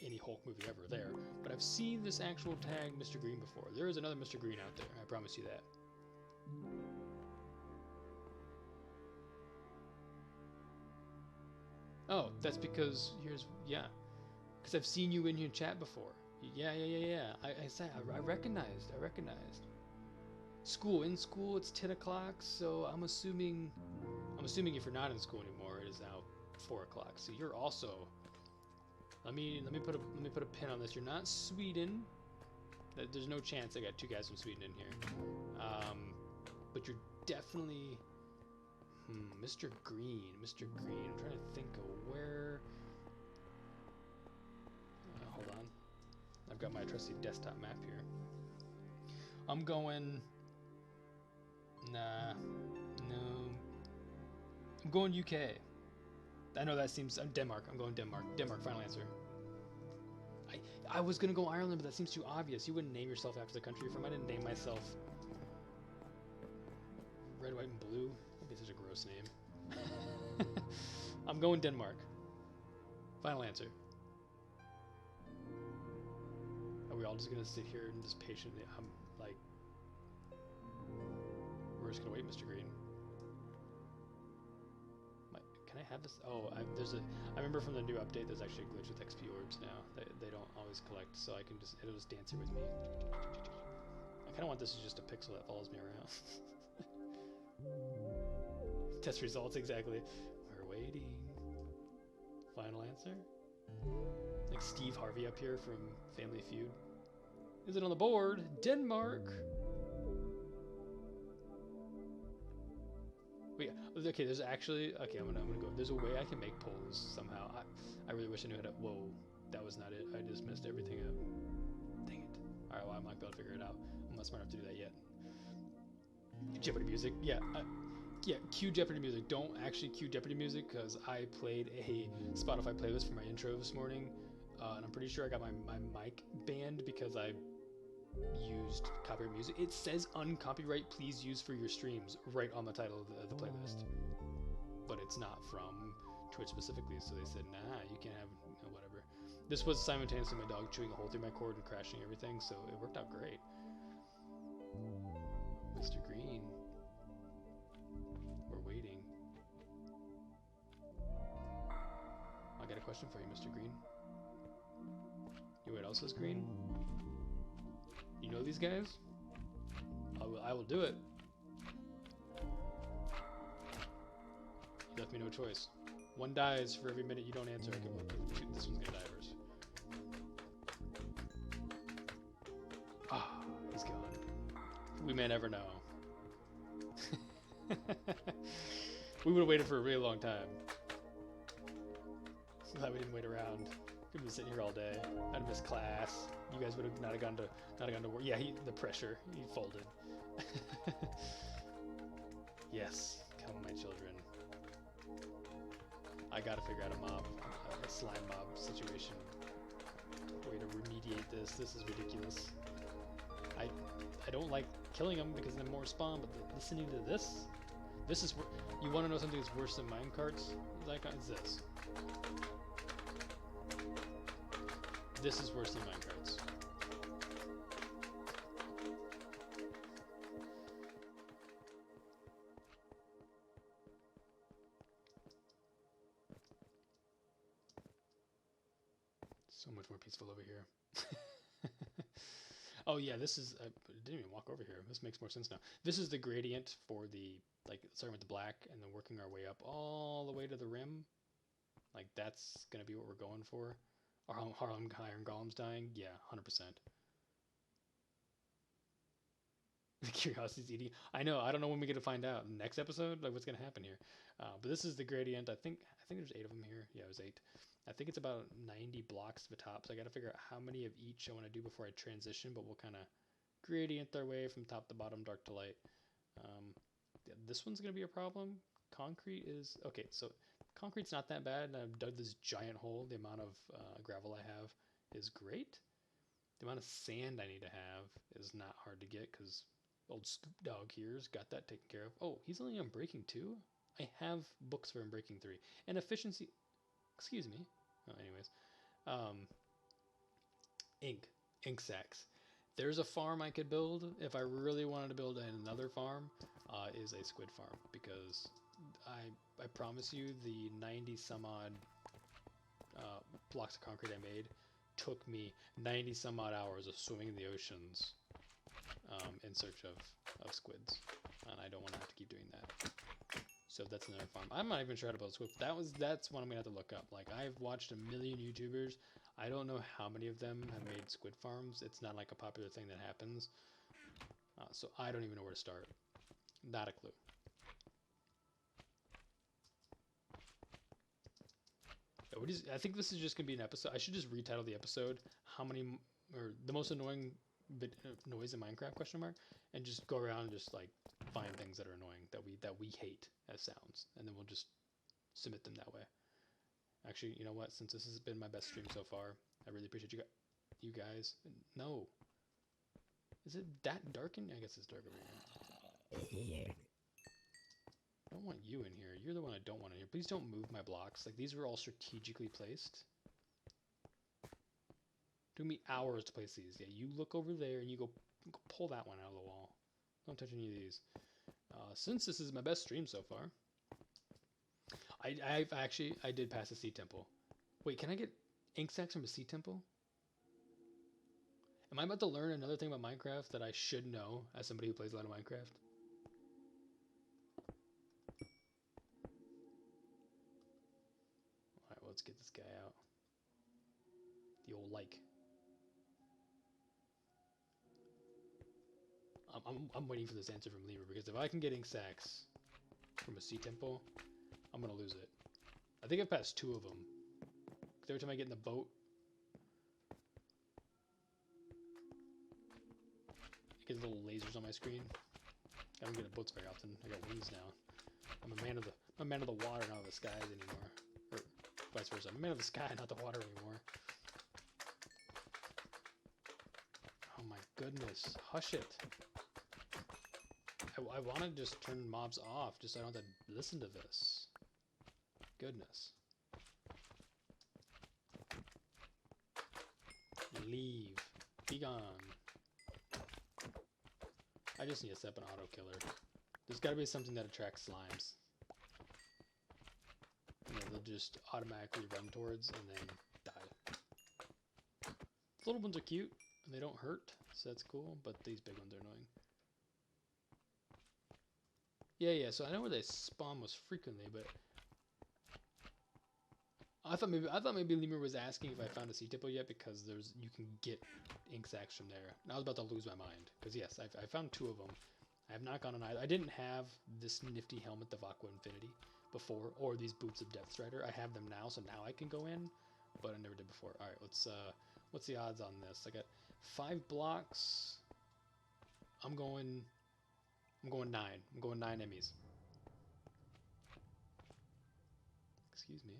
A: any Hulk movie ever there, but I've seen this actual tag Mr. Green before. There is another Mr. Green out there, I promise you that. Oh, that's because because I've seen you in your chat before. Yeah. I recognized. In school it's 10 o'clock, so I'm assuming if you're not in school anymore, it is now 4 o'clock. So you're also. Let me put a pin on this. You're not Sweden. There's no chance I got two guys from Sweden in here. But you're definitely Mr. Green. Mr. Green. I'm trying to think of where. Hold on. I've got my trusty desktop map here. I'm going. Nah. No. I'm going UK. I know that seems. I'm Denmark. I'm going Denmark. Denmark. Final answer. I was gonna go Ireland, but that seems too obvious. You wouldn't name yourself after the country you're from. I didn't name myself. white, and blue. That'd be such a gross name. I'm going Denmark. Final answer. Are we all just gonna sit here and just patiently? I'm like, we're just gonna wait, Mr. Green. Can I have this? Oh, I remember from the new update. There's actually a glitch with XP orbs now. They don't always collect, so it'll just dance here with me. I kind of want this as just a pixel that follows me around. Test results, exactly. We're waiting. Final answer? Like Steve Harvey up here from Family Feud. Is it on the board? Denmark! Wait, okay, there's actually... Okay, I'm gonna go. There's a way I can make polls somehow. I really wish I knew how to... Whoa, that was not it. I just messed everything up. Dang it. Alright, well, I might be able to figure it out. I'm not smart enough to do that yet. Jeopardy music. Yeah, yeah, cue Jeopardy music. Don't actually cue Jeopardy music, because I played a Spotify playlist for my intro this morning, and I'm pretty sure I got my mic banned because I used copyright music. It says uncopyright, please use for your streams right on the title of the playlist, but it's not from Twitch specifically, so they said, nah, you can't have whatever. This was simultaneously my dog chewing a hole through my cord and crashing everything, so it worked out great. Mr. Green. We're waiting. I got a question for you, Mr. Green. You know what else is green? You know these guys? I will do it. You left me no choice. One dies for every minute you don't answer. Okay, well, this one's gonna die first. Ah, he's gone. We may never know. We would have waited for a really long time. Glad we didn't wait around. We've been sitting here all day. I'd have missed class. You guys would have not gone to work. Yeah, the pressure. He folded. Yes, come my children. I gotta figure out a slime mob situation. Way to remediate this. This is ridiculous. I don't like killing them because then more spawn, but listening to this is... You want to know something that's worse than minecarts? Like, it's this. This is worse than minecarts. So much more peaceful over here. Oh yeah, this is... I didn't even walk over here. This makes more sense now. This is the gradient for the... Like, starting with the black and then working our way up all the way to the rim. Like, that's going to be what we're going for. Harlem Iron Golem's dying? Yeah, 100%. The curiosity's eating. I know. I don't know when we get to find out. Next episode, like, what's going to happen here. But this is the gradient. I think there's 8 of them here. Yeah, it was 8. I think it's about 90 blocks to the top. So I got to figure out how many of each I want to do before I transition. But we'll kind of gradient our way from top to bottom, dark to light. This one's going to be a problem. Concrete is... Okay, so concrete's not that bad. And I've dug this giant hole. The amount of gravel I have is great. The amount of sand I need to have is not hard to get because old Scoop Dog here's got that taken care of. Oh, he's only on breaking 2? I have books for him breaking 3. And efficiency... Excuse me. Oh, anyways. Ink sacks. There's a farm I could build if I really wanted to build another farm. Is a squid farm, because I promise you the 90 some odd blocks of concrete I made took me 90 some odd hours of swimming in the oceans in search of squids, and I don't want to have to keep doing that. So that's another farm. I'm not even sure how to build a squid. That's one I'm gonna have to look up. Like, I've watched a million YouTubers. I don't know how many of them have made squid farms. It's not like a popular thing that happens. So I don't even know where to start. Not a clue. I think this is just going to be an episode. I should just retitle the episode, or the most annoying noise in Minecraft, question mark, and just go around and just like find things that are annoying that we hate as sounds, and then we'll just submit them that way. Actually, you know what? Since this has been my best stream so far, I really appreciate you guys. No. Is it that dark in? I guess it's dark over here. you in here. You're the one I don't want in here. Please don't move my blocks. Like, these were all strategically placed. Took me hours to place these. Yeah, you look over there and you go pull that one out of the wall. Don't touch any of these. Since this is my best stream so far, I did pass a sea temple. Wait, can I get ink sacks from a sea temple? Am I about to learn another thing about Minecraft that I should know as somebody who plays a lot of Minecraft? Alright, well, let's get this guy out. The old like. I'm waiting for this answer from Lemur, because if I can get ink sacks from a sea temple, I'm gonna lose it. I think I've passed 2 of them. Every time I get in the boat, I get little lasers on my screen. I don't get in boats very often. I got wings now. I'm a man of the water, not of the skies anymore. Or vice versa. I'm a man of the sky, not the water anymore. Oh my goodness. Hush it. I want to just turn mobs off just so I don't have to listen to this. Goodness. Leave. Be gone. I just need to set up an auto killer. There's got to be something that attracts slimes. You know, they'll just automatically run towards and then die. The little ones are cute and they don't hurt, so that's cool, but these big ones are annoying. Yeah, so I know where they spawn most frequently, but I thought maybe Lemur was asking if I found a sea temple yet, because you can get ink sacks from there. And I was about to lose my mind, because yes, I found 2 of them. I have not gone on either. I didn't have this nifty helmet of Aqua Infinity before, or these boots of Depth Strider. I have them now, so now I can go in, but I never did before. All right, let's what's the odds on this? I got 5 blocks. I'm going 9. I'm going 9 Emmys. Excuse me.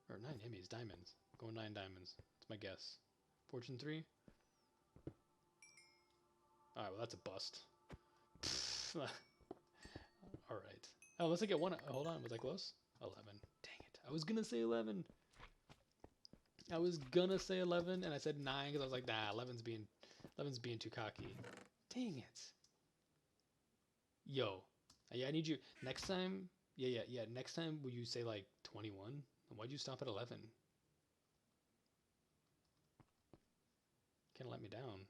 A: Or 9 Emmys, diamonds. I'm going 9 diamonds. That's my guess. Fortune 3? Alright, well that's a bust. Alright. Oh, unless I get 1. Hold on, was I close? 11. Dang it. I was gonna say 11. I was gonna say 11, and I said 9 because I was like, nah, 11's being too cocky. Dang it. Yo. Yeah, I need you. Next time. Yeah. Next time, will you say like 21? Why'd you stop at 11? Can't let me down.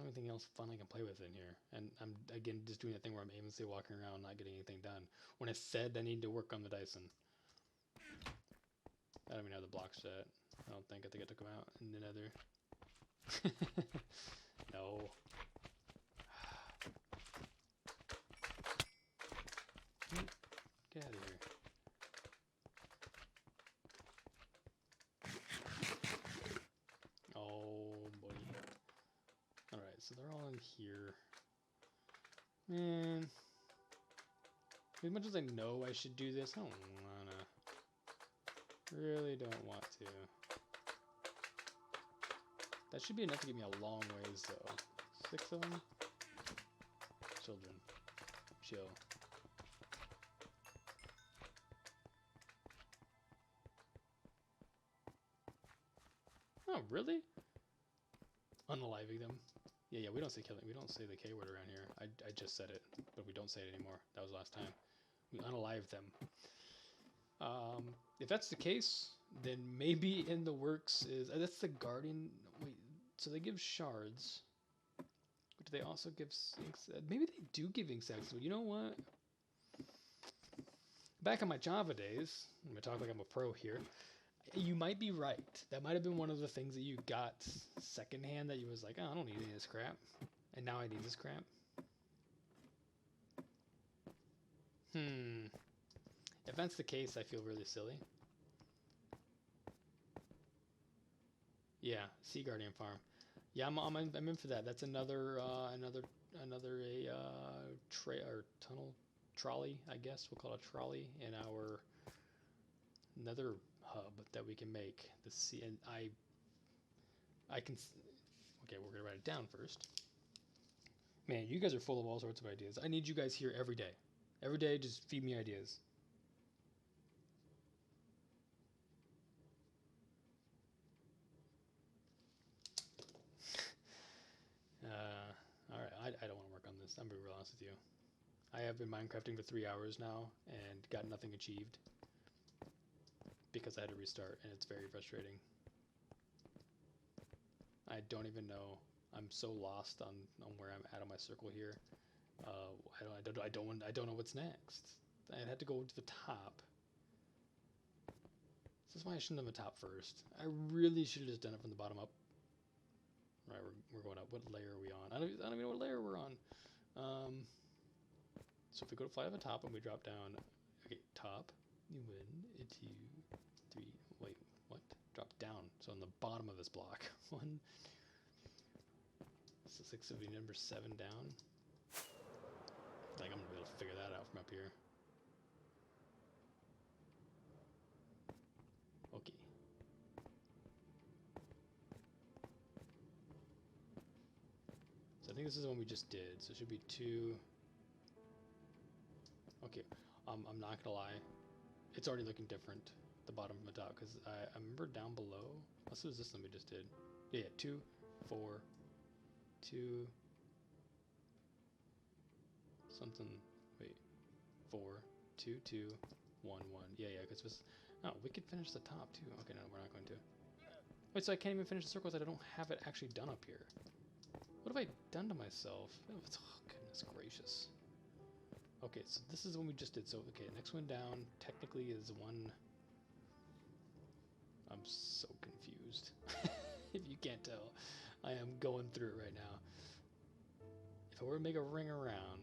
A: Anything else fun I can play with in here, and I'm again just doing that thing where I'm aimlessly walking around not getting anything done when I said I need to work on the Dyson. I don't even have the blocks set. I don't think. I think I took them out in the nether. No. Get out of here. Oh boy. Alright, so they're all in here. Man. As much as I know I should do this, I don't wanna. Really don't want to. That should be enough to get me a long ways though. 6 of them? Children. Chill. Oh, really? Unaliving them. Yeah, we don't say killing. We don't say the K word around here. I just said it, but we don't say it anymore. That was last time. We unalive them. If that's the case, then maybe in the works is... that's the Guardian... Wait, so they give shards. But do they also give... maybe they do give ink sacks. So you know what? Back in my Java days, I'm going to talk like I'm a pro here, you might be right. That might have been one of the things that you got secondhand that you was like, oh, I don't need any of this crap. And now I need this crap. If that's the case, I feel really silly. Yeah, Sea Guardian Farm. Yeah, I'm in for that. That's another tunnel trolley, I guess we'll call it a trolley, in our nether hub that we can make. The sea, and I can. Okay, we're gonna write it down first. Man, you guys are full of all sorts of ideas. I need you guys here every day. Every day, just feed me ideas. Alright, I don't want to work on this. I'm going to be real honest with you. I have been Minecrafting for 3 hours now and got nothing achieved because I had to restart, and it's very frustrating. I don't even know. I'm so lost on where I'm at on my circle here. I don't know what's next. I had to go to the top. This is why I shouldn't have done the top first. I really should have just done it from the bottom up. All right, we're going up. What layer are we on? I don't even know what layer we're on. So if we go to fly to the top and we drop down, okay, top, you win, 2, 3, wait, what? Drop down. So on the bottom of this block. 1, so 6 would be number 7 down. Like I'm gonna be able to figure that out from up here. Okay. So I think this is the one we just did. So it should be 2. Okay. I'm not gonna lie. It's already looking different, the bottom from the top, because I remember down below. This was this one we just did. Yeah, 2, 4, 2. Something. Wait. 4, 2, 2, 1, 1. Yeah, because this. Oh, we could finish the top too. Okay, no, we're not going to. Wait, so I can't even finish the circles. I don't have it actually done up here. What have I done to myself? Oh, goodness gracious. Okay, so this is the one we just did. So, okay, next one down technically is 1. I'm so confused. If you can't tell, I am going through it right now. If I were to make a ring around,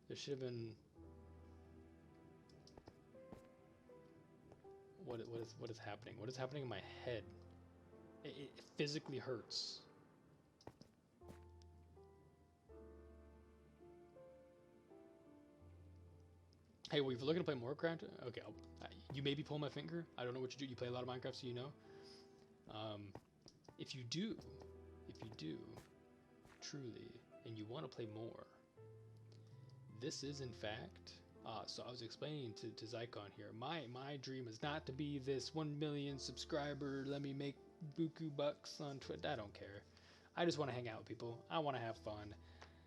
A: there should have been. What is happening? What is happening in my head? It physically hurts. Hey, well, if you're looking to play more Minecraft, okay, you maybe pull my finger. I don't know what you do. You play a lot of Minecraft, so you know. If you do, truly, and you want to play more, this is in fact. So I was explaining to Zycon here. My dream is not to be this 1 million subscriber. Let me make buku bucks on Twitter. I don't care. I just want to hang out with people. I want to have fun.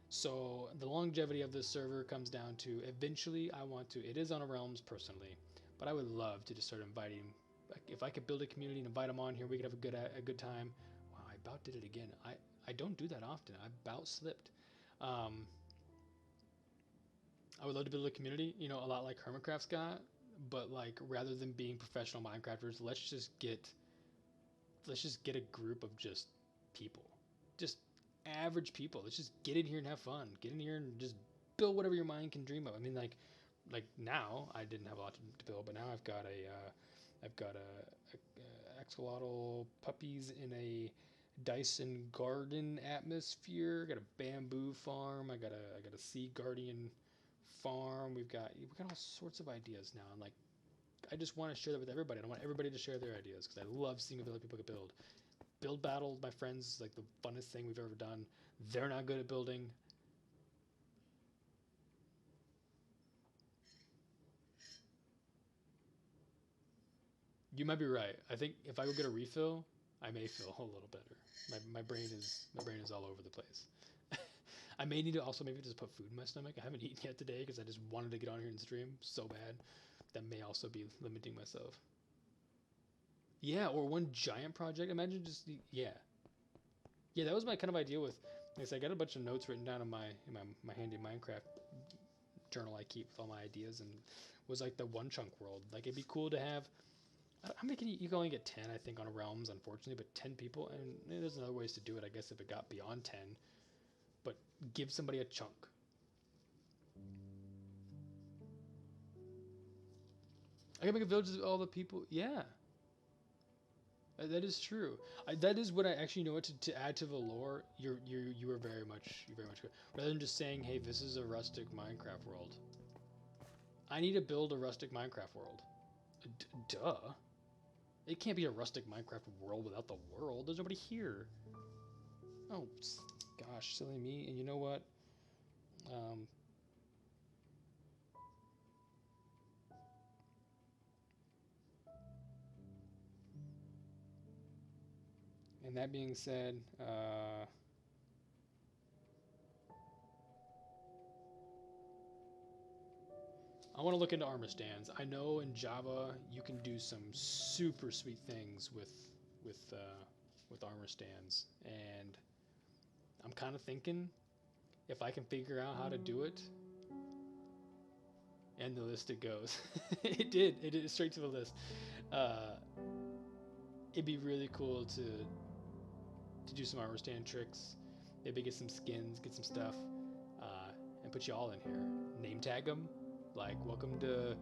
A: So the longevity of this server comes down to eventually I want to. It is on a Realms personally, but I would love to just start inviting. If I could build a community and invite them on here, we could have a good time. Wow, I about did it again. I don't do that often. I about slipped. I would love to build a community, you know, a lot like Hermitcraft's got, but like rather than being professional Minecrafters, let's just get a group of just people, just average people. Let's just get in here and have fun. Get in here and just build whatever your mind can dream of. I mean, like now I didn't have a lot to build, but now I've got a axolotl puppies in a Dyson garden atmosphere. Got a bamboo farm. I got a sea guardian farm. We've got all sorts of ideas now, and like I just want to share that with everybody. I want everybody to share their ideas because I love seeing what other people can build. Build battle, my friends, is like the funnest thing we've ever done. They're not good at building. You might be right. I think if I go get a refill, I may feel a little better. My brain is all over the place. I may need to also maybe just put food in my stomach. I haven't eaten yet today because I just wanted to get on here and stream so bad. That may also be limiting myself. Yeah, or one giant project. Imagine just yeah. That was my kind of idea with. Like I said, I got a bunch of notes written down in my handy Minecraft journal I keep with all my ideas, and was like the one chunk world. Like it'd be cool to have. How many can you can only get 10, I think, on a Realms, unfortunately, but 10 people, and there's other ways to do it, I guess, if it got beyond 10. But give somebody a chunk. I can make a village of all the people. Yeah. That is true. That is what I actually know what to add to the lore. You are very much good. Rather than just saying, hey, this is a rustic Minecraft world. I need to build a rustic Minecraft world. Duh. It can't be a rustic Minecraft world without the world. There's nobody here. Oh, gosh, silly me. And you know what? And that being said, I want to look into armor stands. I know in Java you can do some super sweet things with armor stands, and I'm kind of thinking if I can figure out how to do it, and the list it goes. It did straight to the list. It'd be really cool to do some armor stand tricks, maybe get some skins, get some stuff, and put you all in here. Name tag them, like welcome to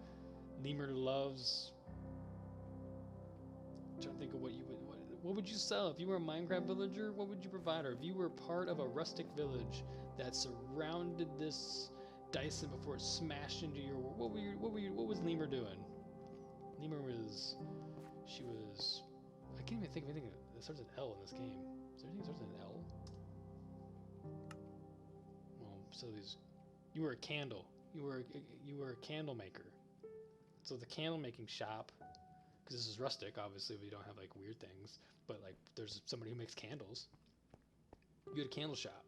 A: Lemur Loves. I'm trying to think of what would you sell if you were a Minecraft villager? What would you provide? Or if you were part of a rustic village that surrounded this Dyson before it smashed into your world, what was Lemur doing? Lemur was, I can't even think of anything that starts with L in this game. Is there anything that starts with an L? Well, so you were a candle. You were a candle maker. So the candle making shop, because this is rustic, obviously we don't have like weird things, but like there's somebody who makes candles. You had a candle shop.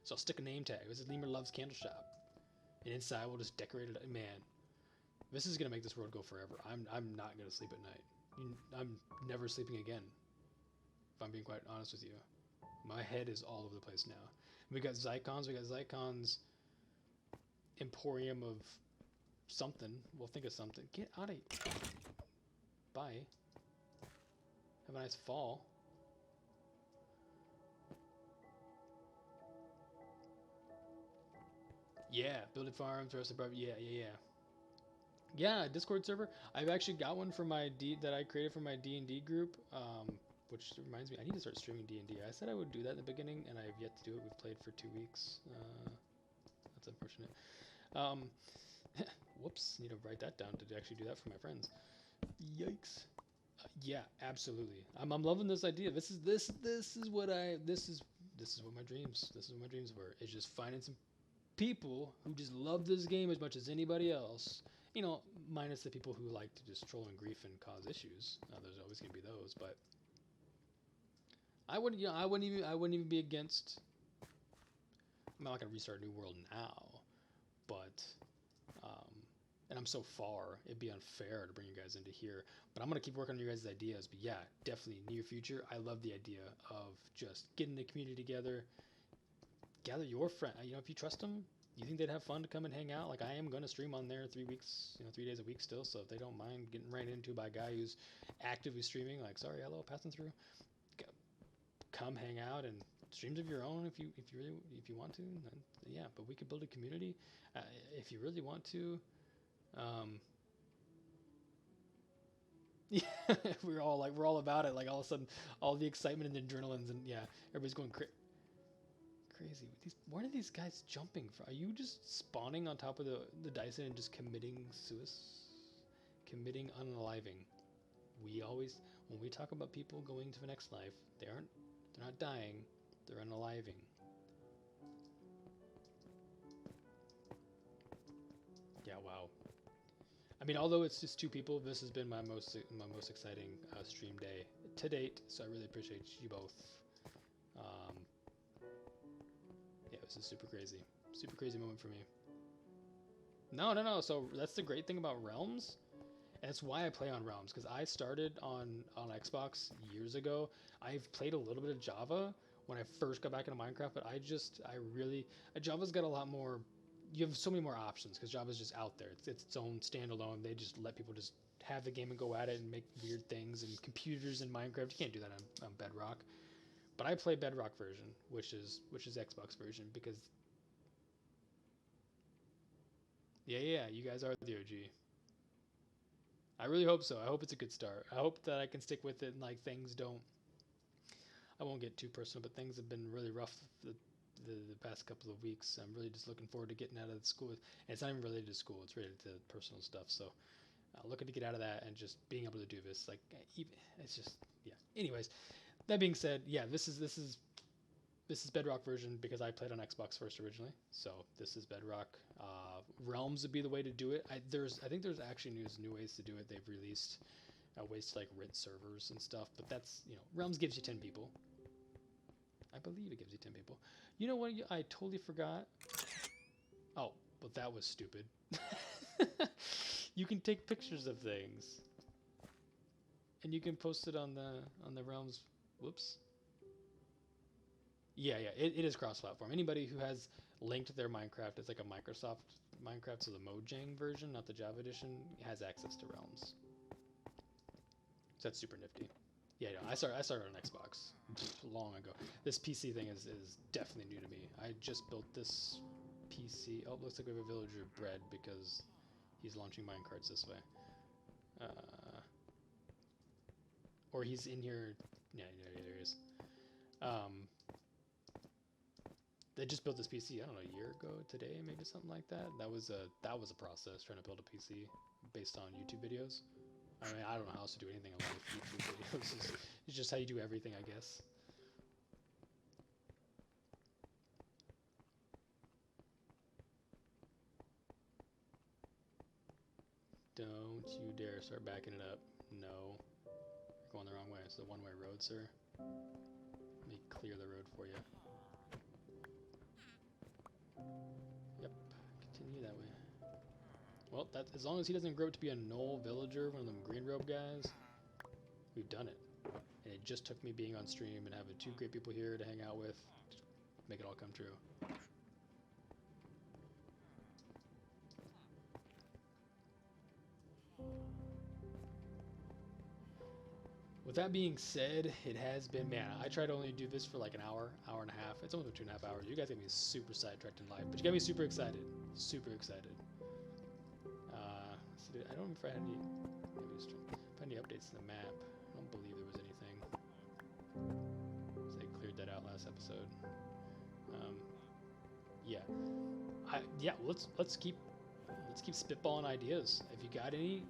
A: So I'll stick a name tag. This is Lemur Loves Candle Shop. And inside we'll just decorate it. Man, this is gonna make this world go forever. I'm not gonna sleep at night. I'm never sleeping again. If I'm being quite honest with you. My head is all over the place now. We got Zycons. We got Zycons Emporium of something. We'll think of something. Get out of here. Bye. Have a nice fall. Yeah, building farms, rest of yeah, Discord server. I've actually got one for my that I created for my D&D group. Which reminds me, I need to start streaming D&D. I said I would do that in the beginning, and I have yet to do it. We've played for 2 weeks. That's unfortunate. Whoops, need to write that down to actually do that for my friends. Yikes. Yeah, absolutely. I'm loving this idea. This is what my dreams were. It's just finding some people who just love this game as much as anybody else. You know, minus the people who like to just troll and grief and cause issues. There's always gonna be those, but I wouldn't even be against. I'm not gonna restart a new world now, but and I'm so far, it'd be unfair to bring you guys into here. But I'm gonna keep working on your guys' ideas. But yeah, definitely near future. I love the idea of just getting the community together, gather your friend. You know, if you trust them, you think they'd have fun to come and hang out. Like I am gonna stream on there 3 weeks, 3 days a week still. So if they don't mind getting right into by a guy who's actively streaming, like sorry, hello, passing through, come hang out and streams of your own if you want to. Yeah, but we could build a community if you really want to. Yeah, we're all about it. Like all of a sudden, all the excitement and the adrenalines, and yeah, everybody's going crazy. Where are these guys jumping from? Are you just spawning on top of the Dyson and just committing unaliving? We always, when we talk about people going to the next life, they're not dying, they're unaliving. Yeah, wow. I mean, although it's just 2 people, this has been my most exciting stream day to date. So I really appreciate you both. Yeah, this is super crazy moment for me. No. So that's the great thing about Realms, and it's why I play on Realms, because I started on Xbox years ago. I've played a little bit of Java when I first got back into Minecraft, but Java's got a lot more. You have so many more options because Java's just out there. It's its own standalone. They just let people just have the game and go at it and make weird things. And computers in Minecraft, you can't do that on Bedrock. But I play Bedrock version, which is Xbox version, because yeah, you guys are the OG. I really hope so. I hope it's a good start. I hope that I can stick with it and like things don't. I won't get too personal, but things have been really rough the past couple of weeks. I'm really just looking forward to getting out of the school. And it's not even related to school; it's related to personal stuff. So, looking to get out of that and just being able to do this. Like, even, it's just yeah. Anyways, that being said, yeah, this is Bedrock version because I played on Xbox first originally. So this is Bedrock. Realms would be the way to do it. I think there's actually new ways to do it. They've released ways to like rent servers and stuff. But that's Realms gives you 10 people. I believe it gives you 10 people. You know what? I totally forgot. Oh, well that was stupid. You can take pictures of things, and you can post it on the Realms. Whoops. Yeah, it is cross-platform. Anybody who has linked their Minecraft as like a Microsoft Minecraft, so the Mojang version, not the Java edition, has access to Realms. So that's super nifty. Yeah, I started on Xbox long ago. This PC thing is definitely new to me. I just built this PC. Oh, looks like we have a villager bred because he's launching minecarts this way. Or he's in here. Yeah, there he is. They just built this PC, I don't know, a year ago today, maybe something like that. That was a process trying to build a PC based on YouTube videos. I mean, I don't know how else to do anything along with YouTube videos. It's just how you do everything, I guess. Don't you dare start backing it up. No. You're going the wrong way. It's a one-way road, sir. Let me clear the road for you. Yep, continue that way. Well, as long as he doesn't grow up to be a Knoll villager, one of them green robe guys, we've done it. And it just took me being on stream and having two great people here to hang out with to make it all come true. With that being said, it has been, man, I try to only do this for like an hour and a half. It's almost 2.5 hours. You guys get me super sidetracked in life, but you got me super excited. Super excited. So I don't know if I had any, maybe just if I had any updates to the map. I don't believe there was anything. So they cleared that out last episode. Yeah. Let's keep spitballing ideas. If you got any,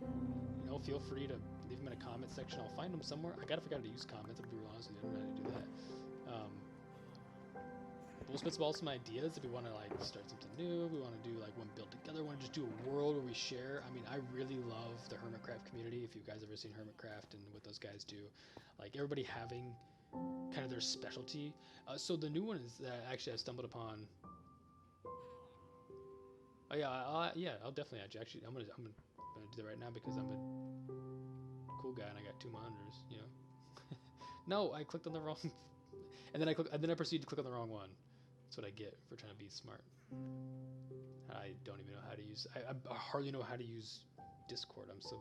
A: feel free to leave them in a comment section. I'll find them somewhere. I gotta figure out how to use comments. I'll be real honest with you. I don't know how to do that. We'll spitball some ideas if we want to like start something new. If we want to do like one build together. Want to just do a world where we share. I mean, I really love the Hermitcraft community. If you guys ever seen Hermitcraft and what those guys do, like everybody having kind of their specialty. So the new one is that actually I stumbled upon. Oh yeah, I'll definitely add you. Actually, I'm gonna do that right now because I'm a cool guy and I got 2 monitors. No, I clicked on the wrong, and then I proceeded to click on the wrong one. That's what I get for trying to be smart. I don't even know how to use. I hardly know how to use Discord. I'm so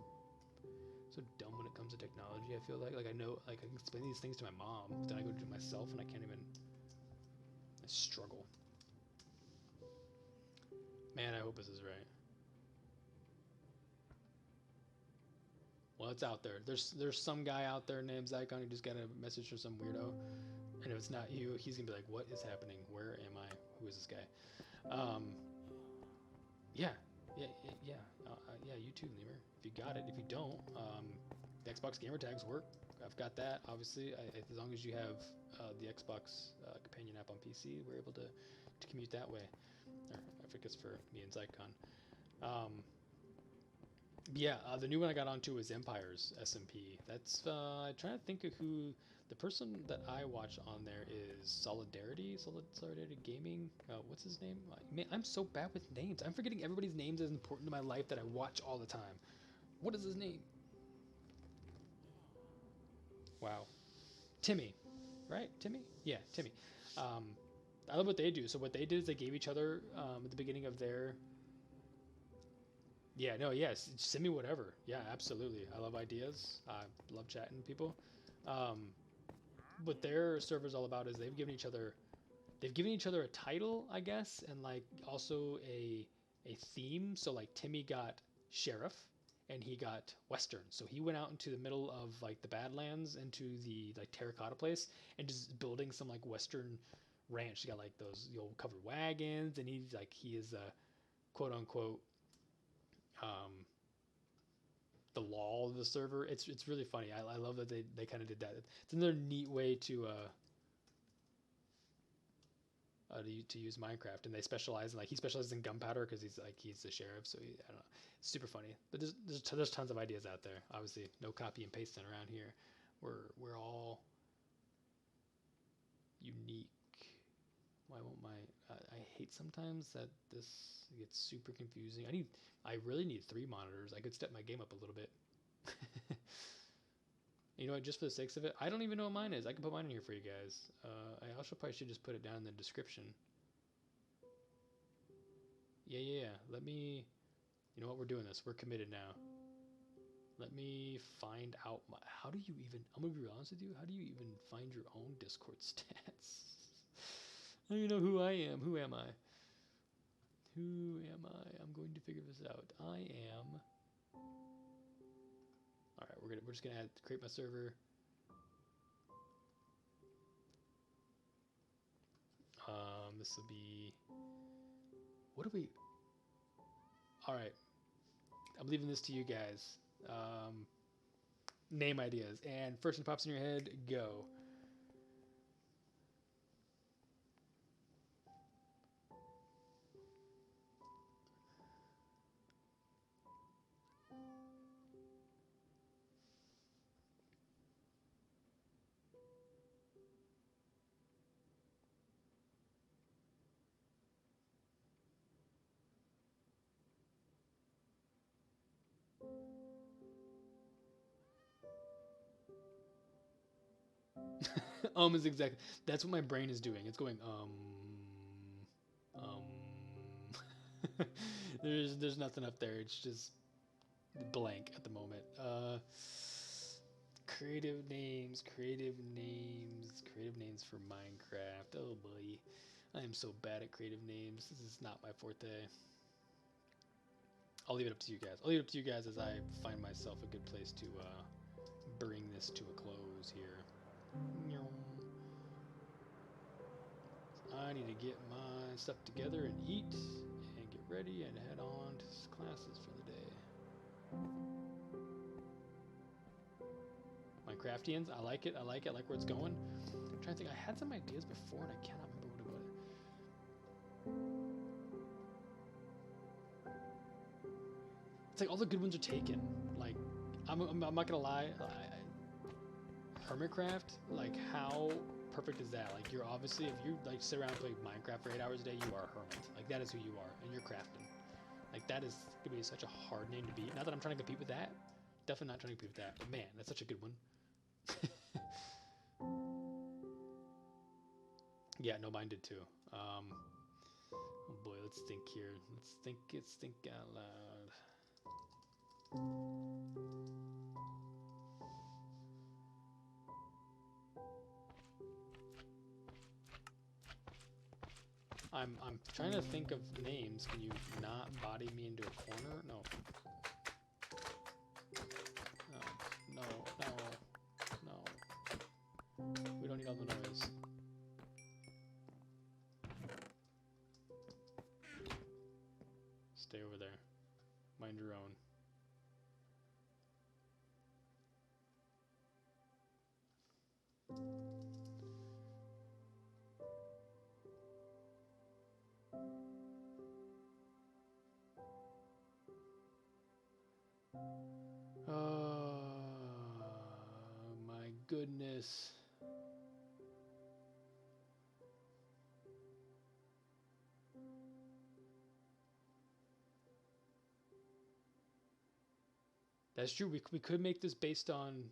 A: dumb when it comes to technology. I feel like I know I can explain these things to my mom, but then I go to do it myself and I can't even. I struggle. Man, I hope this is right. Well, it's out there. There's some guy out there named Zycon who just got a message from some weirdo, and if it's not you, he's gonna be like, "What is happening? Where am I? Who is this guy?" Yeah. You too, Lemur. If you got it. If you don't, the Xbox gamer tags work. I've got that. Obviously, as long as you have the Xbox companion app on PC, we're able to commute that way. Or I think it's for me and Zycon. The new one I got onto is Empire's SMP. That's I'm trying to think of who the person that I watch on there is. Solidarity Gaming. What's his name? Man, I'm so bad with names. I'm forgetting everybody's names as important to my life that I watch all the time. What is his name? Wow, Timmy, right? Timmy? Yeah, Timmy. I love what they do. So what they did is they gave each other at the beginning of their. Yeah, no, yes. Send me whatever. Yeah, absolutely. I love ideas. I love chatting with people. What their server's all about is they've given each other a title, I guess, and like also a theme. So like Timmy got sheriff, and he got Western. So he went out into the middle of like the Badlands, into the like terracotta place, and just building some like Western ranch. He got like those old covered wagons, and he is a quote unquote the law of the server. It's really funny. I love that they kind of did that. It's another neat way to use Minecraft, and they specialize in like he specializes in gunpowder because he's the sheriff. So I don't know, it's super funny. But there's tons of ideas out there. Obviously, no copy and pasting around here. We're all unique. Why won't I hate sometimes that this gets super confusing. I really need 3 monitors. I could step my game up a little bit. You know what, just for the sakes of it, I don't even know what mine is. I can put mine in here for you guys. I also probably should just put it down in the description. Yeah. Let me, you know what, we're doing this. We're committed now. Let me find out how do you even, I'm gonna be honest with you, how do you even find your own Discord stats? I don't even know who I am. Who am I? Who am I? I'm going to figure this out. I am. All right, we're just gonna create my server. This will be. What do we? All right, I'm leaving this to you guys. Name ideas, and first thing pops in your head, go. Is exactly that's what my brain is doing. It's going there's nothing up there. It's just blank at the moment. Creative names for Minecraft. Oh boy, I am so bad at creative names. This is not my forte. I'll leave it up to you guys. I'll leave it up to you guys as I find myself a good place to bring this to a close here. I need to get my stuff together and eat and get ready and head on to classes for the day. Minecraftians, I like it. I like where it's going. I'm trying to think. I had some ideas before and I cannot remember what it was. It's like all the good ones are taken. Like, I'm not gonna lie. Hermitcraft, like how perfect is that? Like you're obviously, if you like sit around and play Minecraft for 8 hours a day, you are a hermit. Like that is who you are, and you're crafting. Like that is gonna be such a hard name to beat. Not that I'm trying to compete with that. Definitely not trying to compete with that. But man, that's such a good one. Yeah, no, mine did too. Oh boy, let's think here. Let's think out loud. I'm trying to think of names. Can you not body me into a corner? No. No. We don't need all the noise. Stay over there. Mind your own. My goodness. That's true. We could make this based on.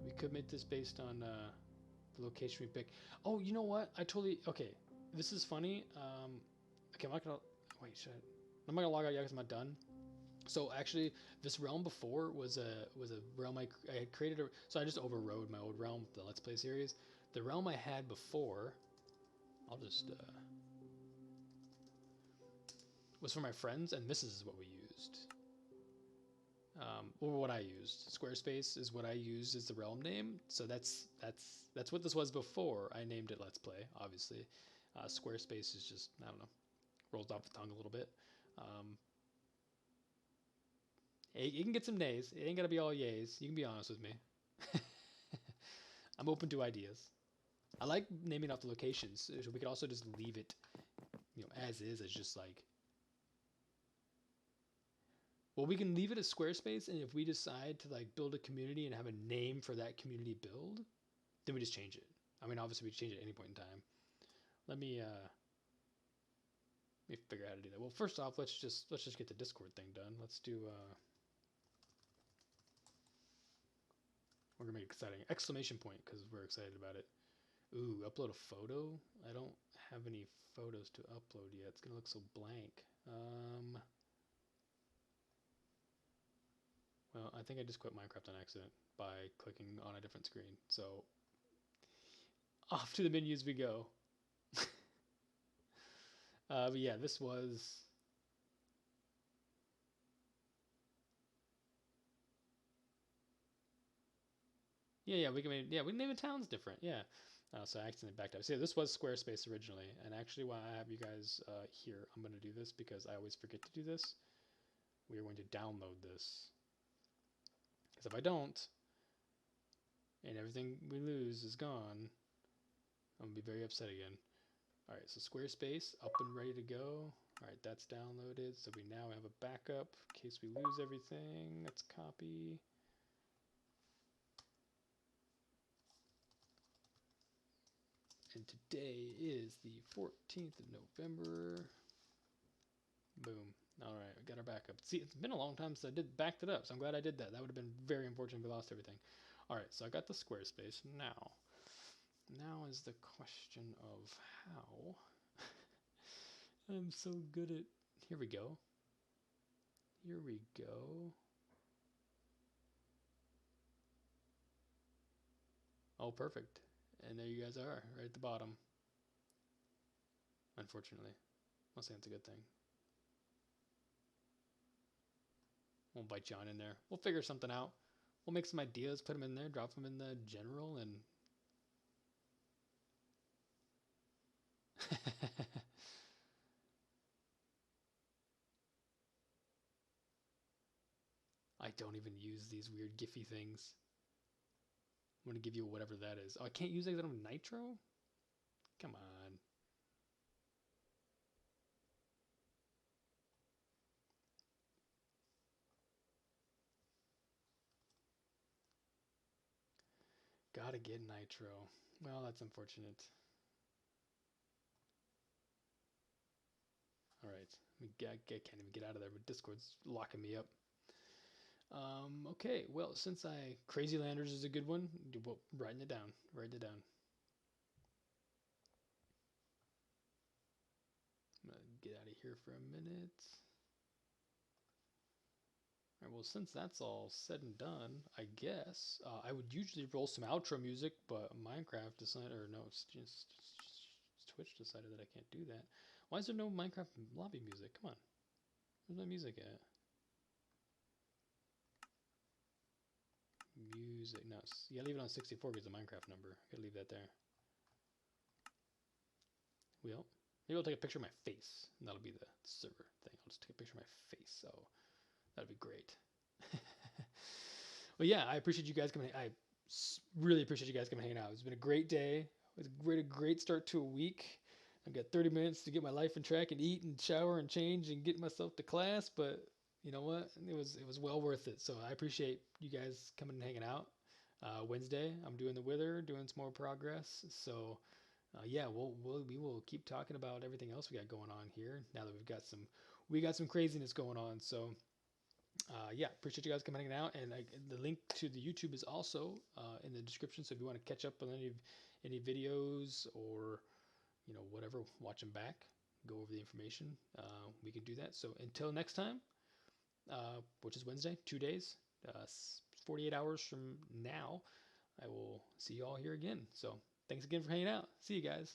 A: We could make this based on the location we pick. Oh, you know what? Okay. This is funny. Okay, I'm not gonna wait. I'm not gonna log out yet because I'm not done. So actually, this realm before was a realm I had created. So I just overrode my old realm, the Let's Play series. The realm I had before, I'll just was for my friends, and this is what we used. used. Or what I used. Squarespace is what I used as the realm name. So that's what this was before I named it Let's Play. Obviously, Squarespace is just, I don't know, rolls off the tongue a little bit. You can get some nays. It ain't gotta be all yays. You can be honest with me. I'm open to ideas. I like naming off the locations. We could also just leave it, as is. It's just like, well, we can leave it as Squarespace, and if we decide to like build a community and have a name for that community build, then we just change it. I mean, obviously we change it at any point in time. Let me figure out how to do that. Well, first off, let's just get the Discord thing done. Let's do we're gonna make it exciting. Exclamation point, because we're excited about it. Ooh, upload a photo? I don't have any photos to upload yet. It's gonna look so blank. Well, I think I just quit Minecraft on accident by clicking on a different screen. So, off to the menus we go. But yeah, this was... Yeah, we can name the towns different. Yeah. So I accidentally backed up. So yeah, this was Squarespace originally, and actually, while I have you guys here, I'm going to do this because I always forget to do this. We are going to download this, because if I don't, and everything we lose is gone, I'm going to be very upset again. All right, so Squarespace up and ready to go. All right, that's downloaded. So we now have a backup in case we lose everything. Let's copy. And today is the 14th of November. Boom. All right, we got our backup. See, it's been a long time since I backed it up, so I'm glad I did that. That would have been very unfortunate if we lost everything. All right, so I got the Squarespace. Now is the question of how. I'm so good at... Here we go. Here we go. Oh, perfect. And there you guys are, right at the bottom. Unfortunately. I'll say it's a good thing. We'll invite John in there. We'll figure something out. We'll make some ideas, put them in there, drop them in the general, and... I don't even use these weird Giphy things. I'm going to give you whatever that is. Oh, I can't use that on Nitro? Come on. Gotta get Nitro. Well, that's unfortunate. Alright. I can't even get out of there, but Discord's locking me up. Okay, well, since Crazy Landers is a good one, writing it down. Writing it down. I'm gonna get out of here for a minute. Alright, well, since that's all said and done, I guess I would usually roll some outro music, but Minecraft decided, or no, it's just Twitch decided that I can't do that. Why is there no Minecraft lobby music? Come on. Where's my music at? Music. No, yeah, leave it on 64 because the Minecraft number. Gotta leave that there. Well, maybe I'll take a picture of my face, and that'll be the server thing. I'll just take a picture of my face, so that'd be great. Well, yeah, I appreciate you guys coming. I really appreciate you guys coming hanging out. It's been a great day. It was a great start to a week. I've got 30 minutes to get my life in track and eat and shower and change and get myself to class, but you know what? It was well worth it. So I appreciate you guys coming and hanging out. Wednesday, I'm doing the Wither, doing some more progress. So yeah, we will keep talking about everything else we got going on here. Now that we got some craziness going on. So yeah, appreciate you guys coming and hanging out. And the link to the YouTube is also in the description. So if you want to catch up on any videos or whatever, watch them back, go over the information. We can do that. So until next time. Which is Wednesday, 2 days, 48 hours from now, I will see you all here again. So thanks again for hanging out. See you guys.